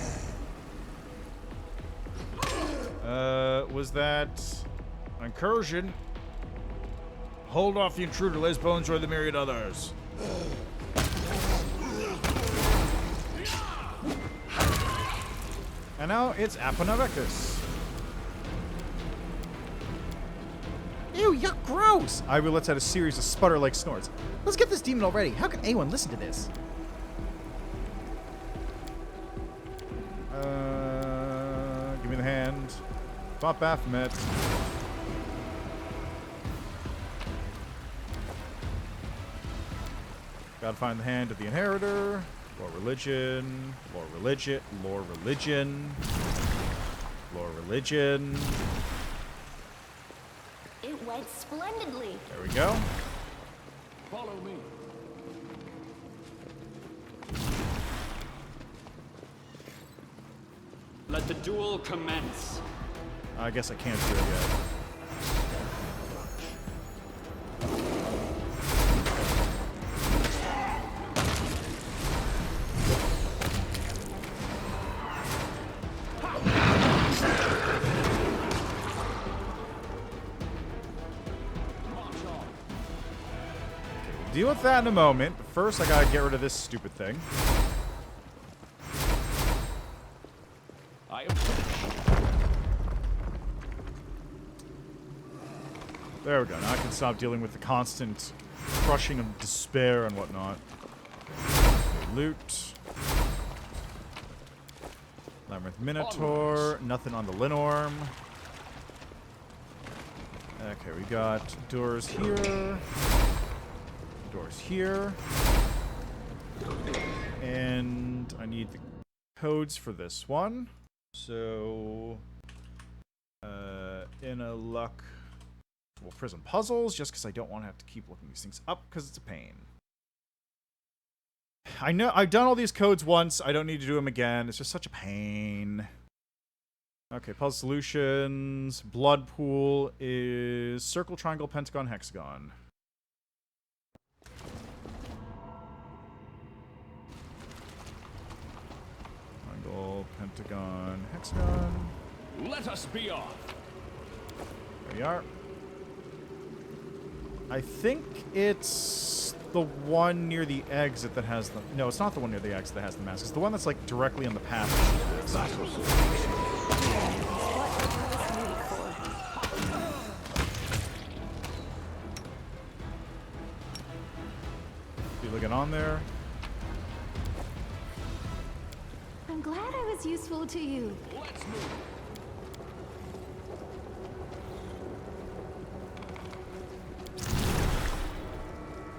Was that an incursion? Hold off the intruder. Let his bones join the myriad others. And now it's Aponovectus. Ew, yuck, gross! Ivy lets out a series of sputter-like snorts. Let's get this demon already. How can anyone listen to this? Give me the hand. Bop Baphomet. Gotta find the hand of the inheritor. Lore religion. Lore religion. Lore religion. Lore religion. It went splendidly. There we go. Follow me. Let the duel commence. I guess I can't do it yet. Deal with that in a moment. But first, I gotta get rid of this stupid thing. I am finished. There we go. Now I can stop dealing with the constant crushing of despair and whatnot. Okay, loot. Labyrinth Minotaur. Nothing on the Linorm. Okay, we got doors here. Doors here. And I need the codes for this one. So, in a luck, well, prism puzzles, just because I don't want to have to keep looking these things up because it's a pain. I know I've done all these codes once. I don't need to do them again. It's just such a pain. Okay, puzzle solutions. Blood pool is circle, triangle, pentagon, hexagon. Triangle, pentagon, hexagon. Let us be off. There we are. I think it's the one near the exit that has the... No, it's not the one near the exit that has the mask. It's the one that's, like, directly on the path. You looking on there? I'm glad I was useful to you. Let's move.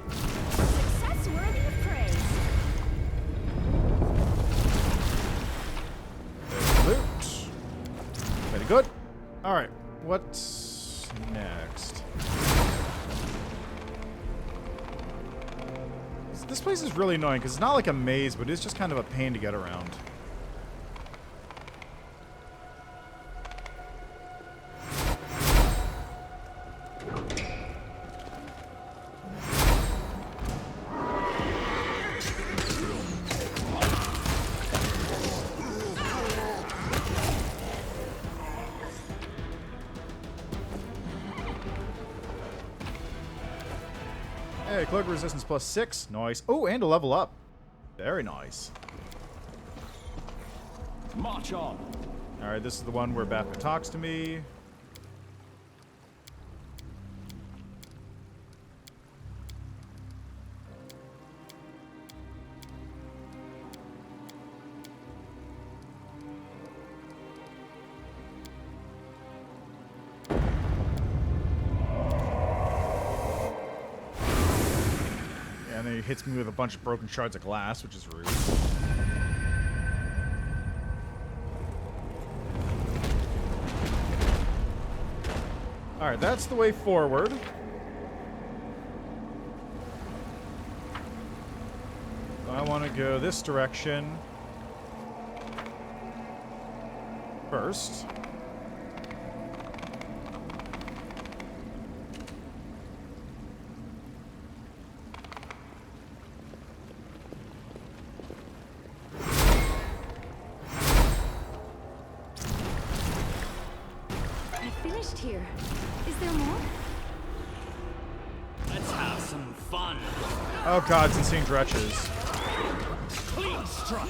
Success worthy of praise. There's loot. Very good. Alright, what's next? This place is really annoying because it's not like a maze, but it's just kind of a pain to get around. Hey, cloak resistance +6. Nice. Oh, and a level up. Very nice. March on. Alright, this is the one where Baphomet talks to me. And then he hits me with a bunch of broken shards of glass, which is rude. Alright, that's the way forward. I want to go this direction first. finished here. Is there more? Let's have some fun. Oh god, it's insane dretches. Clean strike.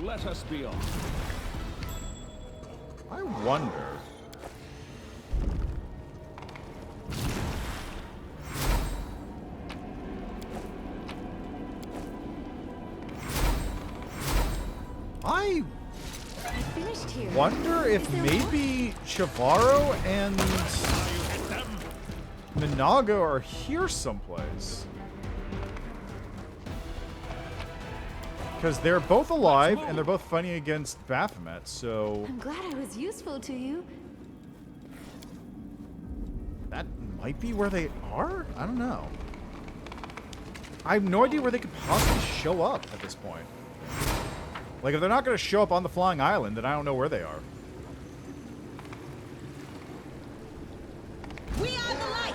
Let us be off. I wonder. I Finished here. wonder if Is there maybe Shavaro and Minago are here someplace. Because they're both alive and they're both fighting against Baphomet, so I'm glad I was useful to you. that might be where they are? I don't know. I have no idea where they could possibly show up at this point. Like, if they're not going to show up on the flying island, then I don't know where they are. We are the light.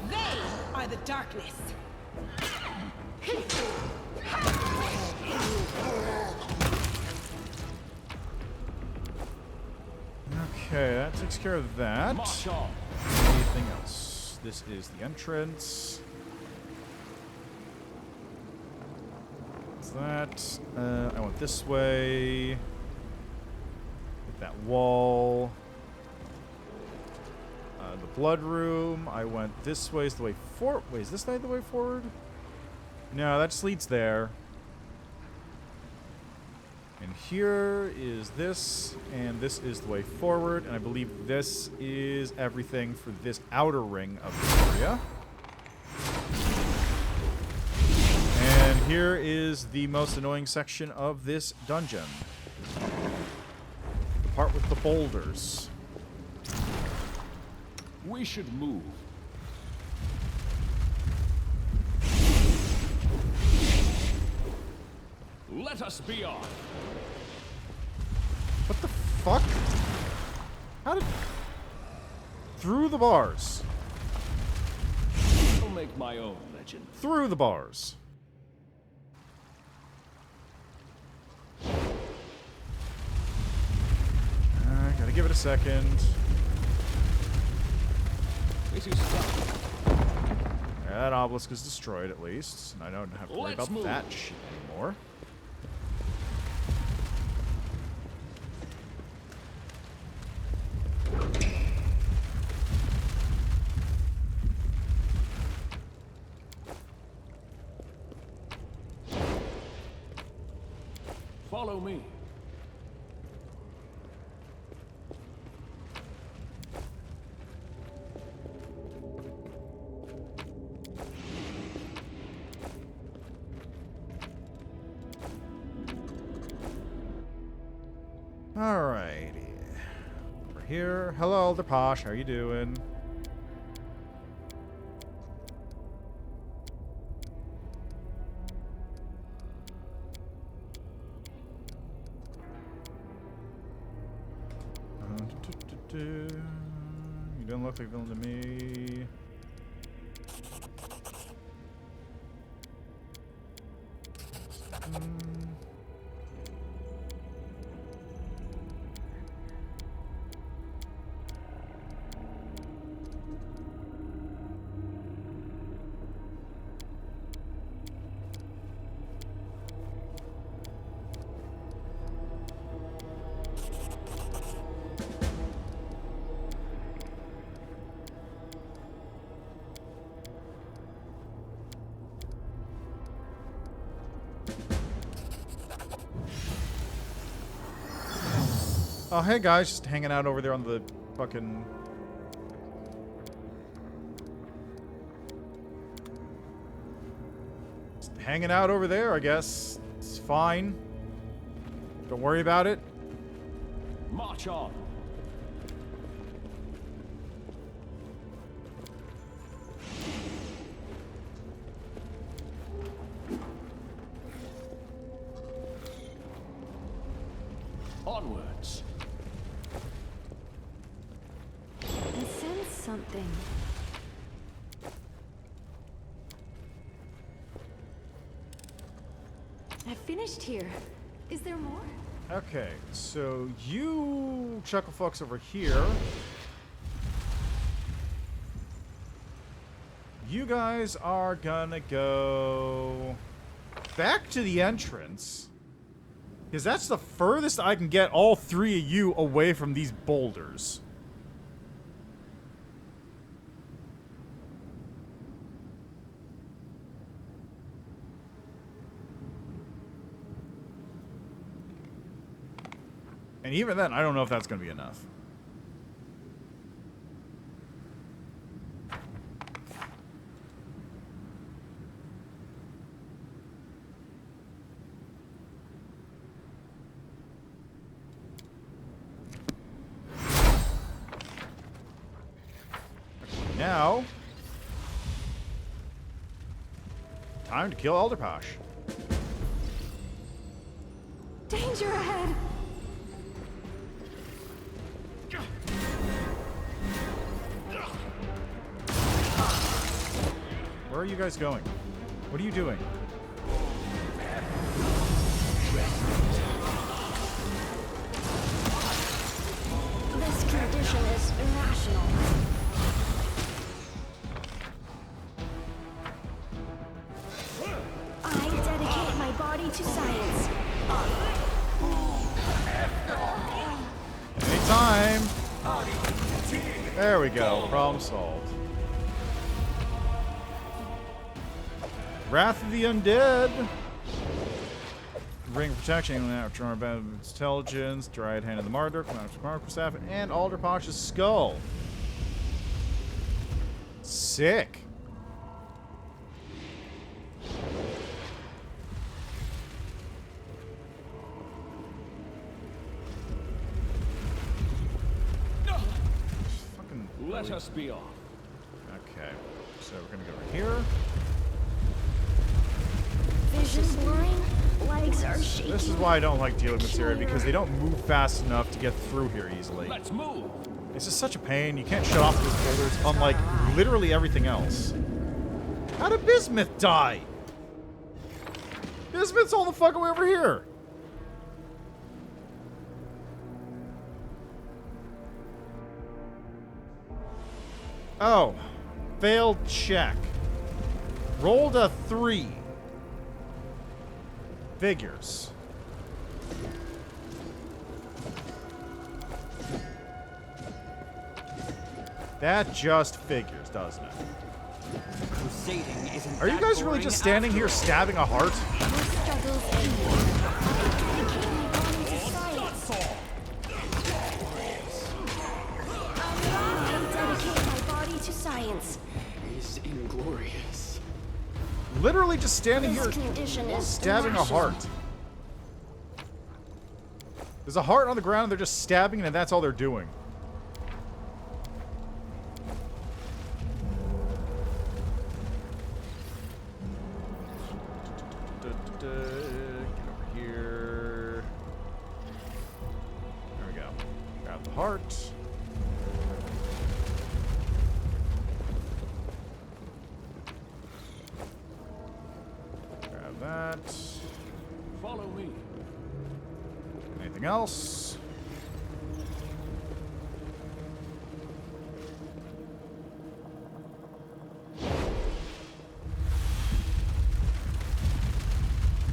They are the darkness. Okay, that takes care of that. March on. Anything else? This is the entrance. What's that? I went this way. Hit that wall. The blood room. I went this way. Is the way forward? Wait, is this way the way forward? No, that just leads there. And here is this, and this is the way forward, and I believe this is everything for this outer ring of the area. And here is the most annoying section of this dungeon. The part with the boulders. We should move. Let us be off. What the fuck? How did... Through the bars. I'll make my own legend. Through the bars. Gotta give it a second. It is done. That obelisk is destroyed at least, and I don't have to worry Let's about move. that shit anymore. Follow me. Alrighty. Over here. Hello, Elder Posh. How you doing? You don't look like a villain to me. Oh, hey guys, just hanging out over there on the fucking... Just hanging out over there, I guess. It's fine. Don't worry about it. March on. Onwards. I sense something. I've finished here. Is there more? Okay, so you chuckle fucks over here. You guys are gonna go back to the entrance. Because that's the furthest I can get all three of you away from these boulders. And even then, I don't know if that's going to be enough. Now, time to kill Alderposh. Danger ahead! Where are you guys going? What are you doing? This condition is irrational. I dedicate my body to science. Anytime. There we go. Problem solved. Wrath of the Undead. Ring of Protection, after our bad intelligence, Dried Hand of the Martyr, Martyr Staff, and Alderposh's Skull. Sick. Fucking Let us be off. okay. So we're gonna go here. Vision blurring, legs are shaking. This is why I don't like dealing with this area, because they don't move fast enough to get through here easily. Let's move. It's just such a pain. You can't shut off those boulders, unlike literally everything else. How did Bismuth die? Bismuth's all the fucking way over here. Oh. Failed check. Rolled a 3. Figures. That just figures, doesn't it? Crusading isn't Are you that guys really boring just standing here stabbing a heart? Science. is inglorious. Literally just standing here This condition is stabbing a heart. There's a heart on the ground, they're just stabbing it, and that's all they're doing. Get over here. There we go. Grab the heart. Grab that. Follow me. Anything else?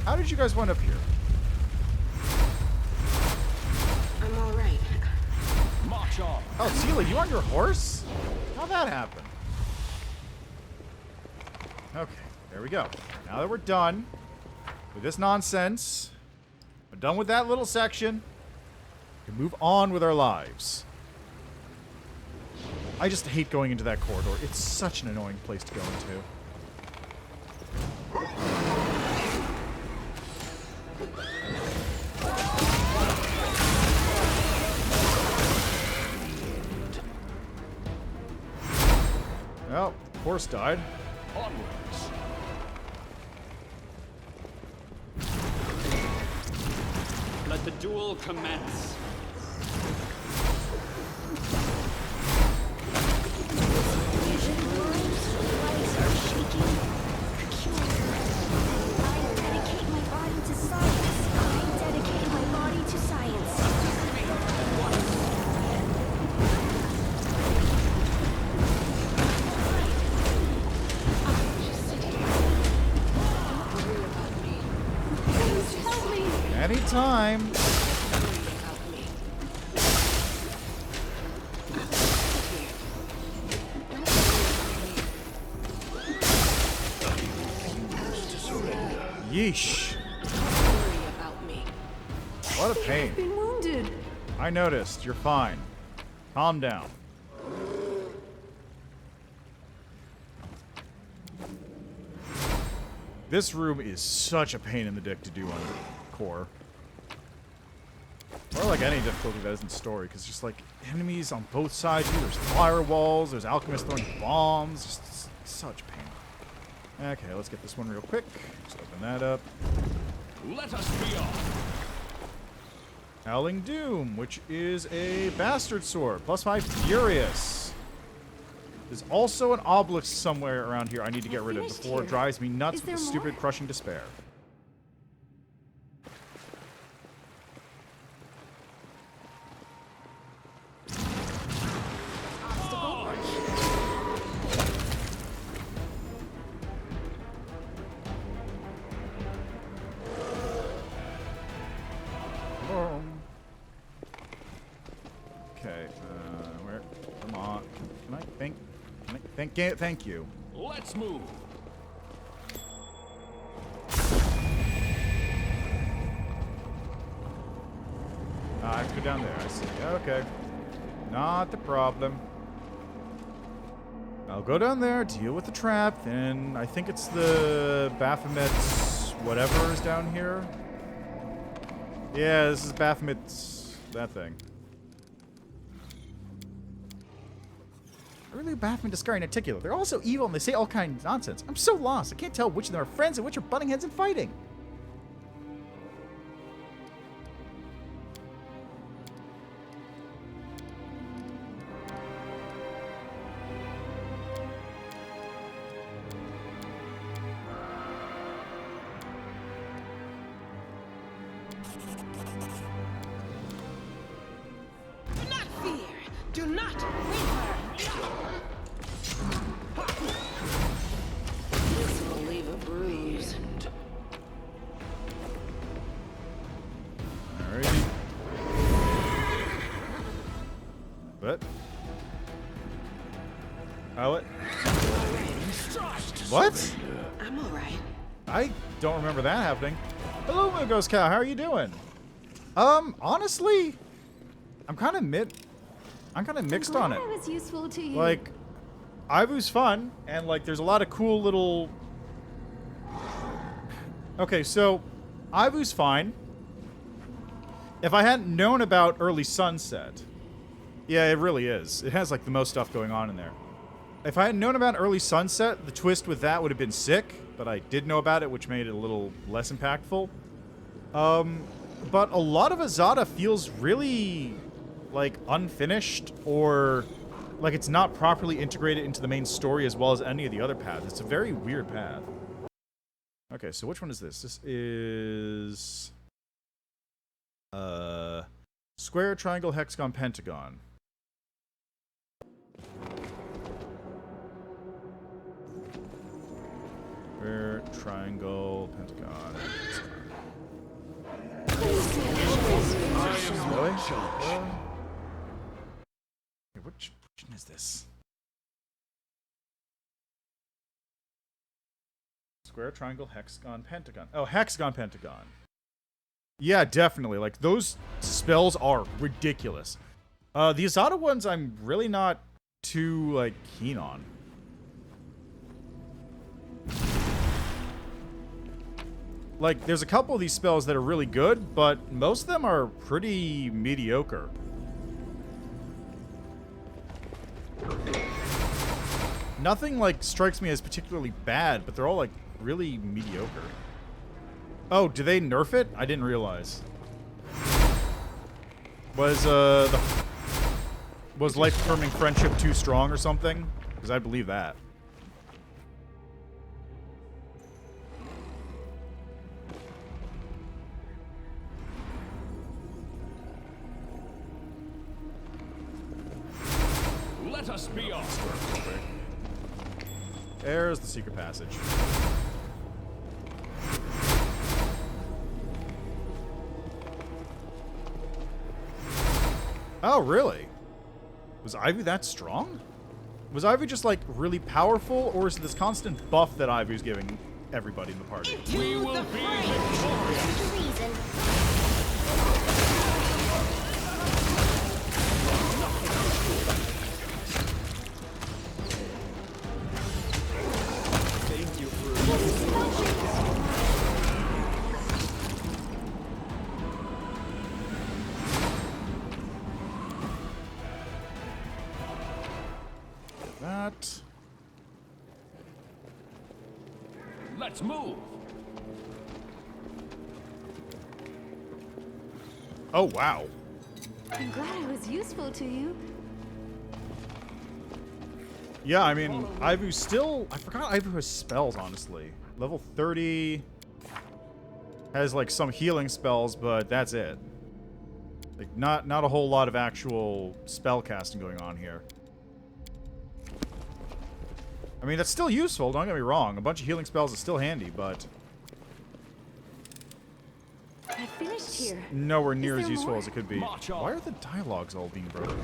How did you guys wind up here? I'm all right. March on. Oh, Celia, you on your horse? How'd that happen? Okay, there we go. Now that we're done with this nonsense, we're done with that little section, we can move on with our lives. I just hate going into that corridor. It's such an annoying place to go into. Well, the horse died. Onwards. Let the duel commence. Vision blurring, legs are shaking. Peculiar. I dedicate my body to science. Anytime. Yeesh. What a pain. I've been wounded. I noticed. You're fine. Calm down. This room is such a pain in the dick to do on core. Or like any difficulty that isn't story, because just like enemies on both sides of you, there's firewalls, there's alchemists throwing bombs, just such pain. Okay, let's get this one real quick. Just open that up. Let us be off. Howling Doom, which is a bastard sword, +5 furious. There's also an obelisk somewhere around here I need to get rid of before it drives me nuts with the stupid crushing despair. Okay, where? Come on. Can I think? Thank you. Let's move. I have to go down there, I see. Okay. Not the problem. I'll go down there, deal with the trap, then I think it's the Baphomet's whatever is down here. Yeah, this is Baphomet's that thing. Earlier Baphomet discarding articulate. They're all so evil and they say all kinds of nonsense. I'm so lost. I can't tell which of them are friends and which are butting heads and fighting. Do not fear. Do not waver. This will leave a bruise. Alrighty. What? Oh, what? I'm all right. I don't remember that happening. Hello, Ghost Cow. How are you doing? Honestly, I'm kind of mixed on it. I was useful to you. Like, Ivu's fun, and like, there's a lot of cool little. Okay, so Ivu's fine. If I hadn't known about Early Sunset, yeah, it really is. It has like the most stuff going on in there. If I hadn't known about Early Sunset, the twist with that would have been sick, but I did know about it, which made it a little less impactful. But a lot of Azada feels really, like, unfinished, or like it's not properly integrated into the main story as well as any of the other paths. It's a very weird path. Okay, so which one is this? This is... Square, triangle, hexagon, pentagon. Square, triangle, pentagon. Really? Which one is this? Square, triangle, hexagon, pentagon. Oh, hexagon, pentagon. Yeah, definitely. Like, those spells are ridiculous. The Azada ones I'm really not too, like, keen on. Like, there's a couple of these spells that are really good, but most of them are pretty mediocre. Nothing, like, strikes me as particularly bad, but they're all, like, really mediocre. Oh, do they nerf it? I didn't realize. Was life-affirming friendship too strong or something? Because I believe that. Let us be off. There's the secret passage. Oh, really? Was Ivy that strong? Was Ivy just, like, really powerful, or is it this constant buff that Ivy's giving everybody in the party? We will be victorious. That. Let's move. Oh, wow. I'm glad I was useful to you. Yeah, I mean, Ivy's still... I forgot Ivy has spells, honestly. Level 30... has, like, some healing spells, but that's it. Like, not a whole lot of actual spell casting going on here. I mean, that's still useful, don't get me wrong. A bunch of healing spells is still handy, but... I finished here. nowhere near Is as there useful more? as it could be. March on. Why are the dialogues all being broken?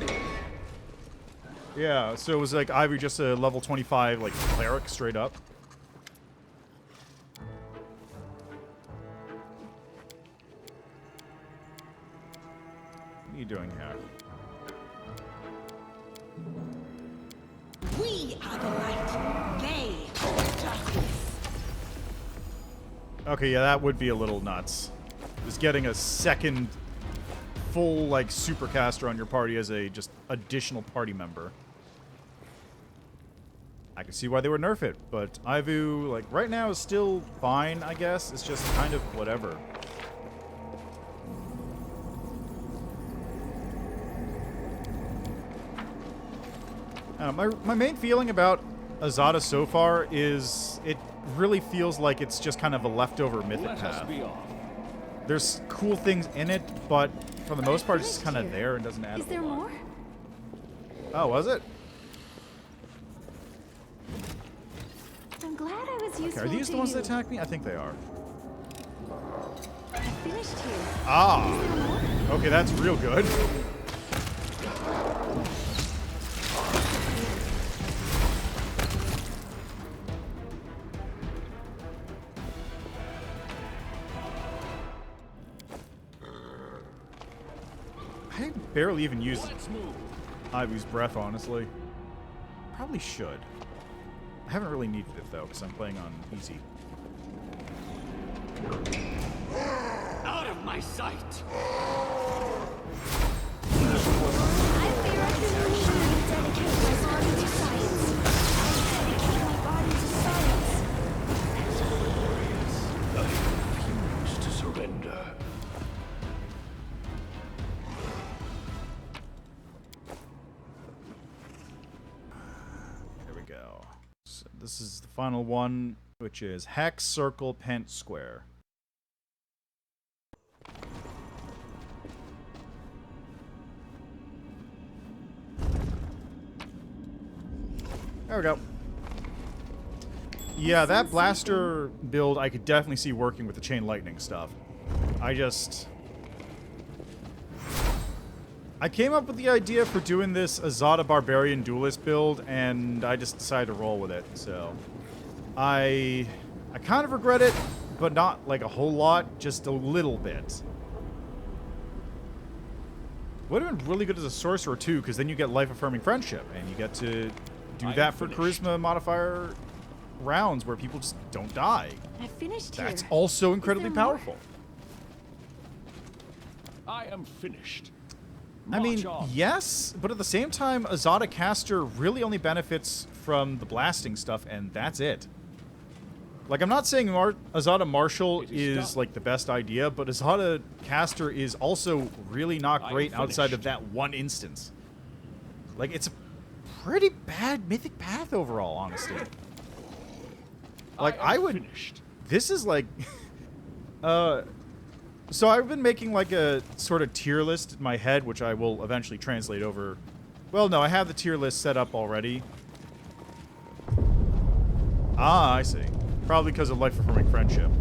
Yeah, so it was like Ivy just a level 25, like, cleric straight up. What are you doing here? We are the light. They are the darkness. Okay, yeah, that would be a little nuts. Just getting a second full, like, supercaster on your party as a just additional party member. I can see why they would nerf it, but Ivu, like, right now is still fine, I guess. It's just kind of whatever. My main feeling about Azada so far is it really feels like it's just kind of a leftover mythic Let us path. be off. There's cool things in it, but for the most part, it's just kind of Finished there and doesn't add Is a there lot. more? Oh, was it? I'm glad I was Okay, useful are these to the ones you. that attack me? I think they are. I finished here. Ah! Okay, that's real good. I barely even used Let's move. Ivy's breath, honestly. Probably should. I haven't really needed it, though, because I'm playing on easy. Out of my sight! I fear I can really dedicate my body to science. I dedicate my body to science. I refuse to surrender. There we go. So this is the final one, which is hex, circle, pent, square. There we go. Yeah, that blaster build I could definitely see working with the chain lightning stuff. I came up with the idea for doing this Azada Barbarian Duelist build, and I just decided to roll with it, so... I kind of regret it, but not like a whole lot, just a little bit. Would have been really good as a sorcerer, too, because then you get life-affirming friendship, and you get to do that for charisma modifier rounds where people just don't die. I finished here. That's also incredibly there more? powerful. I am finished. I mean, March on. yes, but at the same time, Azada Caster really only benefits from the blasting stuff, and that's it. Like, I'm not saying Azada Marshal It is is, done. like, the best idea, but Azada Caster is also really not I am great outside of finished. that one instance. Like, it's a pretty bad mythic path overall, honestly. Like, I am would... finished. This is, like... So I've been making like a sort of tier list in my head, which I will eventually translate over. Well, no, I have the tier list set up already. Ah, I see. Probably because of life-affirming friendship.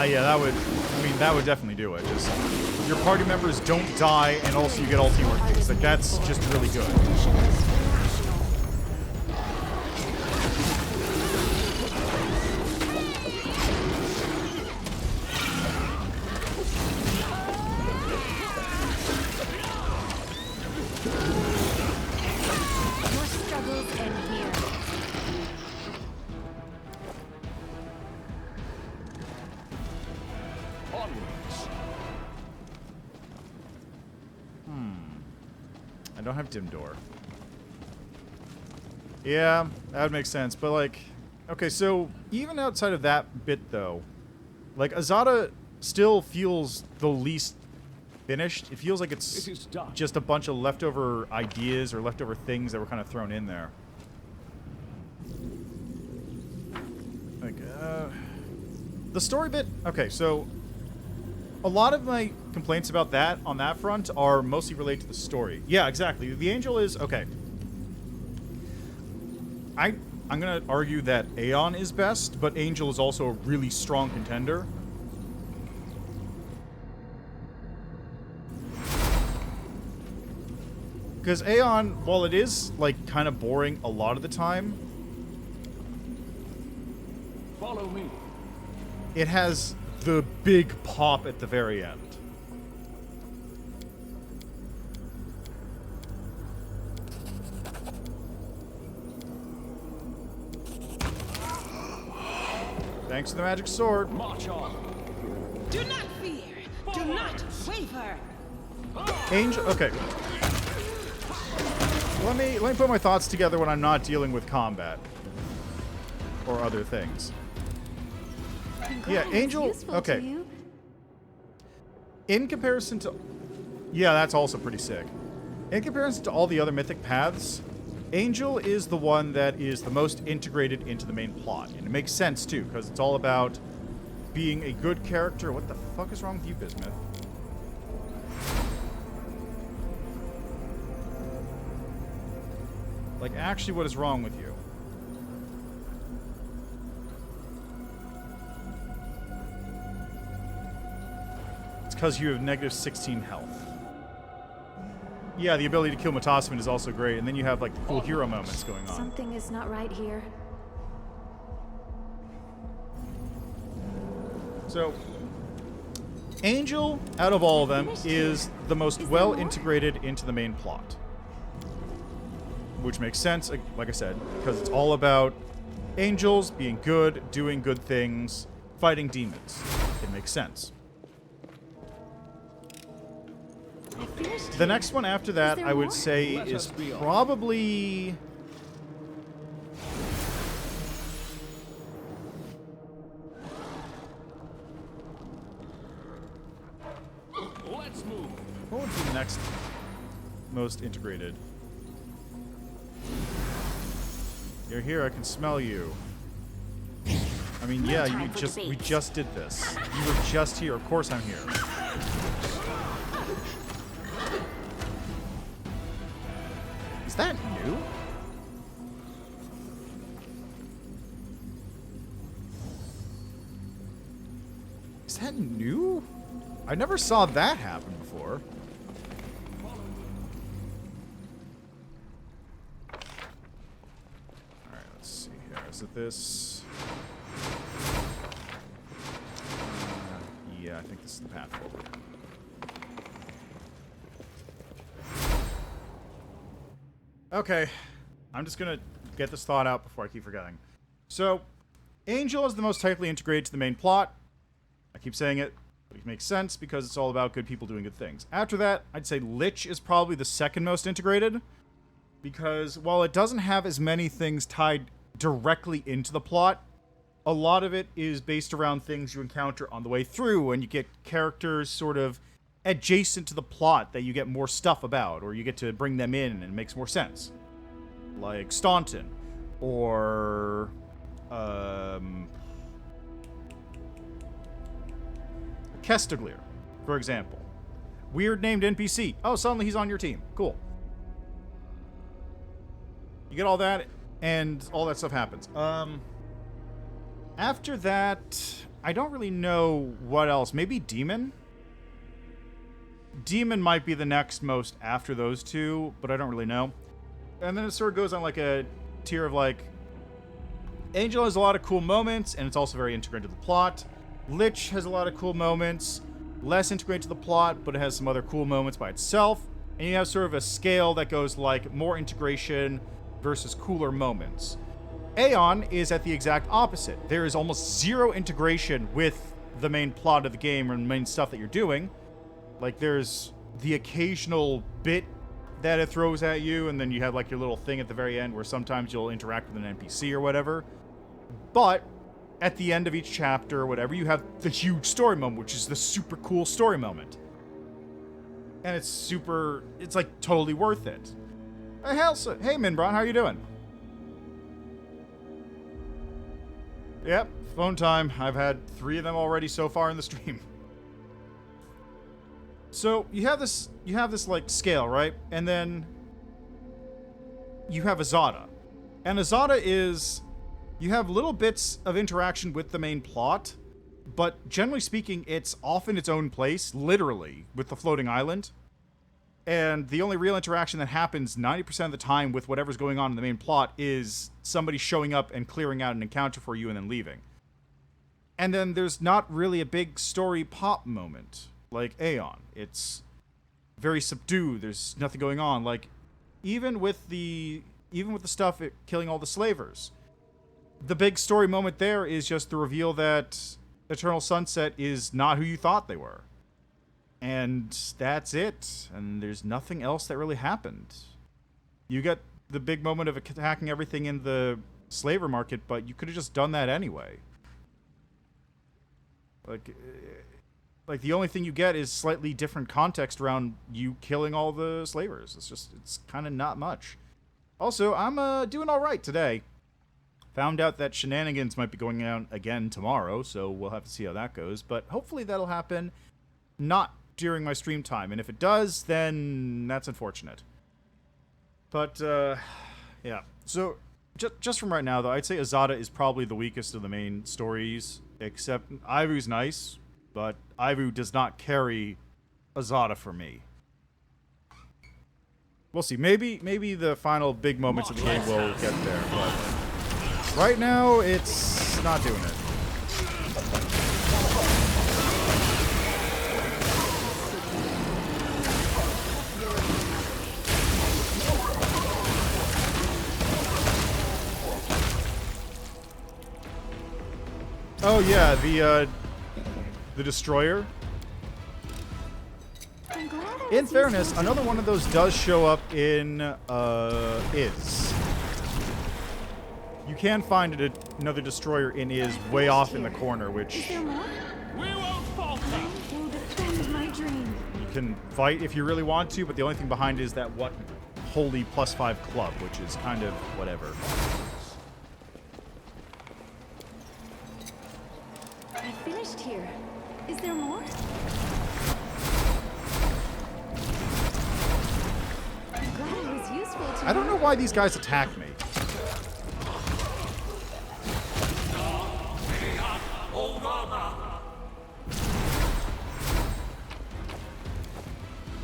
Yeah, that would, I mean, that would definitely do it. Just, your party members don't die, and also you get all teamwork keys. Like, that's just really good. Tradition is irrational. Your struggles end here. Onwards. I don't have dim door. Yeah, that would make sense. But, like, okay, so even outside of that bit, though, like, Azada still feels the least finished. It feels like It is done. just a bunch of leftover ideas or leftover things that were kind of thrown in there. Like, the story bit, okay, so a lot of my complaints about that on that front are mostly related to the story. Yeah, exactly. The Angel is, okay. I'm going to argue that Aeon is best, but Angel is also a really strong contender. Because Aeon, while it is, like, kind of boring a lot of the time, Follow me. it has the big pop at the very end. Thanks to the magic sword. March on. Do not fear. Do not waver. Angel, okay. Let me put my thoughts together when I'm not dealing with combat or other things. Yeah, Angel, okay. In comparison to, yeah, that's also pretty sick. In comparison to all the other mythic paths, Angel is the one that is the most integrated into the main plot. And it makes sense, too, because it's all about being a good character. What the fuck is wrong with you, Bismuth? Like, actually, what is wrong with you? It's because you have negative 16 health. Yeah, the ability to kill Metasman is also great, and then you have, like, the cool hero moments going on. Something is not right here. So, Angel, out of all of them, is the most well integrated into the main plot. Which makes sense, like I said, because it's all about angels being good, doing good things, fighting demons. It makes sense. The next one after that, I would say, is probably... Let's move. What would be the next most integrated? You're here, I can smell you. I mean, yeah, we just did this. You were just here, of course I'm here. Is that new? Is that new? I never saw that happen before. Alright, let's see here. Is it this? Yeah, I think this is the path forward. Okay. I'm just gonna get this thought out before I keep forgetting. So, Angel is the most tightly integrated to the main plot. I keep saying it, but it makes sense because it's all about good people doing good things. After that, I'd say Lich is probably the second most integrated, because while it doesn't have as many things tied directly into the plot, a lot of it is based around things you encounter on the way through, and you get characters sort of adjacent to the plot that you get more stuff about, or you get to bring them in and it makes more sense. Like Staunton, or Kestaglir, for example. Weird named NPC. Oh, suddenly he's on your team. Cool. You get all that, and all that stuff happens. After that, I don't really know what else. Maybe Demon? Demon might be the next most after those two, but I don't really know. And then it sort of goes on like a tier of like, Angel has a lot of cool moments, and it's also very integrated to the plot. Lich has a lot of cool moments, less integrated to the plot, but it has some other cool moments by itself. And you have sort of a scale that goes like more integration versus cooler moments. Aeon is at the exact opposite. There is almost zero integration with the main plot of the game or the main stuff that you're doing. Like, there's the occasional bit that it throws at you, and then you have, like, your little thing at the very end where sometimes you'll interact with an NPC or whatever. But at the end of each chapter or whatever, you have the huge story moment, which is the super cool story moment. And it's like, totally worth it. Hey, Helsa. Hey, Minbron, how are you doing? Yep, phone time. I've had 3 of them already so far in the stream. So you have this like scale, right? And then you have Azada. And Azada is, you have little bits of interaction with the main plot, but generally speaking, it's off in its own place, literally, with the floating island. And the only real interaction that happens 90% of the time with whatever's going on in the main plot is somebody showing up and clearing out an encounter for you and then leaving. And then there's not really a big story pop moment like Aeon. It's very subdued. There's nothing going on. Like, even with the stuff killing all the slavers, the big story moment there is just the reveal that Eternal Sunset is not who you thought they were. And that's it. And there's nothing else that really happened. You get the big moment of attacking everything in the slaver market, but you could have just done that anyway. Like the only thing you get is slightly different context around you killing all the slavers. It's kind of not much. Also, I'm doing all right today. Found out that shenanigans might be going on again tomorrow, so we'll have to see how that goes. But hopefully that'll happen not during my stream time. And if it does, then that's unfortunate. But, yeah. So, just from right now, though, I'd say Azada is probably the weakest of the main stories, except Ivu's nice, but Ivu does not carry Azada for me. We'll see. Maybe the final big moments of the game will get there, but right now, it's not doing it. Oh yeah, the destroyer. In fairness, another one of those does show up in Is. You can find another destroyer in Is way off in the corner, which We won't falter. will defend my dream. you can fight if you really want to, but the only thing behind is that what holy +5 club, which is kind of whatever. I finished here. Is there more? I'm glad it was useful to I don't know why these guys attack me.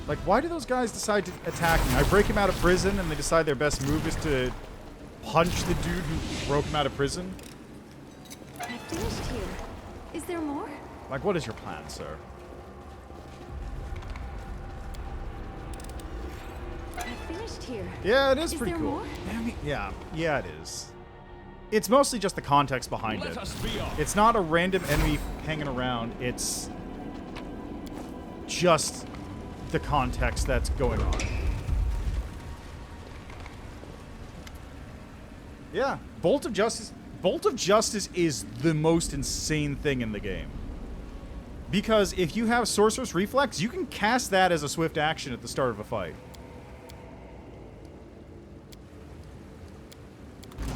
Like, why do those guys decide to attack me? I break him out of prison and they decide their best move is to punch the dude who broke him out of prison? I finished here. Is there more? Like, what is your plan, sir? I finished here. Yeah, it is Is pretty there cool. more? I mean, yeah, it is. It's mostly just the context behind Let it. us be off. It's not a random enemy hanging around. It's just the context that's going on. Yeah, Bolt of Justice. Bolt of Justice is the most insane thing in the game. Because if you have Sorcerer's Reflex, you can cast that as a swift action at the start of a fight.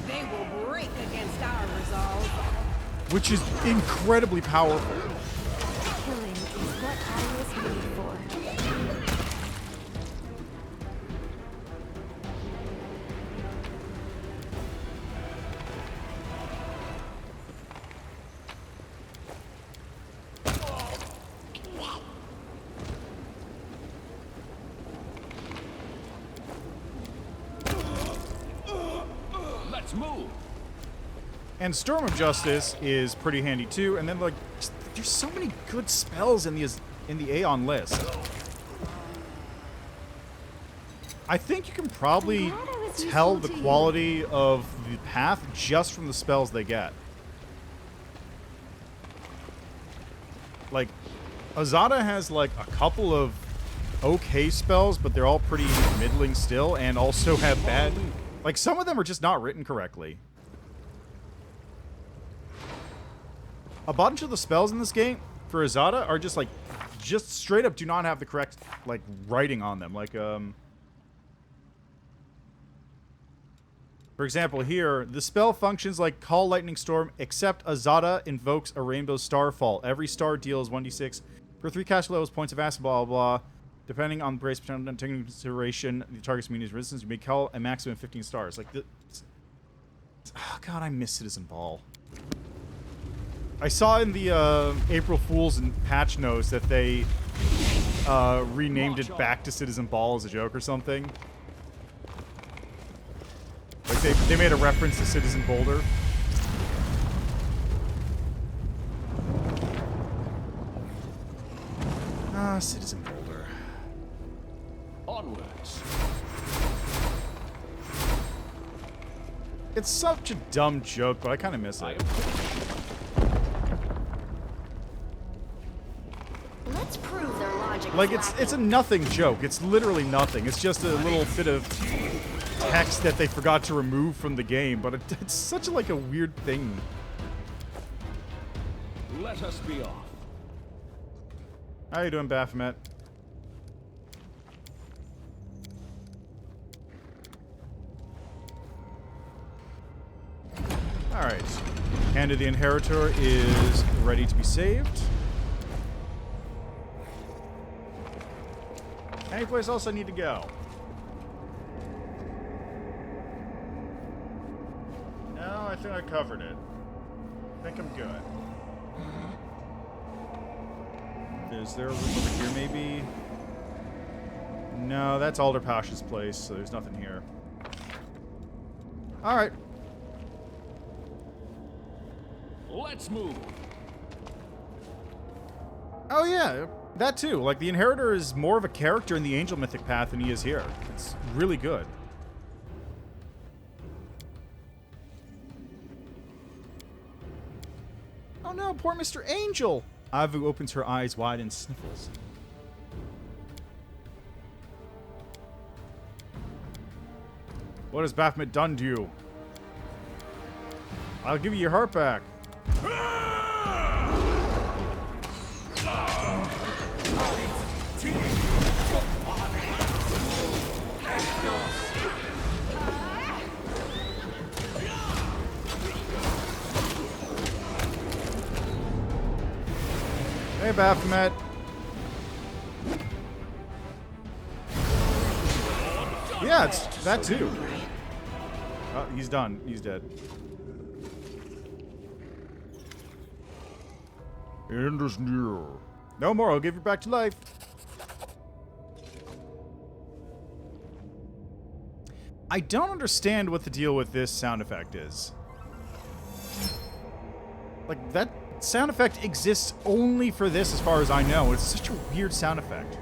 They will break against our resolve. Which is incredibly powerful. Killing is what I was made for. Let's move. And Storm of Justice is pretty handy too. And then like, there's so many good spells in the Aeon list. I think you can probably tell the quality of the path just from the spells they get. Like, Azada has like a couple of okay spells, but they're all pretty middling still, and also have bad... Like, some of them are just not written correctly. A bunch of the spells in this game for Azada are just like, just straight up do not have the correct, like, writing on them. Like, for example, here, the spell functions like Call Lightning Storm, except Azada invokes a Rainbow Starfall. Every star deals 1d6 for 3 cash levels, points of acid, blah, blah, blah. Depending on the brace potential and taking into consideration the target's immunity resistance, you may call a maximum of 15 stars. Like, oh, God, I miss Citizen Ball. I saw in the April Fool's and patch notes that they renamed it back to Citizen Ball as a joke or something. Like, they made a reference to Citizen Boulder. Ah, Citizen Boulder. Onwards. It's such a dumb joke, but I kind of miss it. Let's prove their logic. Like, it's a nothing joke. It's literally nothing. It's just a little bit of text that they forgot to remove from the game, but it's such a, like, a weird thing. Let us be off. How you doing, Baphomet? Alright. Hand of the Inheritor is ready to be saved. Any place else I need to go? No, I think I covered it. I think I'm good. Is there a room over here, maybe? No, that's Alder Pasha's place, so there's nothing here. Alright. Let's move. Oh yeah, that too. Like, the Inheritor is more of a character in the Angel Mythic Path than he is here. It's really good. Oh no, poor Mr. Angel! Avu opens her eyes wide and sniffles. What has Baphomet done to you? I'll give you your heart back. Hey, Baphomet. Yeah, it's that too. Oh, he's done. He's dead. End is near. No more. I'll give you back to life. I don't understand what the deal with this sound effect is. Like, that sound effect exists only for this as far as I know. It's such a weird sound effect.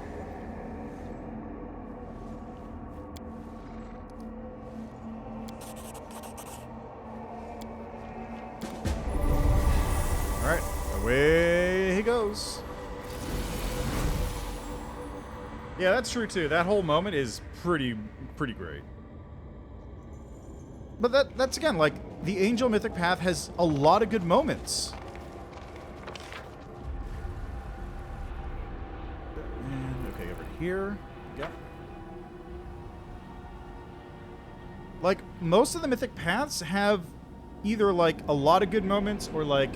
Alright, away he goes. Yeah, that's true too. That whole moment is pretty great. But that's again, like, the Angel Mythic Path has a lot of good moments. And, okay, over here. Yeah. Like, most of the Mythic Paths have either, like, a lot of good moments or, like,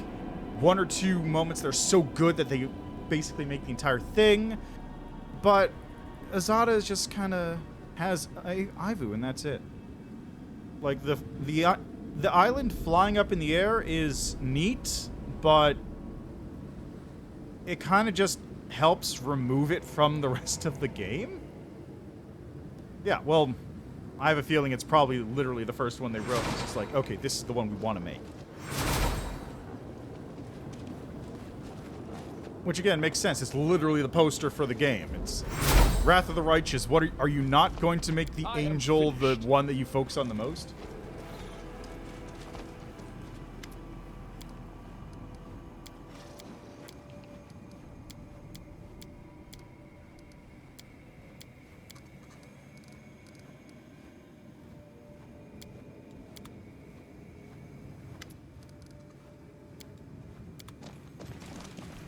one or two moments that are so good that they basically make the entire thing. But Azada is just kind of has Aivu, and that's it. Like, the island flying up in the air is neat, but it kind of just helps remove it from the rest of the game. Yeah, well, I have a feeling it's probably literally the first one they wrote. It's just like, okay, this is the one we want to make. Which, again, makes sense. It's literally the poster for the game. It's Wrath of the Righteous. What are you not going to make the angel the one that you focus on the most?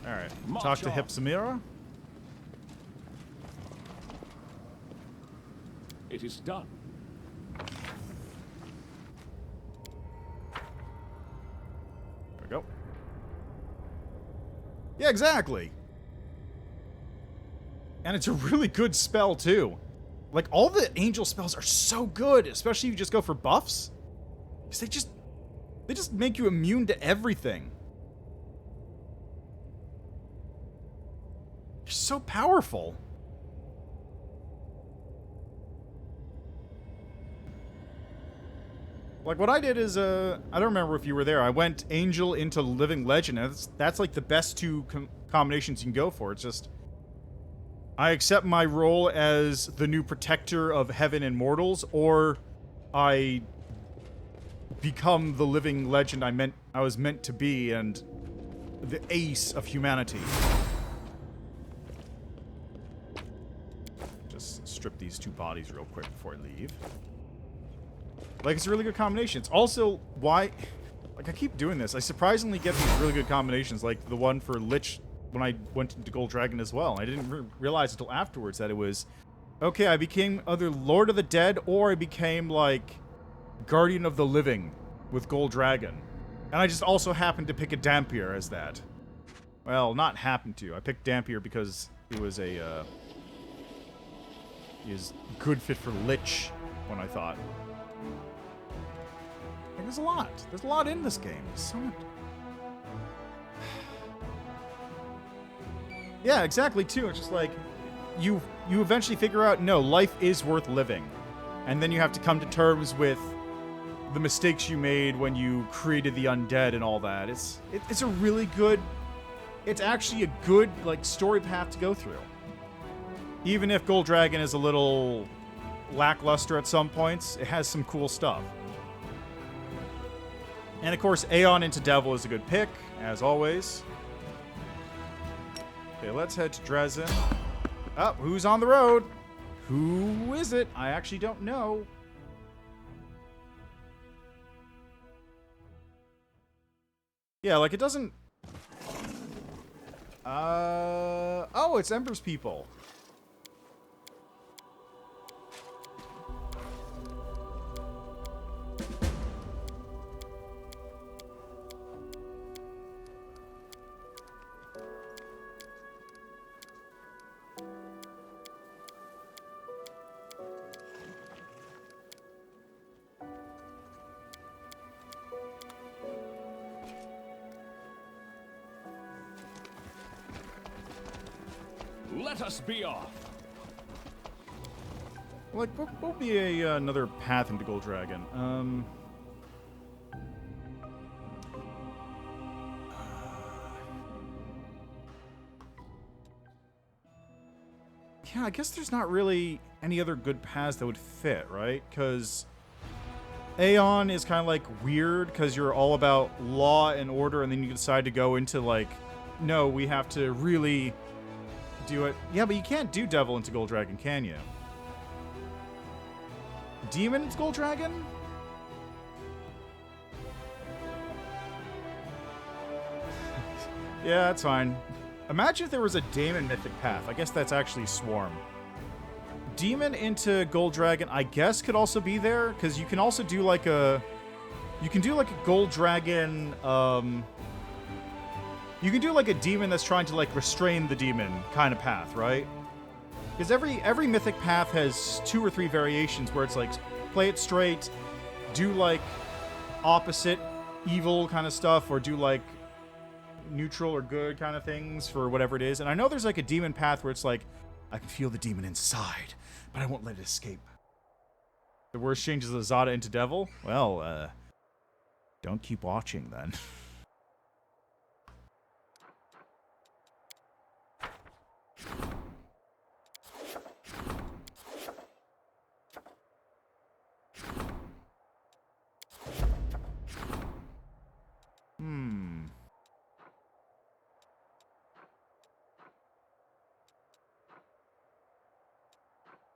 Alright, talk to Hipsamira. It is done. There we go. Yeah, exactly. And it's a really good spell, too. Like, all the angel spells are so good, especially if you just go for buffs. Because they just make you immune to everything. You're so powerful. Like, what I did is, I don't remember if you were there. I went Angel into Living Legend, and that's like the best two combinations you can go for. It's just, I accept my role as the new protector of heaven and mortals, or I become the Living Legend I was meant to be, and the ace of humanity. Just strip these two bodies real quick before I leave. Like, it's a really good combination. It's also why... Like, I keep doing this. I surprisingly get these really good combinations, like the one for Lich when I went into Gold Dragon as well. I didn't realize until afterwards that it was... Okay, I became either Lord of the Dead, or I became, like, Guardian of the Living with Gold Dragon. And I just also happened to pick a Dampier as that. Well, not happened to. I picked Dampier because it was a, is good fit for Lich, when I thought. Like, there's a lot. There's a lot in this game. There's so much. Yeah, exactly, too. It's just like, you eventually figure out, no, life is worth living. And then you have to come to terms with the mistakes you made when you created the undead and all that. It's a really good... It's actually a good, like, story path to go through. Even if Gold Dragon is a little lackluster at some points, it has some cool stuff. And of course, Aeon into Devil is a good pick, as always. Okay, let's head to Dresden. Oh, who's on the road? Who is it? I actually don't know. Yeah, like, it doesn't... Oh, it's Ember's people. Let us be off. Like, what will be another path into Gold Dragon? Yeah, I guess there's not really any other good paths that would fit, right? Because Aeon is kind of like weird because you're all about law and order, and then you decide to go into like, no, we have to really do it. Yeah, but you can't do Devil into Gold Dragon, can you? Demon into Gold Dragon? Yeah, that's fine. Imagine if there was a Daemon mythic path. I guess that's actually Swarm. Demon into Gold Dragon, I guess, could also be there, because you can also do like a... You can do like a Gold Dragon, you can do like a demon that's trying to like restrain the demon kind of path, right? Because every mythic path has 2 or 3 variations where it's like, play it straight, do like opposite evil kind of stuff, or do like neutral or good kind of things for whatever it is. And I know there's like a demon path where it's like, I can feel the demon inside, but I won't let it escape. The worst changes of Zada into devil? Well, don't keep watching then.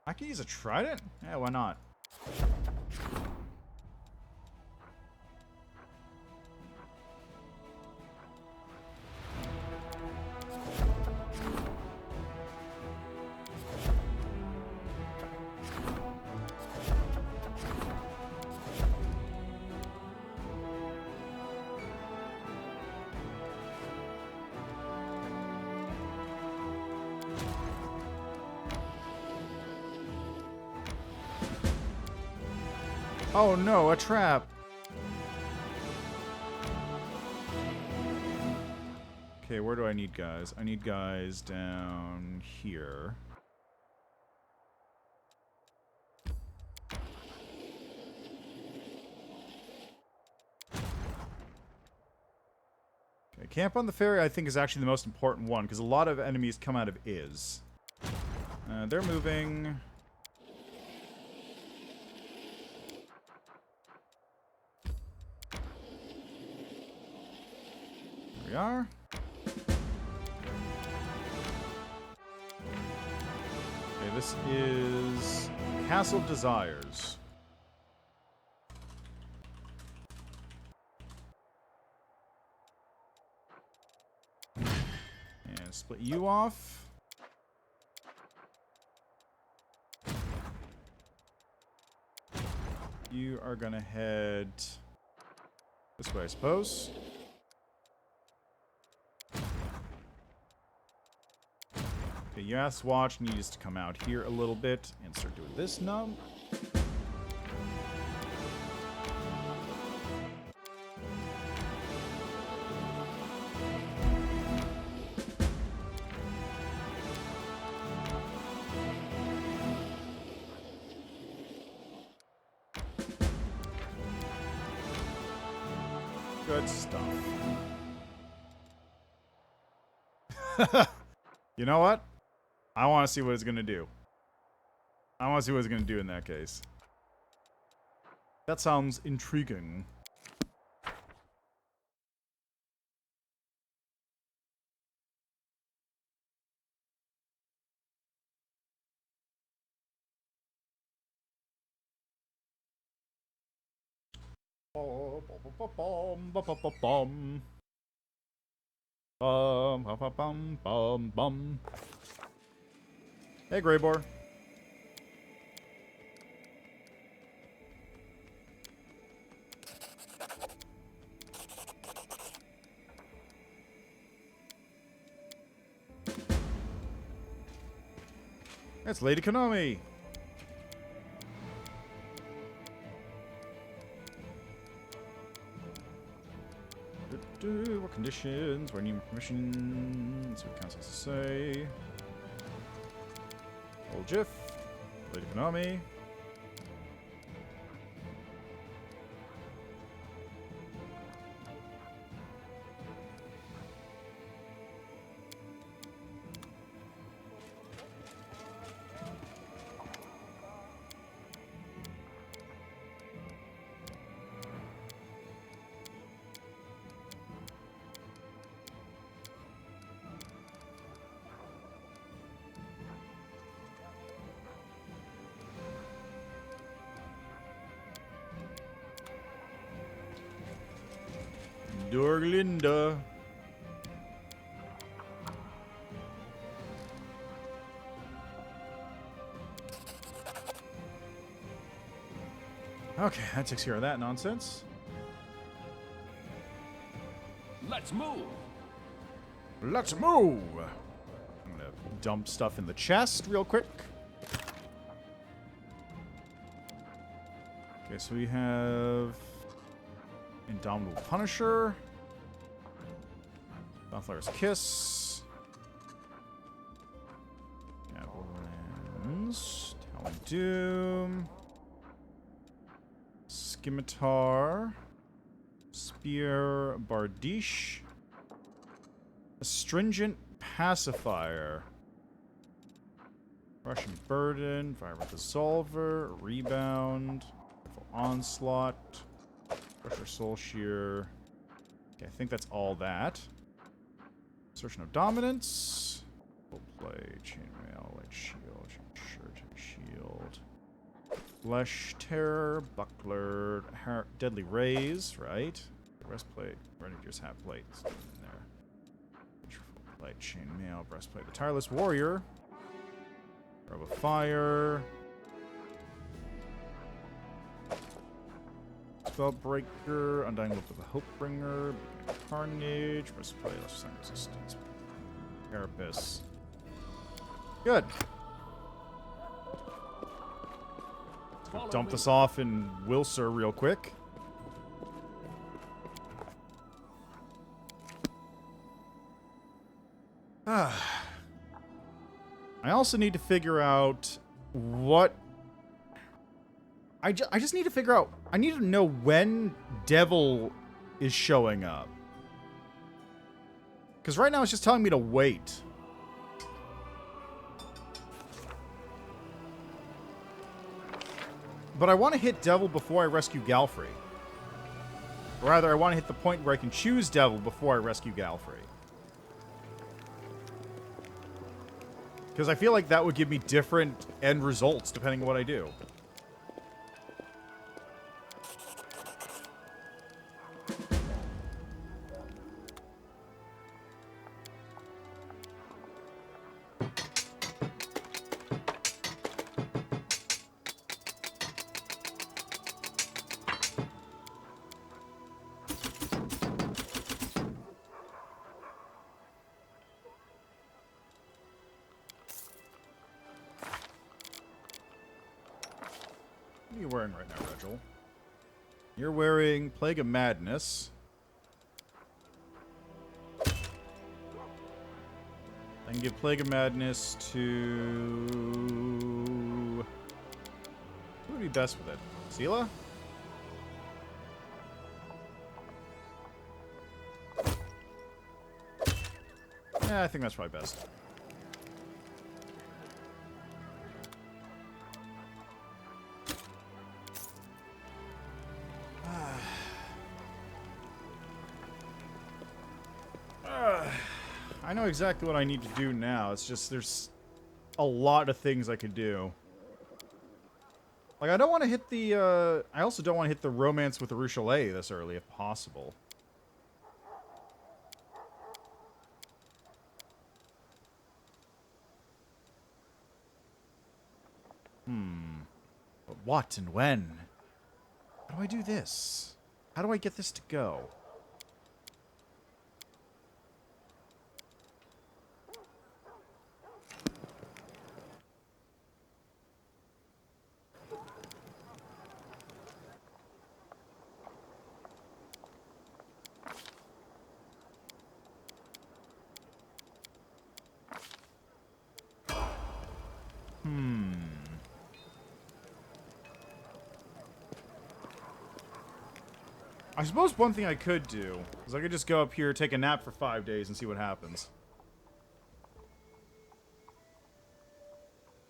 I can use a trident? Yeah, why not? Oh no, a trap. Okay, where do I need guys? I need guys down here. Okay, camp on the ferry I think is actually the most important one, because a lot of enemies come out of Is. They're moving. We are. Okay, this is Castle of Desires. And split you off. You are gonna head this way, I suppose. Okay, Yas Watch needs to come out here a little bit and start doing this nub. Good stuff. You know what? I want to see what it's going to do. I want to see what it's going to do in that case. That sounds intriguing. Hey, Greybor. It's Lady Konami. What conditions? Where need permission? Let's see what council has to say. Old Jiff. Lady Konami. Dorglinda. Okay, that takes care of that nonsense. Let's move. Let's move. I'm gonna dump stuff in the chest real quick. Okay, so we have Indomitable Punisher, Bonfire's Kiss, Avalanche, Talon Doom, Scimitar. Spear Bardiche. Astringent Pacifier. Russian Burden. Vibrant Dissolver. Rebound. Onslaught. Pressure Soul Shear. Okay, I think that's all that. Assertion of Dominance. Full play. Chainmail. Light Shield. Shirt. Shield. Flesh Terror. Buckler. Deadly Rays, right? Breastplate. Renegades have plates in there. Light Chainmail. Breastplate. The Tireless Warrior. Robe of Fire. Spellbreaker, Undying Look of the Hopebringer, Beacon of Carnage, Breastplate, Lesser Sign Resistance, Carapace. Good. Let's go dump this off in Wilsur real quick. I also need to figure out what... I just need to figure out... I need to know when Devil is showing up. Because right now it's just telling me to wait. But I want to hit Devil before I rescue Galfrey. Or rather, I want to hit the point where I can choose Devil before I rescue Galfrey. Because I feel like that would give me different end results depending on what I do. What are you wearing right now, Regil? You're wearing Plague of Madness. I can give Plague of Madness to... Who would be best with it? Sela? Yeah, I think that's probably best. I know exactly what I need to do now. It's just there's a lot of things I could do. Like, I don't want to hit the, I also don't want to hit the romance with the Rochelet this early, if possible. But what and when? How do I do this? How do I get this to go? I suppose one thing I could do is I could just go up here, take a nap for 5 days, and see what happens.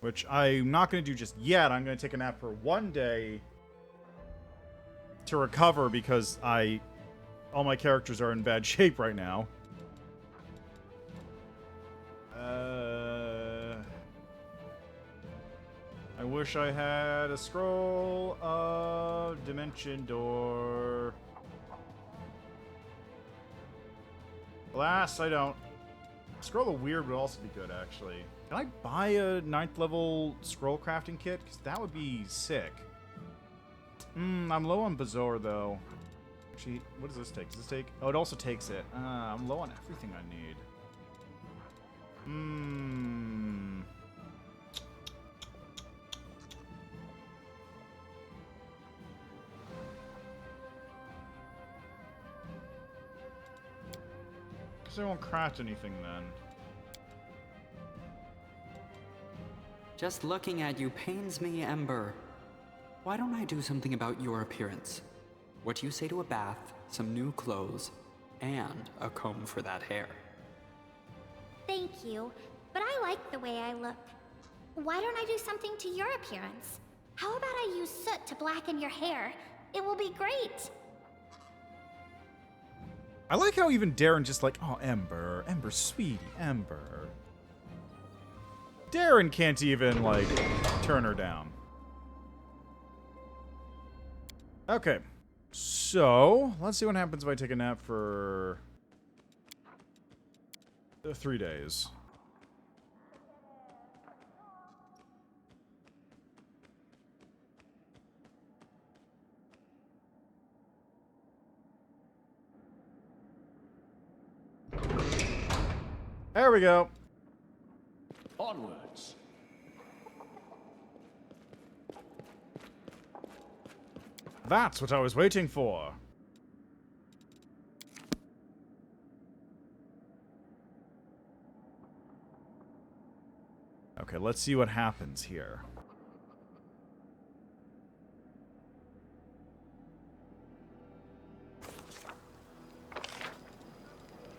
Which I'm not going to do just yet. I'm going to take a nap for 1 day to recover because all my characters are in bad shape right now. I wish I had a scroll of Dimension Door. Alas, I don't. Scroll of Weird would also be good, actually. Can I buy a 9th level scroll crafting kit? Because that would be sick. I'm low on Bazaar, though. Actually, what does this take? Does this take... Oh, it also takes it. I'm low on everything I need. I won't craft anything then. Just looking at you pains me, Ember. Why don't I do something about your appearance? What do you say to a bath, some new clothes, and a comb for that hair? Thank you, but I like the way I look. Why don't I do something to your appearance? How about I use soot to blacken your hair? It will be great. I like how even Darren just like, oh, Ember, sweetie, Ember. Darren can't even, like, turn her down. Okay. So, let's see what happens if I take a nap for 3 days. There we go. Onwards. That's what I was waiting for. Okay, let's see what happens here.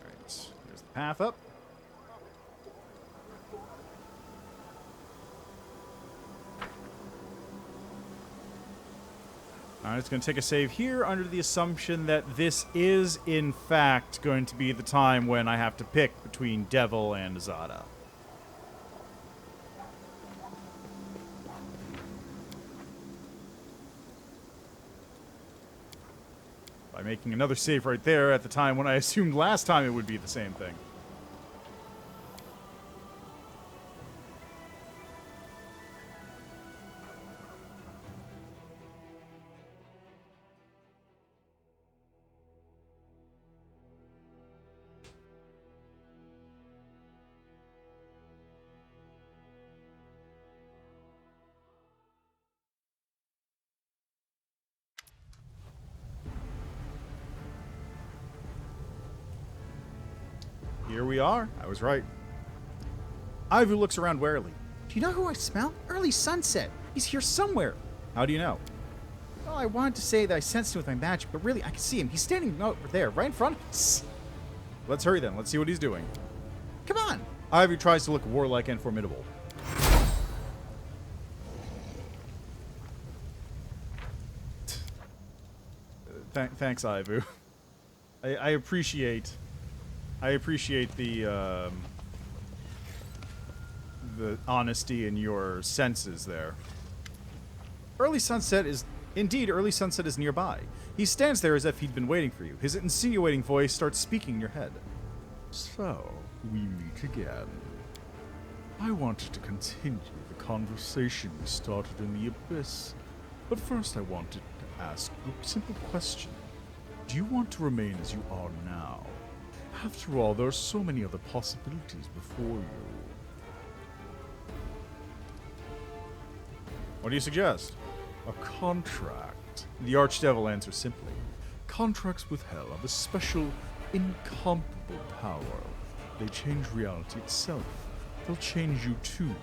Alright, here's the path up. Alright, it's going to take a save here under the assumption that this is, in fact, going to be the time when I have to pick between Devil and Azada. By making another save right there at the time when I assumed last time it would be the same thing. Here we are. I was right. Ivu looks around warily. Do you know who I smell? Early sunset. He's here somewhere. How do you know? Well, I wanted to say that I sensed him with my magic, but really, I can see him. He's standing over there, right in front of us. Let's hurry then. Let's see what he's doing. Come on. Ivu tries to look warlike and formidable. Thanks, Ivu. I appreciate the honesty in your senses there. Early sunset is nearby. He stands there as if he'd been waiting for you. His insinuating voice starts speaking in your head. So, we meet again. I wanted to continue the conversation we started in the Abyss, but first I wanted to ask you a simple question. Do you want to remain as you are now? After all, there are so many other possibilities before you. What do you suggest? A contract. The Archdevil answers simply. Contracts with Hell have a special, incomparable power. They change reality itself. They'll change you too.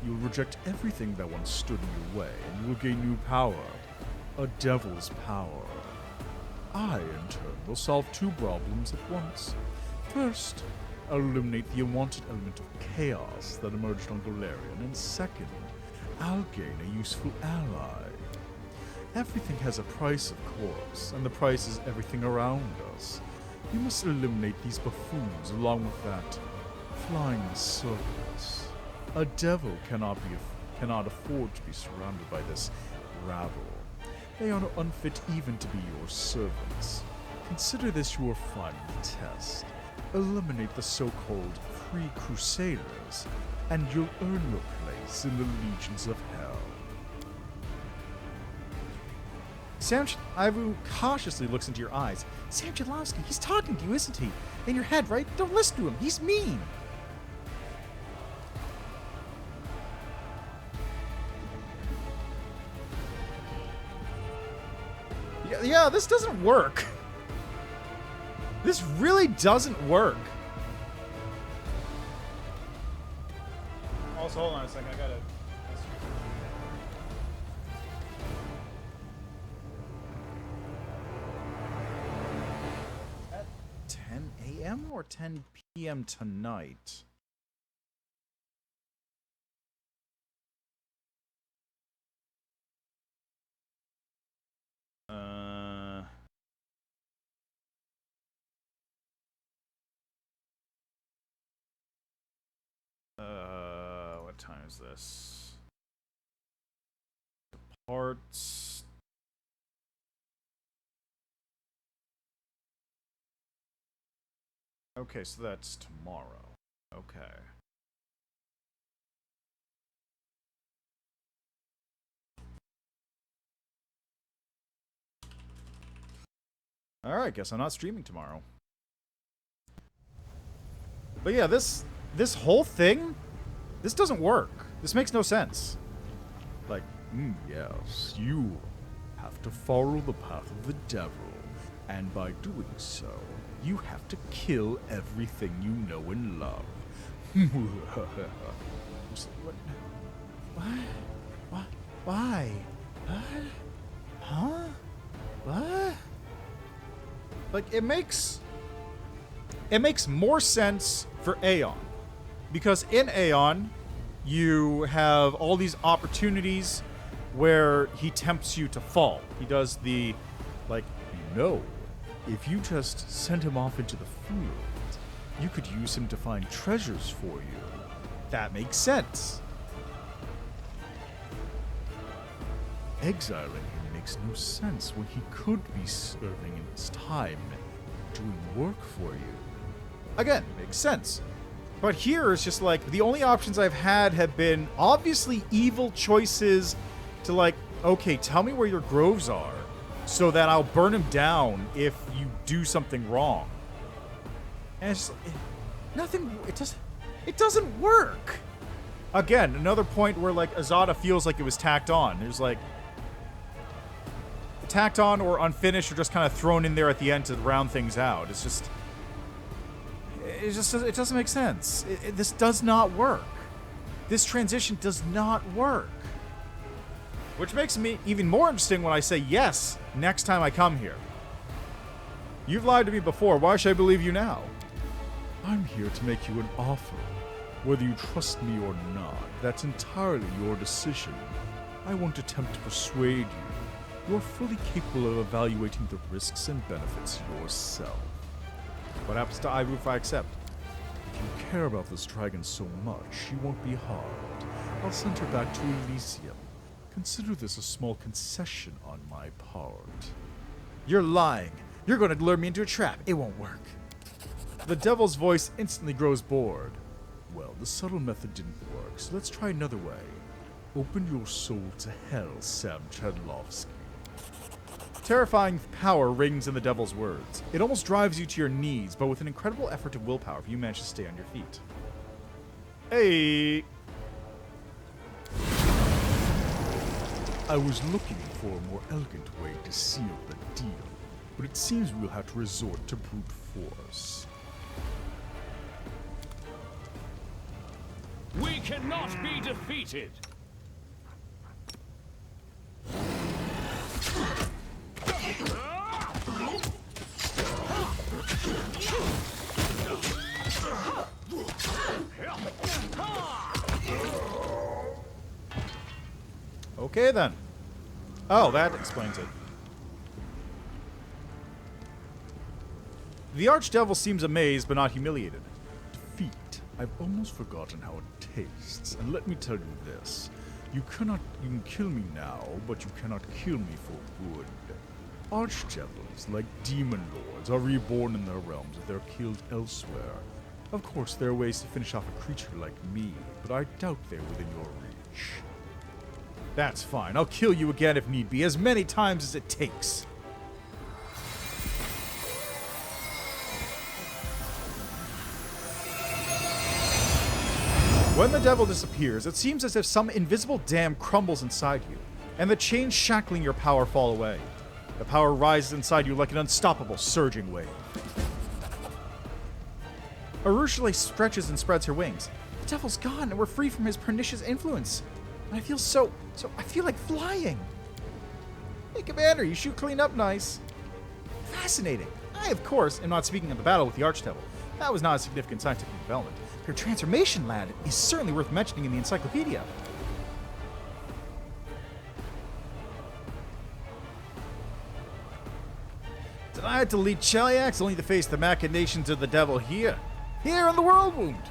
You'll reject everything that once stood in your way, and you will gain new power. A devil's power. I, in turn, will solve two problems at once. First, I'll eliminate the unwanted element of chaos that emerged on Galarian, and second, I'll gain a useful ally. Everything has a price, of course, and the price is everything around us. You must eliminate these buffoons along with that flying circus. A devil cannot afford to be surrounded by this rabble. They are unfit even to be your servants. Consider this your final test. Eliminate the so-called Free Crusaders, and you'll earn your place in the legions of hell. Ivu cautiously looks into your eyes. Sam Jalowski, he's talking to you, isn't he? In your head, right? Don't listen to him. He's mean. Yeah, this doesn't work. This really doesn't work. Also, hold on a second. I gotta... p.m. or 10 p.m. tonight? What time is this? Parts. Okay, so that's tomorrow. Okay. Alright, guess I'm not streaming tomorrow. But yeah, this whole thing, this doesn't work. This makes no sense. Like, yes, you have to follow the path of the devil, and by doing so, you have to kill everything you know and love. what? Why? What? Huh? What? Like, it makes more sense for Aeon. Because in Aeon, you have all these opportunities where he tempts you to fall. He does the, like, if you just send him off into the field, you could use him to find treasures for you. That makes sense. Exiling him makes no sense when he could be serving his time doing work for you. Again, makes sense. But here it's just like, the only options I've had have been obviously evil choices to like, okay, tell me where your groves are so that I'll burn them down if you do something wrong. And it's just, it doesn't work. Again, another point where like Azada feels like it was tacked on. There's like, tacked on or unfinished or just kind of thrown in there at the end to round things out. It doesn't make sense. This does not work. This transition does not work. Which makes me even more interesting when I say yes next time I come here. You've lied to me before. Why should I believe you now? I'm here to make you an offer. Whether you trust me or not, that's entirely your decision. I won't attempt to persuade you. You're fully capable of evaluating the risks and benefits yourself. What happens to Ivu if I accept? If you care about this dragon so much, she won't be harmed. I'll send her back to Elysium. Consider this a small concession on my part. You're lying. You're going to lure me into a trap. It won't work. The devil's voice instantly grows bored. Well, the subtle method didn't work, so let's try another way. Open your soul to hell, Sam Chadlovsky. Terrifying power rings in the devil's words. It almost drives you to your knees, but with an incredible effort of willpower, you manage to stay on your feet. Hey! I was looking for a more elegant way to seal the deal, but it seems we'll have to resort to brute force. We cannot be defeated! Okay then. Oh, that explains it. The Archdevil seems amazed but not humiliated. Defeat. I've almost forgotten how it tastes, and let me tell you this. You can kill me now, but you cannot kill me for good. Archdevils, like demon lords, are reborn in their realms if they're killed elsewhere. Of course, there are ways to finish off a creature like me, but I doubt they're within your reach. That's fine. I'll kill you again if need be, as many times as it takes. When the devil disappears, it seems as if some invisible dam crumbles inside you, and the chains shackling your power fall away. The power rises inside you like an unstoppable, surging wave. Arushale stretches and spreads her wings. The devil's gone, and we're free from his pernicious influence. And I feel I feel like flying. Hey, Commander, you shoot clean up nice. Fascinating. I, of course, am not speaking of the battle with the Archdevil, That was not a significant scientific development. Your transformation lad is certainly worth mentioning in the encyclopedia. Tonight to lead Cheliax only to face the machinations of the devil here in the World Wound.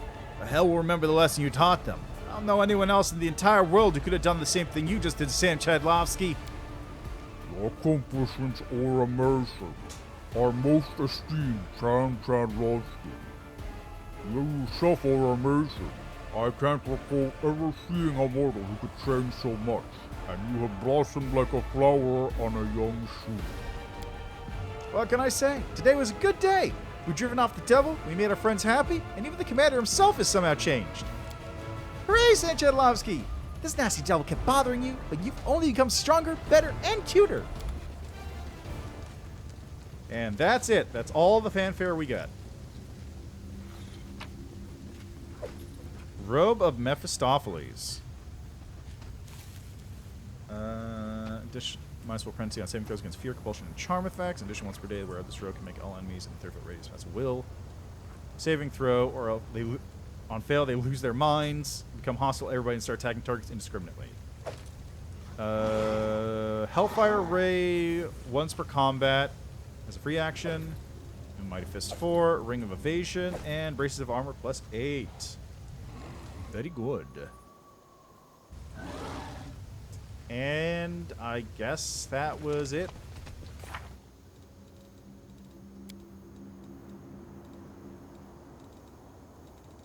The hell will remember the lesson you taught them. I don't know anyone else in the entire world who could have done the same thing you just did, Sam Chadlovsky. Your accomplishments are amazing. Our most esteemed Sam Chadlovsky. You yourself are amazing. I can't recall ever seeing a mortal who could change so much, and you have blossomed like a flower on a young shoot. What can I say? Today was a good day. We've driven off the devil, we made our friends happy, and even the commander himself has somehow changed. Hooray, Sanchadlovsky! This nasty devil kept bothering you, but you've only become stronger, better, and cuter. And that's it. That's all the fanfare we got. Robe of Mephistopheles. Addition, minus will frenzy on saving throws against fear, compulsion, and charm effects. In addition, once per day, wear this robe can make all enemies in the 30-foot radius pass will. Saving throw, or else they on fail, they lose their minds, become hostile to everybody, and start attacking targets indiscriminately. Hellfire Ray, once per combat, as a free action. Mighty Fist 4, Ring of Evasion, and Braces of Armor plus 8. Very good. And I guess that was it.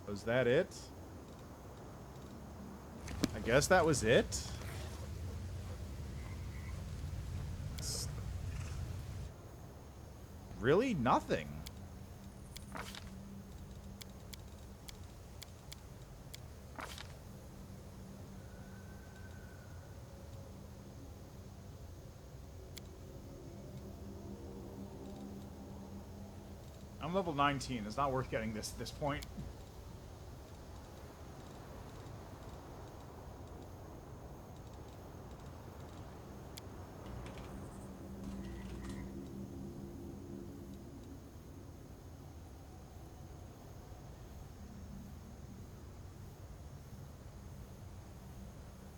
Was that it? I guess that was it. Really? Nothing. I'm level 19. It's not worth getting this at this point.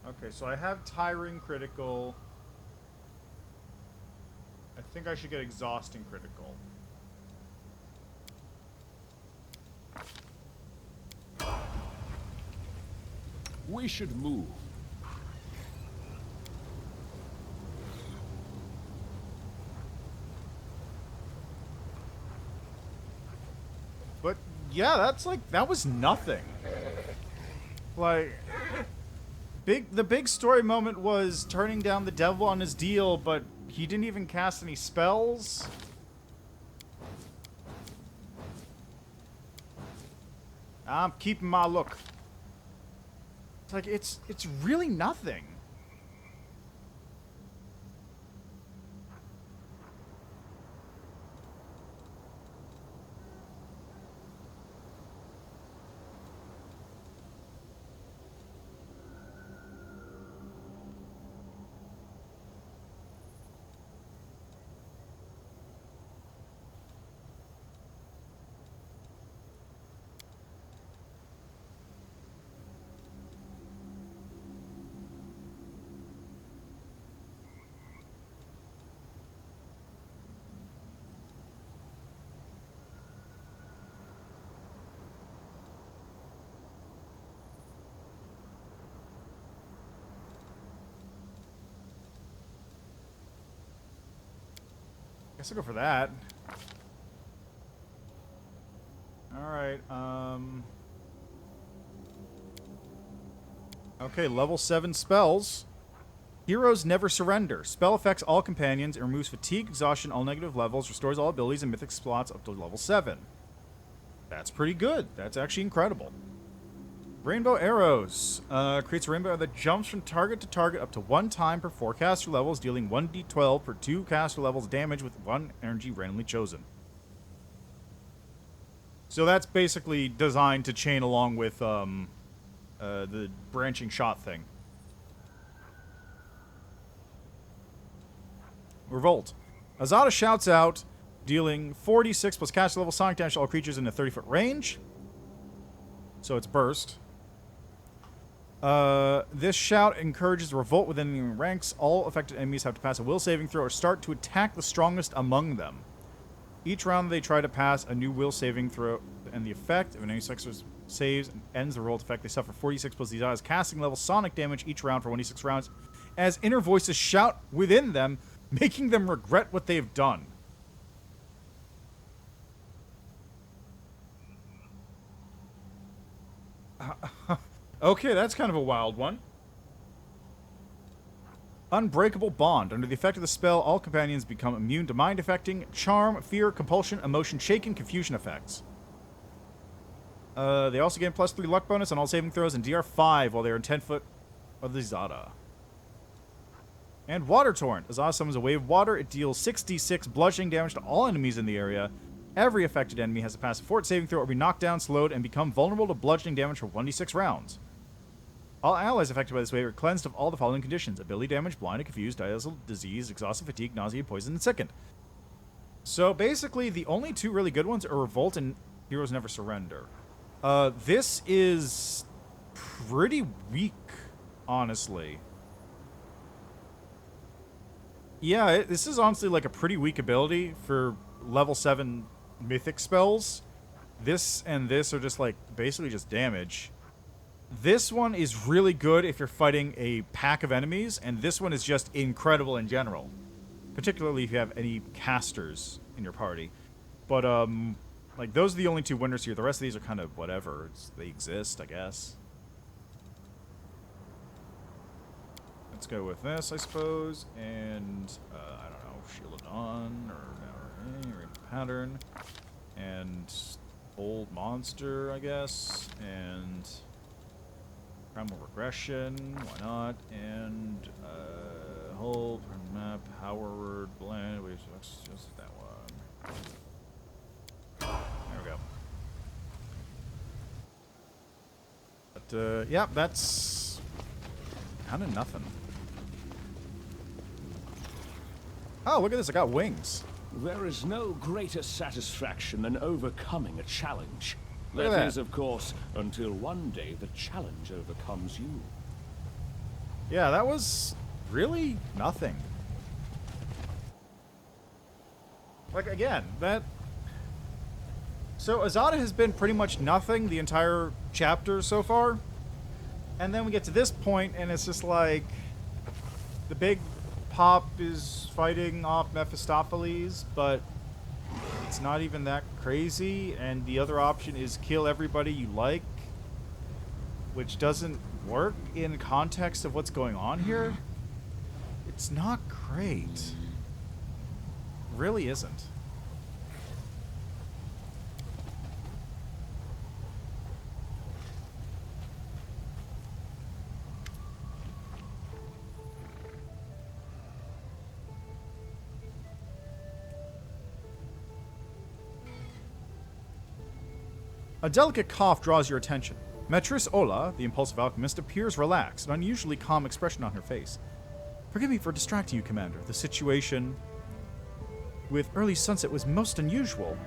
Okay, so I have Tiring critical. I think I should get Exhausting critical. We should move. But yeah, that's like, that was nothing. Like, the big story moment was turning down the devil on his deal, but he didn't even cast any spells. I'm keeping my look. It's like, it's really nothing. Guess I'll go for that. Alright, okay, level 7 spells. Heroes never surrender. Spell affects all companions and removes fatigue, exhaustion, all negative levels, restores all abilities and mythic slots up to level 7. That's pretty good. That's actually incredible. Rainbow Arrows. Creates a rainbow that jumps from target to target up to 1 time per 4 caster levels, dealing 1d12 per 2 caster levels damage with 1 energy randomly chosen. So that's basically designed to chain along with the branching shot thing. Revolt. Azada shouts out, dealing 46 plus caster level sonic damage to all creatures in a 30-foot range. So it's burst. This shout encourages revolt within enemy ranks. All affected enemies have to pass a will saving throw or start to attack the strongest among them. Each round they try to pass a new will saving throw, and the effect of an enemy success saves and ends the revolt effect. They suffer 46 plus these eyes casting level sonic damage each round for 1d6 rounds, as inner voices shout within them, making them regret what they've done. Okay, that's kind of a wild one. Unbreakable Bond. Under the effect of the spell, all companions become immune to mind affecting, charm, fear, compulsion, emotion, shake, and confusion effects. They also gain +3 luck bonus on all saving throws and DR5 while they are in 10 foot of the Zada. And Water Torrent. As Azada summons a wave of water, it deals 6d6 bludgeoning damage to all enemies in the area. Every affected enemy has to pass a fort saving throw or be knocked down, slowed, and become vulnerable to bludgeoning damage for 1d6 rounds. All allies affected by this wave are cleansed of all the following conditions: ability damage, blind and confused, dazzle, disease, exhaustive, fatigue, nausea, poison, and sickened. So basically, the only two really good ones are Revolt and Heroes Never Surrender. This is pretty weak, honestly. Yeah, this is honestly like a pretty weak ability for level 7 mythic spells. This and this are just like basically just damage. This one is really good if you're fighting a pack of enemies, and this one is just incredible in general. Particularly if you have any casters in your party. But, like, those are the only two winners here. The rest of these are kind of whatever. They exist, I guess. Let's go with this, I suppose. And, I don't know, shielded on, or pattern. And old monster, I guess. And primal regression, why not? And, hold, map, power word, blend. Wait, let's just that one. There we go. But, yeah, that's kind of nothing. Oh, look at this. I got wings. There is no greater satisfaction than overcoming a challenge. Look at That that. is, of course, until one day the challenge overcomes you. Yeah, that was really nothing. Like, again, that... So, Azada has been pretty much nothing the entire chapter so far. And then we get to this point, and it's just like... The big pop is fighting off Mephistopheles, but... It's not even that crazy, and the other option is kill everybody you like, which doesn't work in context of what's going on here. It's not great. It really isn't. A delicate cough draws your attention. Matrice Ola, the impulsive alchemist, appears relaxed, an unusually calm expression on her face. Forgive me for distracting you, Commander. The situation with early sunset was most unusual.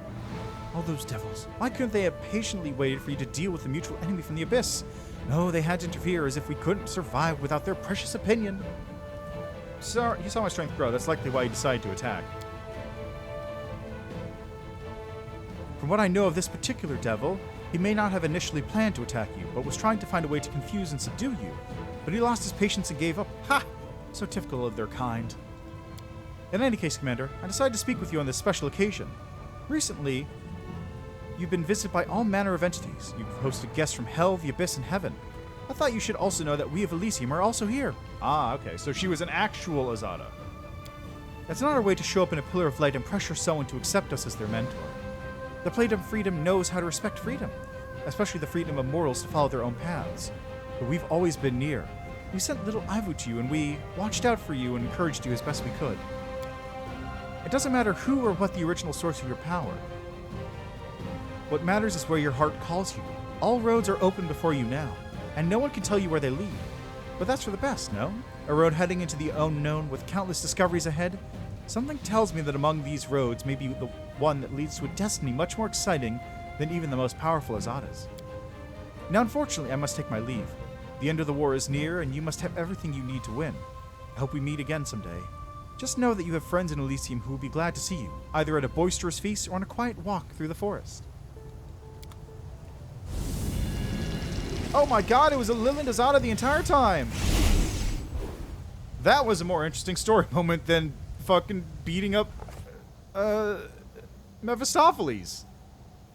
All those devils. Why couldn't they have patiently waited for you to deal with the mutual enemy from the abyss? No, they had to interfere as if we couldn't survive without their precious opinion. Sorry, you saw my strength grow. That's likely why you decided to attack. From what I know of this particular devil, he may not have initially planned to attack you, but was trying to find a way to confuse and subdue you. But he lost his patience and gave up. Ha! So typical of their kind. In any case, Commander, I decided to speak with you on this special occasion. Recently, you've been visited by all manner of entities. You've hosted guests from hell, the abyss, and heaven. I thought you should also know that we of Elysium are also here. Ah, okay, so she was an actual Azada. That's not our way to show up in a pillar of light and pressure someone to accept us as their mentor. The Plate of Freedom knows how to respect freedom, especially the freedom of mortals to follow their own paths. But we've always been near. We sent little Ivu to you, and we watched out for you and encouraged you as best we could. It doesn't matter who or what the original source of your power. What matters is where your heart calls you. All roads are open before you now, and no one can tell you where they lead. But that's for the best, no? A road heading into the unknown with countless discoveries ahead? Something tells me that among these roads may be the one that leads to a destiny much more exciting than even the most powerful Azadas. Now, unfortunately, I must take my leave. The end of the war is near, and you must have everything you need to win. I hope we meet again someday. Just know that you have friends in Elysium who will be glad to see you, either at a boisterous feast or on a quiet walk through the forest. Oh my god, it was a Lilind Azada the entire time! That was a more interesting story moment than fucking beating up, Mephistopheles.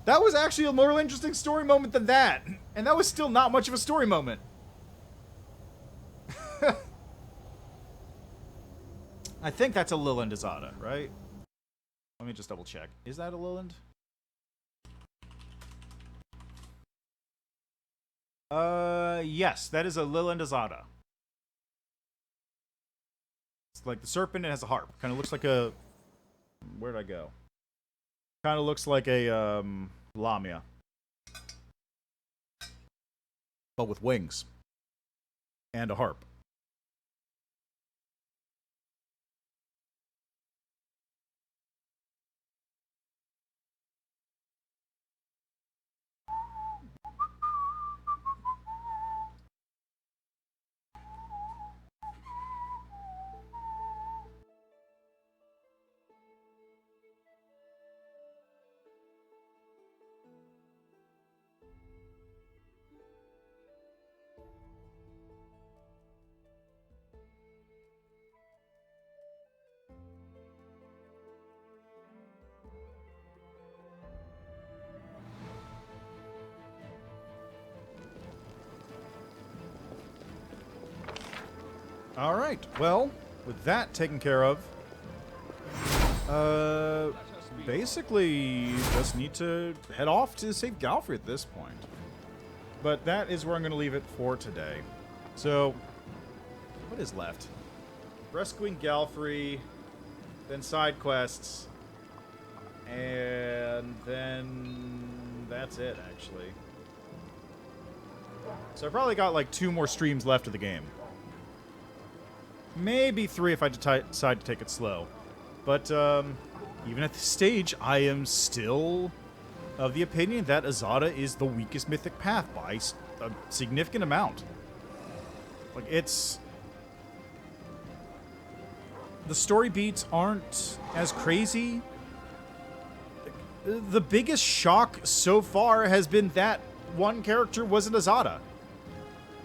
That was actually a more interesting story moment than that. And that was still not much of a story moment. I think that's a Lilind Azada, right? Let me just double check. Is that a Lilind? Yes, that is a Lilind Azada. It's like the serpent, it has a harp. Kind of looks like a... Where'd I go? Kind of looks like a, Lamia. But with wings. And a harp. Alright, well, with that taken care of, basically just need to head off to save Galfrey at this point. But that is where I'm going to leave it for today. So, what is left? Rescuing Galfrey, then side quests, and then that's it, actually. So I probably got like 2 more streams left of the game. Maybe 3 if I decide to take it slow. But even at this stage, I am still of the opinion that Azada is the weakest mythic path by a significant amount. Like, it's... The story beats aren't as crazy. The biggest shock so far has been that one character wasn't Azada.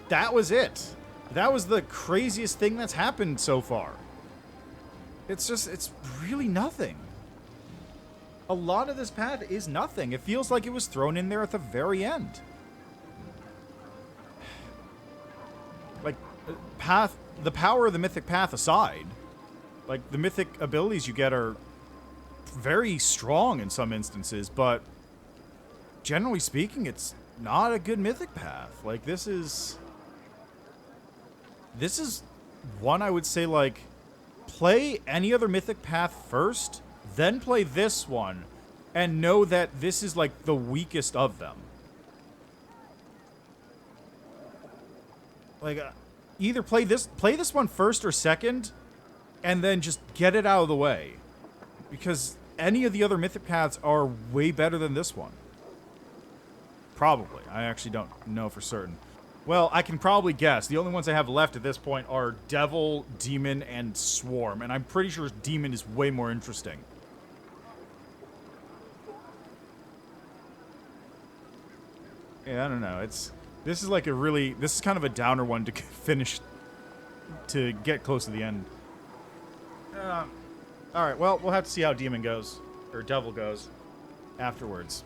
That was it. That was the craziest thing that's happened so far. It's really nothing. A lot of this path is nothing. It feels like it was thrown in there at the very end. Like, the power of the mythic path aside, like, the mythic abilities you get are very strong in some instances, but generally speaking, it's not a good mythic path. Like, this is one I would say, like, play any other mythic path first, then play this one, and know that this is, like, the weakest of them. Like, either play this one first or second, and then just get it out of the way. Because any of the other mythic paths are way better than this one. Probably. I actually don't know for certain. Well, I can probably guess. The only ones I have left at this point are Devil, Demon, and Swarm. And I'm pretty sure Demon is way more interesting. Yeah, I don't know. This is like a really... This is kind of a downer one to finish... To get close to the end. Alright, well, we'll have to see how Demon goes. Or Devil goes. Afterwards.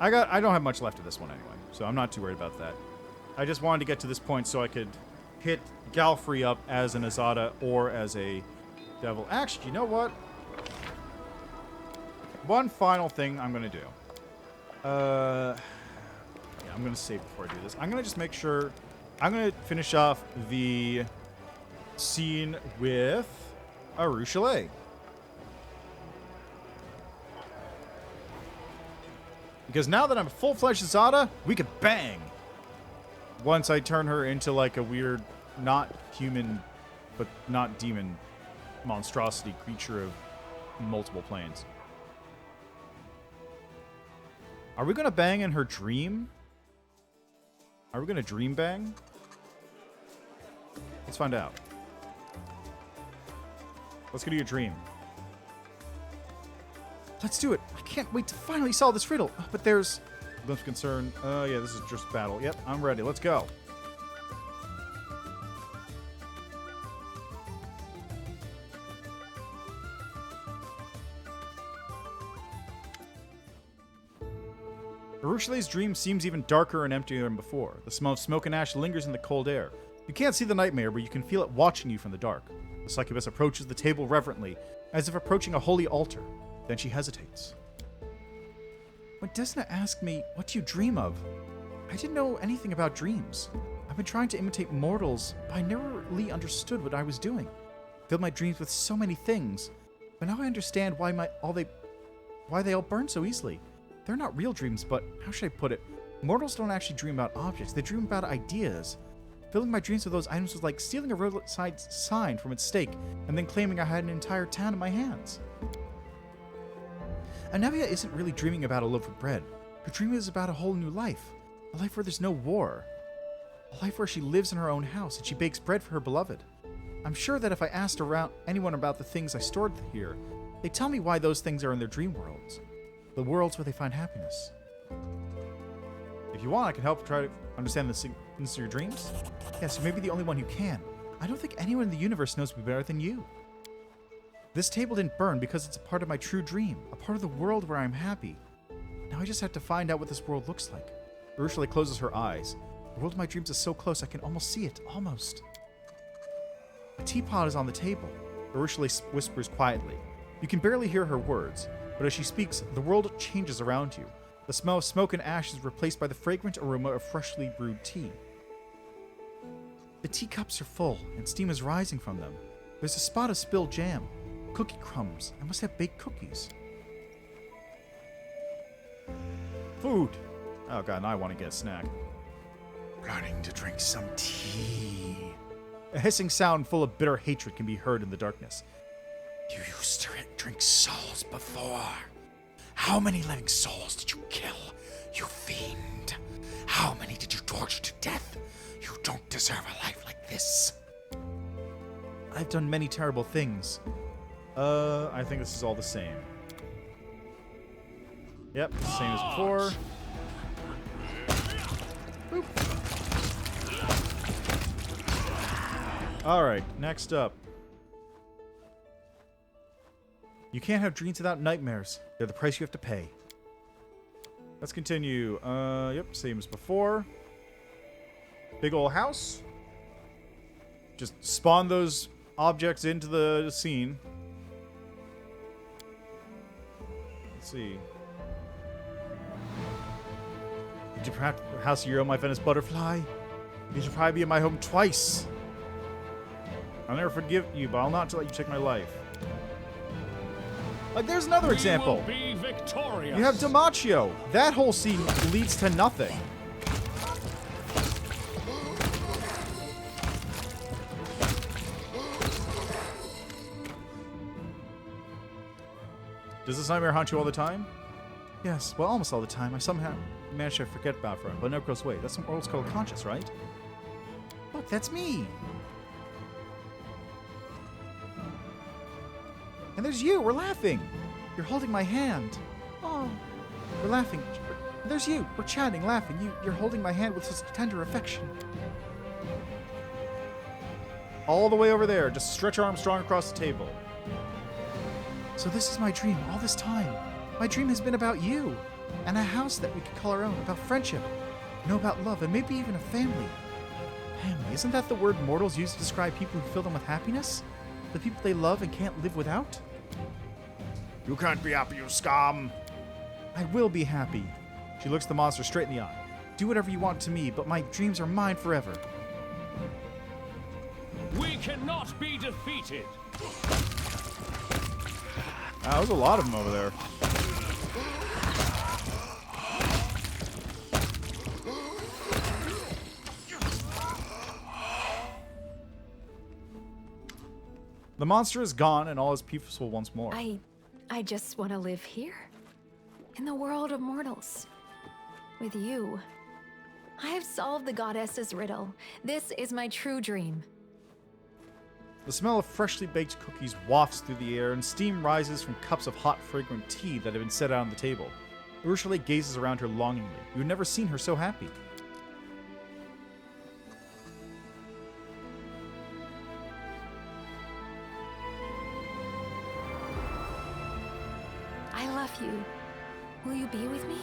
I don't have much left of this one anyway. So I'm not too worried about that. I just wanted to get to this point so I could hit Galfrey up as an Azada or as a Devil. Actually, you know what? One final thing I'm going to do. Yeah, I'm going to save before I do this. I'm going to just make sure... I'm going to finish off the scene with Aru Chalet. Because now that I'm a full-fledged Azada, we could bang! Once I turn her into, like, a weird, not human, but not demon monstrosity creature of multiple planes. Are we gonna bang in her dream? Are we gonna dream bang? Let's find out. Let's go to your dream. Let's do it. I can't wait to finally solve this riddle. But there's... Glimpse of concern. Yeah, this is just battle. Yep, I'm ready. Let's go. Urushile's dream seems even darker and emptier than before. The smell of smoke and ash lingers in the cold air. You can't see the nightmare, but you can feel it watching you from the dark. The succubus approaches the table reverently, as if approaching a holy altar. Then she hesitates. When Desna asked me, what do you dream of? I didn't know anything about dreams. I've been trying to imitate mortals, but I never really understood what I was doing. I filled my dreams with so many things, but now I understand why they all burn so easily. They're not real dreams, but how should I put it? Mortals don't actually dream about objects, they dream about ideas. Filling my dreams with those items was like stealing a roadside sign from its stake and then claiming I had an entire town in my hands. Anevia isn't really dreaming about a loaf of bread. Her dream is about a whole new life. A life where there's no war. A life where she lives in her own house and she bakes bread for her beloved. I'm sure that if I asked around anyone about the things I stored here, they'd tell me why those things are in their dream worlds. The worlds where they find happiness. If you want, I can help try to understand the significance of your dreams. Yes, you may be the only one who can. I don't think anyone in the universe knows me better than you. This table didn't burn because it's a part of my true dream, a part of the world where I'm happy. Now I just have to find out what this world looks like. Ursula closes her eyes. The world of my dreams is so close I can almost see it, almost. A teapot is on the table. Ursula whispers quietly. You can barely hear her words, but as she speaks, the world changes around you. The smell of smoke and ash is replaced by the fragrant aroma of freshly brewed tea. The teacups are full, and steam is rising from them. There's a spot of spilled jam. Cookie crumbs. I must have baked cookies. Food. Oh god, now I want to get a snack. Planning to drink some tea. A hissing sound full of bitter hatred can be heard in the darkness. You used to drink souls before. How many living souls did you kill, you fiend? How many did you torture to death? You don't deserve a life like this. I've done many terrible things. I think this is all the same. Yep, same as before. Boop. Alright, next up. You can't have dreams without nightmares. They're the price you have to pay. Let's continue. Yep, same as before. Big ol' house. Just spawn those objects into the scene. Let's see. Did you perhaps house your own, my Venice butterfly? You should probably be in my home twice. I'll never forgive you, but I'll not let you take my life. Like, there's another example. Be victorious. You have Damaccio. That whole scene leads to nothing. Does this nightmare haunt you all the time? Yes, well, almost all the time. I somehow managed to forget about it for him, but it never goes away. That's what world's called conscious, right? Look, that's me. And there's you. We're laughing. You're holding my hand. Oh, we're laughing. There's you. We're chatting, laughing. You're holding my hand with such tender affection. All the way over there. Just stretch your arm strong across the table. So this is my dream all this time. My dream has been about you. And a house that we could call our own. About friendship. About love. And maybe even a family. Family. Isn't that the word mortals use to describe people who fill them with happiness? The people they love and can't live without? You can't be happy, you scum. I will be happy. She looks the monster straight in the eye. Do whatever you want to me, but my dreams are mine forever. We cannot be defeated. Wow, there's a lot of them over there. The monster is gone and all is peaceful once more. I I just want to live here, in the world of mortals, with you. I have solved the goddess's riddle. This is my true dream. The smell of freshly baked cookies wafts through the air, and steam rises from cups of hot, fragrant tea that have been set out on the table. Ursula gazes around her longingly. You had never seen her so happy. I love you. Will you be with me?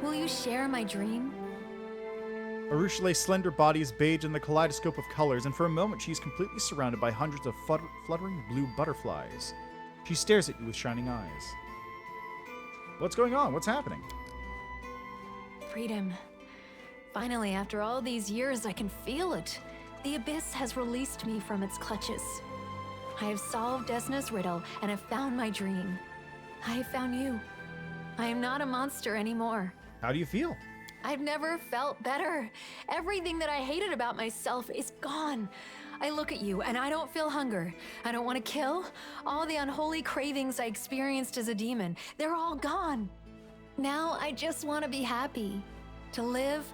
Will you share my dream? Urushile's slender body is bathed in the kaleidoscope of colors, and for a moment she is completely surrounded by hundreds of fluttering blue butterflies. She stares at you with shining eyes. What's going on? What's happening? Freedom. Finally, after all these years, I can feel it. The Abyss has released me from its clutches. I have solved Desna's riddle, and have found my dream. I have found you. I am not a monster anymore. How do you feel? I've never felt better. Everything that I hated about myself is gone. I look at you and I don't feel hunger. I don't want to kill. All the unholy cravings I experienced as a demon, they're all gone. Now I just want to be happy, to live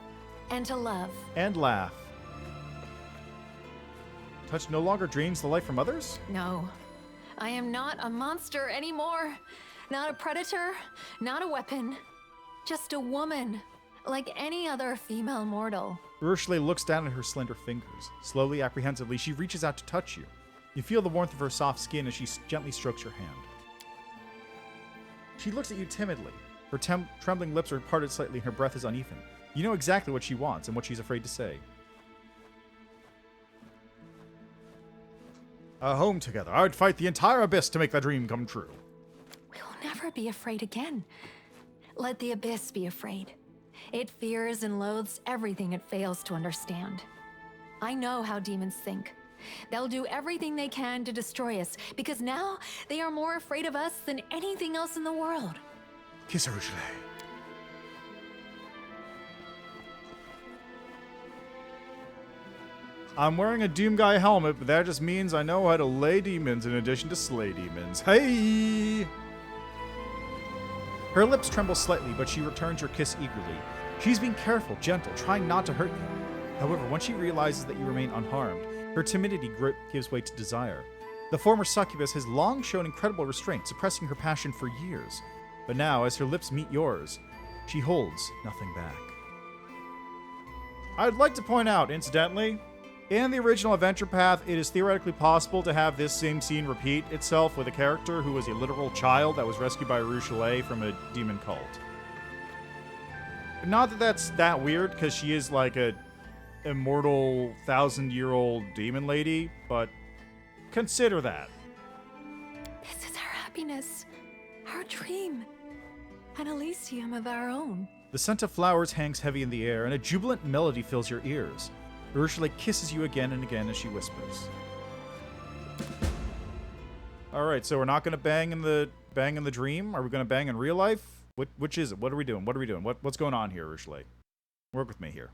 and to love. And laugh. Touch no longer drains the life from others? No, I am not a monster anymore. Not a predator, not a weapon. Just a woman. Like any other female mortal. Ursula looks down at her slender fingers. Slowly, apprehensively, she reaches out to touch you. You feel the warmth of her soft skin as she gently strokes your hand. She looks at you timidly. Her trembling lips are parted slightly and her breath is uneven. You know exactly what she wants and what she's afraid to say. A home together. I would fight the entire Abyss to make that dream come true. We will never be afraid again. Let the Abyss be afraid. It fears and loathes everything it fails to understand. I know how demons think. They'll do everything they can to destroy us, because now they are more afraid of us than anything else in the world. Kiss her, Ursula. I'm wearing a Doom Guy helmet, but that just means I know how to lay demons in addition to slay demons. Hey! Her lips tremble slightly, but she returns your kiss eagerly. She's being careful, gentle, trying not to hurt you. However, once she realizes that you remain unharmed, her timidity gives way to desire. The former succubus has long shown incredible restraint, suppressing her passion for years. But now, as her lips meet yours, she holds nothing back. I'd like to point out, incidentally, in the original Adventure Path, it is theoretically possible to have this same scene repeat itself with a character who was a literal child that was rescued by Ursula from a demon cult. Not that that's that weird, because she is like a immortal 1,000-year-old demon lady, but consider that. This is our happiness, our dream, an Elysium of our own. The scent of flowers hangs heavy in the air, and a jubilant melody fills your ears. Ursula kisses you again and again as she whispers. Alright, so we're not gonna bang in the dream? Are we gonna bang in real life? Which is it? What are we doing? What's going on here, Ursula? Work with me here.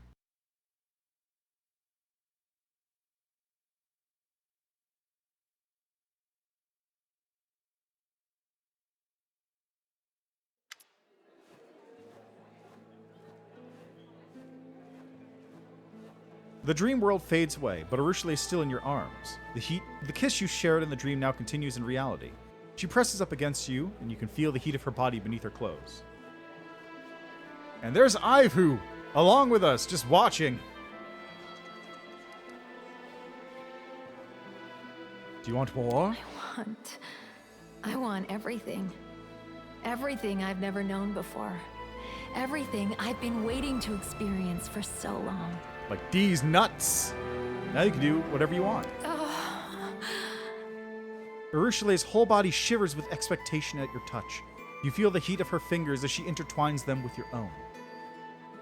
The dream world fades away, but Ursula is still in your arms. The kiss you shared in the dream now continues in reality. She presses up against you, and you can feel the heat of her body beneath her clothes. And there's Ivu, along with us, just watching. Do you want more? I want everything. Everything I've never known before. Everything I've been waiting to experience for so long. Like these nuts. Now you can do whatever you want. Ursula's whole body shivers with expectation at your touch. You feel the heat of her fingers as she intertwines them with your own.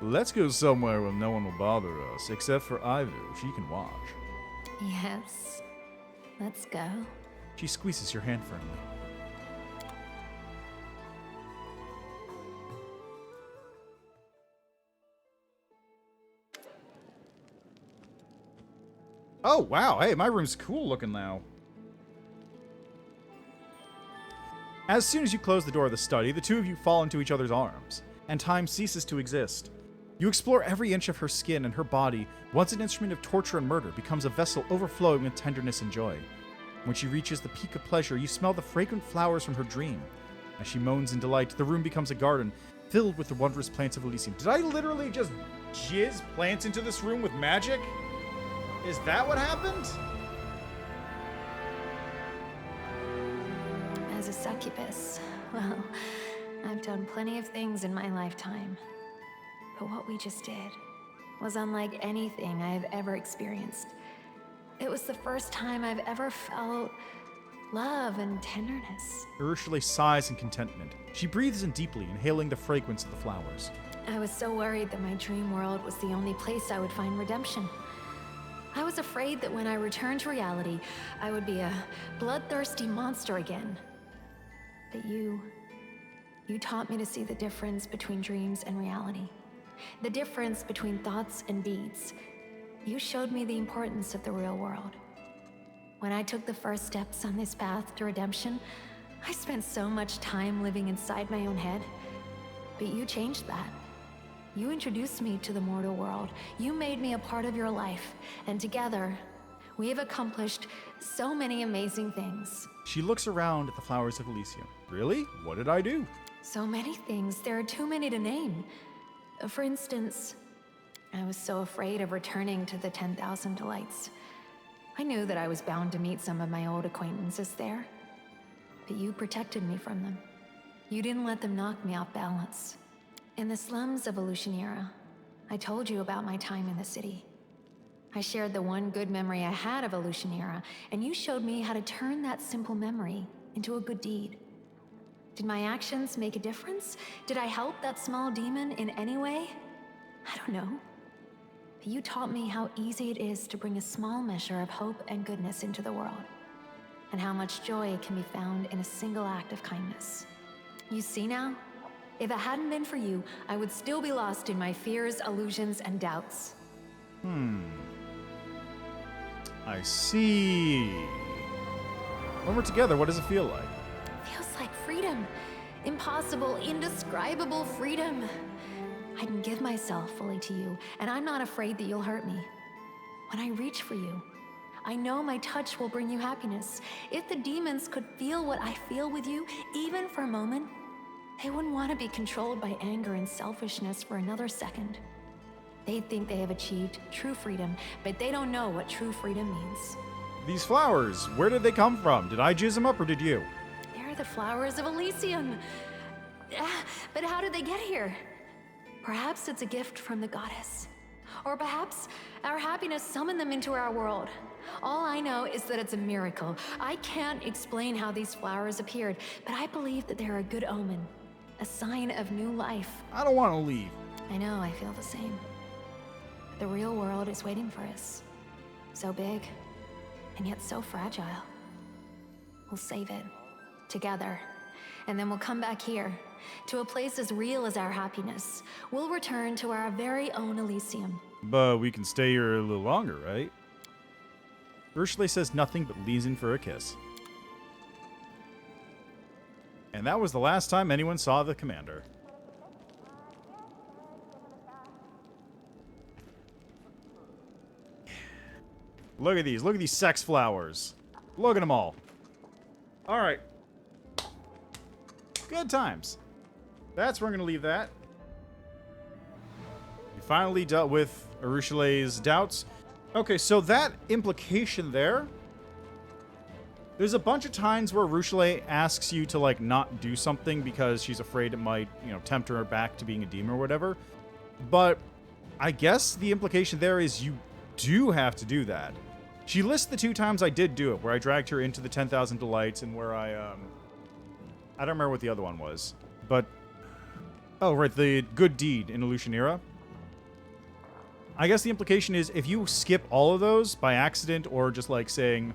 Let's go somewhere where no one will bother us, except for Ivu. She can watch. Yes. Let's go. She squeezes your hand firmly. Oh, wow. Hey, my room's cool looking now. As soon as you close the door of the study, the two of you fall into each other's arms, and time ceases to exist. You explore every inch of her skin, and her body, once an instrument of torture and murder, becomes a vessel overflowing with tenderness and joy. When she reaches the peak of pleasure, you smell the fragrant flowers from her dream. As she moans in delight, the room becomes a garden filled with the wondrous plants of Elysium. Did I literally just jizz plants into this room with magic? Is that what happened? As a succubus, well, I've done plenty of things in my lifetime. But what we just did was unlike anything I have ever experienced. It was the first time I've ever felt love and tenderness. Urshule sighs in contentment. She breathes in deeply, inhaling the fragrance of the flowers. I was so worried that my dream world was the only place I would find redemption. I was afraid that when I returned to reality, I would be a bloodthirsty monster again. But you taught me to see the difference between dreams and reality. The difference between thoughts and deeds. You showed me the importance of the real world. When I took the first steps on this path to redemption, I spent so much time living inside my own head. But you changed that. You introduced me to the mortal world. You made me a part of your life. And together, we have accomplished so many amazing things. She looks around at the flowers of Elysium. Really? What did I do? So many things. There are too many to name. For instance, I was so afraid of returning to the 10,000 Delights. I knew that I was bound to meet some of my old acquaintances there. But you protected me from them. You didn't let them knock me off balance. In the slums of Elusianera, I told you about my time in the city. I shared the one good memory I had of Elusianera, and you showed me how to turn that simple memory into a good deed. Did my actions make a difference? Did I help that small demon in any way? I don't know. But you taught me how easy it is to bring a small measure of hope and goodness into the world, and how much joy can be found in a single act of kindness. You see now? If it hadn't been for you, I would still be lost in my fears, illusions, and doubts. I see. When we're together, what does it feel like? Feels like freedom. Impossible, indescribable freedom. I can give myself fully to you, and I'm not afraid that you'll hurt me. When I reach for you, I know my touch will bring you happiness. If the demons could feel what I feel with you, even for a moment, they wouldn't want to be controlled by anger and selfishness for another second. They think they have achieved true freedom, but they don't know what true freedom means. These flowers, where did they come from? Did I jizz them up or did you? They're the flowers of Elysium. But how did they get here? Perhaps it's a gift from the goddess. Or perhaps our happiness summoned them into our world. All I know is that it's a miracle. I can't explain how these flowers appeared, but I believe that they're a good omen. A sign of new life. I don't want to leave. I know, I feel the same. The real world is waiting for us. So big, and yet so fragile. We'll save it, together. And then we'll come back here, to a place as real as our happiness. We'll return to our very own Elysium. But we can stay here a little longer, right? Urshule says nothing but leans in for a kiss. And that was the last time anyone saw the commander. Look at these sex flowers. Look at them all. All right. Good times. That's where I'm going to leave that. We finally dealt with Urushule's doubts. Okay, so that implication there, there's a bunch of times where Urushule asks you to, like, not do something because she's afraid it might, you know, tempt her back to being a demon or whatever. But I guess the implication there is you do have to do that. She lists the 2 times I did do it, where I dragged her into the 10,000 Delights and where I don't remember what the other one was. But, oh, right, the good deed in Elusianera. I guess the implication is if you skip all of those by accident or just like saying,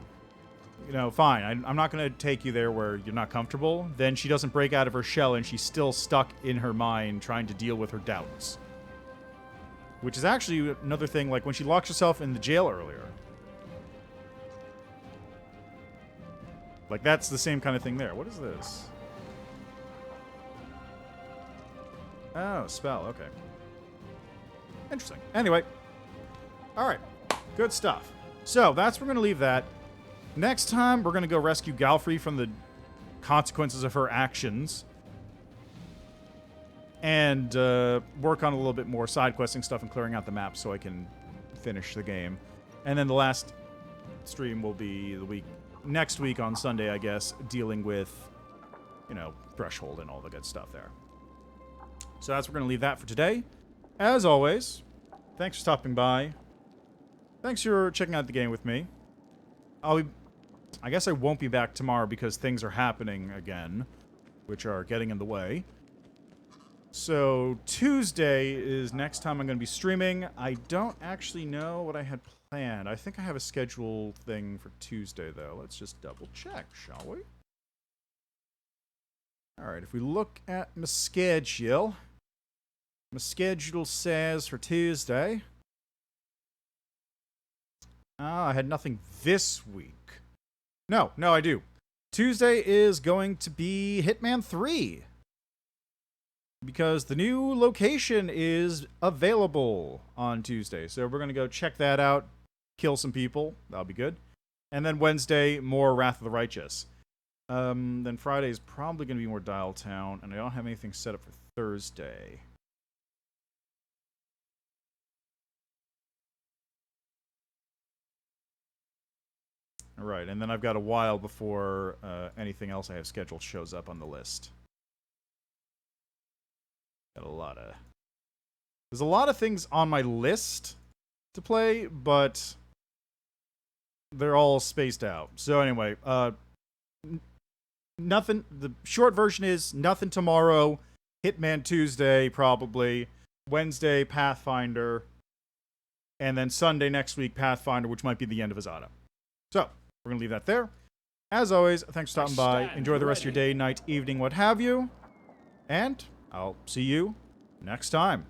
you know, fine, I'm not going to take you there where you're not comfortable, then she doesn't break out of her shell and she's still stuck in her mind trying to deal with her doubts. Which is actually another thing, like when she locks herself in the jail earlier. Like, that's the same kind of thing there. What is this? Oh, spell. Okay. Interesting. Anyway. All right. Good stuff. So, that's where we're going to leave that. Next time, we're going to go rescue Galfrey from the consequences of her actions. And work on a little bit more side questing stuff and clearing out the map so I can finish the game. And then the last stream will be next week on Sunday, I guess, dealing with, Threshold and all the good stuff there. So that's, we're going to leave that for today. As always, thanks for stopping by. Thanks for checking out the game with me. I guess I won't be back tomorrow because things are happening again, which are getting in the way. So Tuesday is next time I'm going to be streaming. I don't actually know what I had planned. I think I have a schedule thing for Tuesday, though. Let's just double check, shall we? Alright, if we look at my schedule says for Tuesday... I had nothing this week. No, I do. Tuesday is going to be Hitman 3. Because the new location is available on Tuesday. So we're going to go check that out, kill some people. That'll be good. And then Wednesday, more Wrath of the Righteous. Then Friday is probably going to be more Dial Town. And I don't have anything set up for Thursday. Alright, and then I've got a while before anything else I have scheduled shows up on the list. Got there's a lot of things on my list to play, but they're all spaced out. So anyway, nothing. The short version is nothing tomorrow. Hitman Tuesday, probably. Wednesday, Pathfinder. And then Sunday next week, Pathfinder, which might be the end of Azada. So, we're going to leave that there. As always, thanks for stopping by. Enjoy the rest of your day, night, evening, what have you. And I'll see you next time.